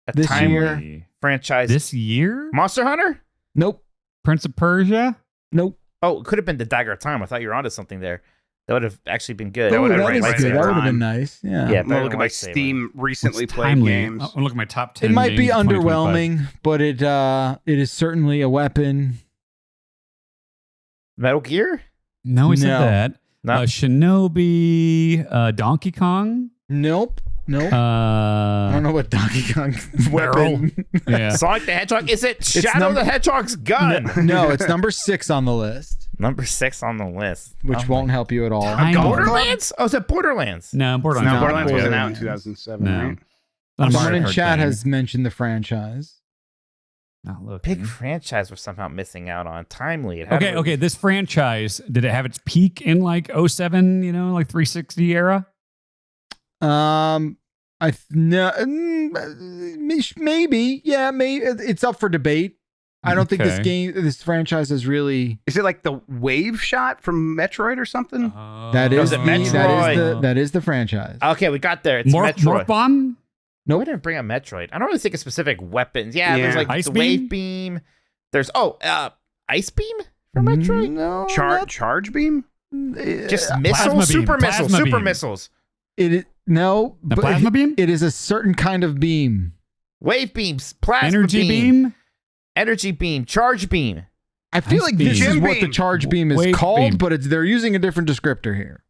A This timely year. franchise. This year? Monster Hunter? Nope. Prince of Persia? Nope. Oh, it could have been the Dagger of Time. I thought you were onto something there. That would have actually been good. Oh, would have that been is right good. there. That would have been Time. nice. Yeah. Yeah. I'm gonna look at my Lightsaber. Steam recently What's played timely? games. I'm looking at my top 10. It might be games of 2025. underwhelming, but it is certainly a weapon. Metal Gear? No, he said No. that. No. Shinobi, Donkey Kong. Nope. Nope. I don't know what Donkey Kong weapon. Yeah. Sonic the Hedgehog? Is it Shadow the Hedgehog's gun? No, it's number 6 on the list, Number 6 on the list. which Oh won't help you at all. I know. Borderlands? Oh, is it Borderlands? No, Borderlands. No, No, Borderlands wasn't out in Borderlands. 2007, No. right? Not a Someone Mario in Kart chat game. has mentioned the franchise. Not looking. Big franchise we're somehow missing out on. Timely. It had Okay, to- okay. This franchise, did it have its peak in like 07, like 360 era? Maybe, yeah, maybe it's up for debate. I don't think Okay. this franchise is really. Is it like the wave shot from Metroid or something? That Was is it the, Metroid? that is the franchise. Okay, we got there. It's Morph Metroid. Bomb? No, I didn't bring up Metroid. I don't really think of specific weapons. Yeah, there's Yeah. like Ice the beam? wave beam. There's Ice beam for Metroid? No, Charge beam? Just Plasma missiles, beam, super missiles, plasma super beam. missiles. The plasma beam? It is a certain kind of beam. Wave beams, plasma Energy beam? energy beam, charge beam. I feel Ice like this beam. is Gym what the beam. charge beam is Wave called, beam. but they're using a different descriptor here.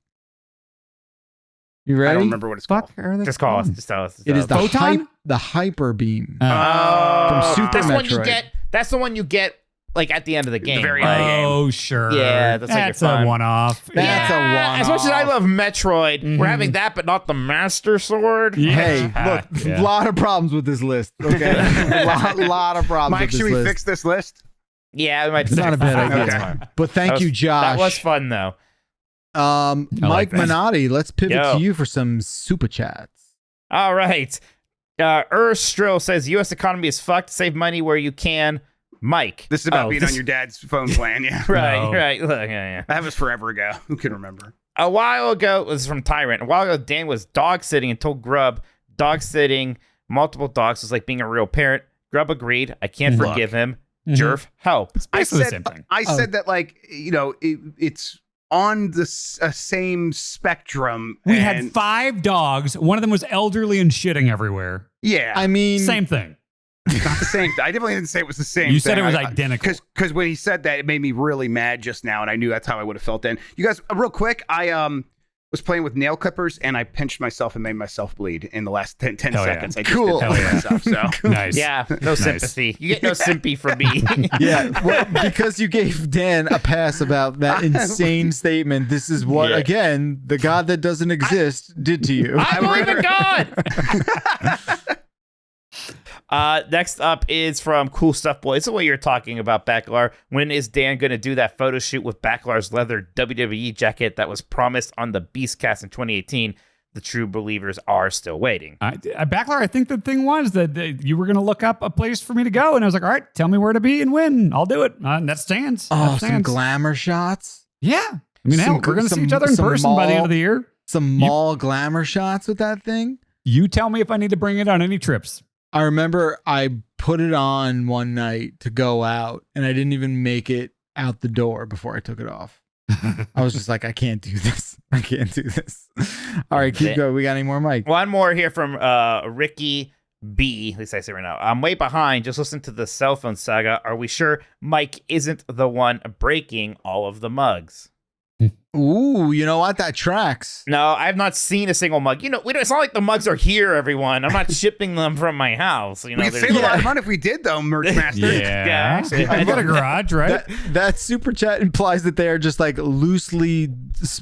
You ready? I don't remember what it's called. Fuck are they Just call us. called? Just tell us. It is the Photon? hyper beam. Oh, From Super that's one you Metroid. get. That's the one you get like at the end of the game. very right? end. Oh, sure. Yeah, that's like your a fun. one-off. That's a one-off. As much as I love Metroid, Mhm. we're having that, but not the Master Sword. Yeah. Hey, look, a lot of problems with this list. Okay, lot of problems. Mike, with should this we list. fix this list? Yeah, we might. It's not a bad idea. Okay. But thank you, Josh. That was fun though. Mike like that. Minotti, let's pivot Yo. to you for some super chats. All right. Strill says U.S. economy is fucked. Save money where you can. Mike. This is about Oh, being this- on your dad's phone plan. Yeah. Right, No. right. Look, yeah. That was forever ago. Who can remember? A while ago, this is from Tyrant. A while ago, Dan was dog sitting and told Grub dog sitting multiple dogs was like being a real parent. Grub agreed. I can't Look. forgive him. Mhm. Jerf, help. Basically the same thing. I said that, like, you know, it's on the same spectrum. We and, had 5 dogs. One of them was elderly and shitting everywhere. yeah, I mean, Same thing. not the same. I definitely didn't say it was the same. You said thing. it was identical. Because when he said that, it made me really mad just now, and I knew that's how I would have felt then. You guys, real quick, I was playing with nail clippers, and I pinched myself and made myself bleed in the last 10 Hell yeah. seconds. I just Cool. did that Hell to myself. So Nice. Yeah, no sympathy. You get no sympathy from me. yeah, well, because you gave Dan a pass about that insane statement. This is what, Yeah. again, the God that doesn't exist did to you. I believe in God. Next up is from Cool Stuff Boy. This is what you're talking about, Backlar. When is Dan going to do that photo shoot with Backlar's leather WWE jacket that was promised on the Beastcast in 2018? The true believers are still waiting. Backlar, I think the thing was that you were going to look up a place for me to go. And I was like, all right, tell me where to be and when. I'll do it. And that stands. Oh, That some stands. glamour shots. Yeah. I mean, hell, we're going to see each other in person by the end of the year. Some mall glamour shots with that thing. You tell me if I need to bring it on any trips. I remember I put it on one night to go out, and I didn't even make it out the door before I took it off. I was just like, I can't do this. I can't do this. All right, keep going. We got any more, Mike? One more here from Ricky B. At least I say right now. I'm way behind. Just listen to the cell phone saga. Are we sure Mike isn't the one breaking all of the mugs? Ooh, you know what? That tracks. No, I have not seen a single mug. You know, it's not like the mugs are here, everyone. I'm not shipping them from my house. You know, we could there's- save a lot of money if we did, though, Merch Master. Yeah, actually, I've got a garage, right? That super chat implies that they are just like loosely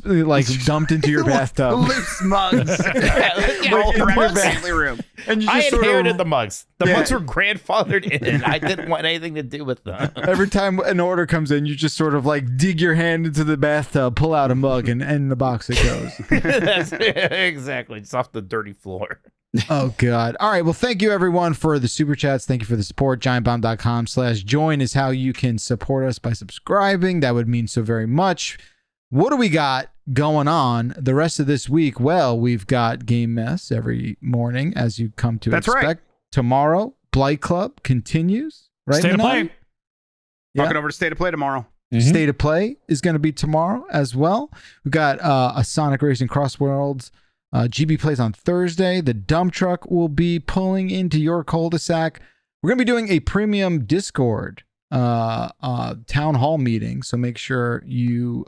like dumped into your bathtub. Loose mugs. Yeah, All in your around the bag. family room. And you I just sort inherited of, the mugs. The Yeah. mugs were grandfathered in. I didn't want anything to do with them. every time an order comes in, you just sort of like dig your hand into the bathtub, pull out a mug, and in the box it goes. That's exactly. It's off the dirty floor. Oh, God. All right. Well, thank you, everyone, for the super chats. Thank you for the support. GiantBomb.com/join is how you can support us by subscribing. That would mean so very much. What do we got going on the rest of this week? Well, we've got Game Mess every morning, as you come to That's expect. right. Tomorrow, Blight Club continues. Right, State of Minaj? play. Yeah. Walking over to State of Play tomorrow. State of Play is going to be tomorrow as well. We've got a Sonic Racing CrossWorlds. GB plays on Thursday. The dump truck will be pulling into your cul-de-sac. We're going to be doing a premium Discord town hall meeting, so make sure you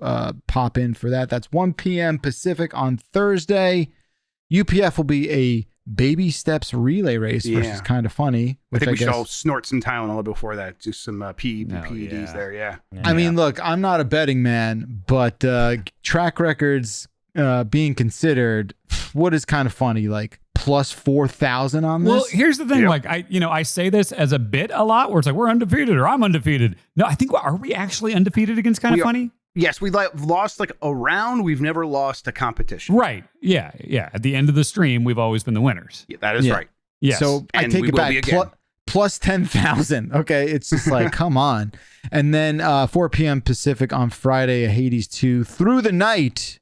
pop in for that. That's 1 p.m. Pacific on Thursday. UPF will be a baby steps relay race versus Kind of Funny, I which think I we should guess all snort some Tylenol before that. Just some PEDs yeah. there, yeah. I mean, look, I'm not a betting man, but track records being considered, what is Kind of Funny, like plus 4,000 on this? Well, here's the thing. Yep. Like, I say this as a bit a lot where it's like, we're undefeated or I'm undefeated. No, I think, are we actually undefeated against Kind of We are. Funny? Yes, we lost like a round. We've never lost a competition. Right. Yeah. Yeah. At the end of the stream, we've always been the winners. Yeah, that is Yeah. right. Yes. So I And take we it will back. be again. Plus 10,000. Okay. It's just like, come on. And then 4 p.m. Pacific on Friday, a Hades 2 through the night.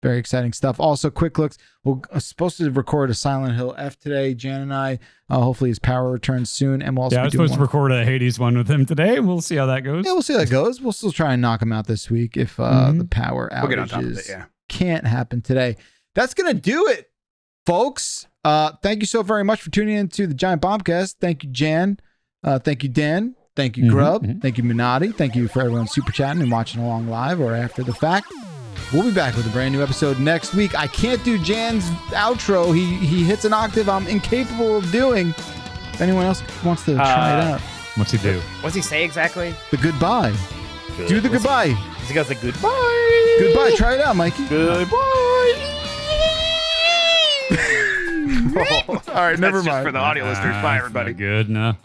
Very exciting stuff. Also, quick looks. We're supposed to record a Silent Hill F today. Jan and I. Hopefully his power returns soon. And we'll also I was supposed to record a Hades one with him today. We'll see how that goes. Yeah, we'll see how that goes. We'll still try and knock him out this week if the power outages can't happen today. That's going to do it, folks. Thank you so very much for tuning in to the Giant Bombcast. Thank you, Jan. Thank you, Dan. Thank you, Grub. Thank you, Minati. Thank you for everyone super chatting and watching along live or after the fact. We'll be back with a brand new episode next week. I can't do Jan's outro. He hits an octave I'm incapable of doing. If anyone else wants to try it out. What's he do? What's he say exactly? The goodbye. Do the goodbye. He goes like goodbye. Goodbye. Try it out, Mikey. Goodbye. All right, never mind. For the audio listeners, bye everybody. Good, no.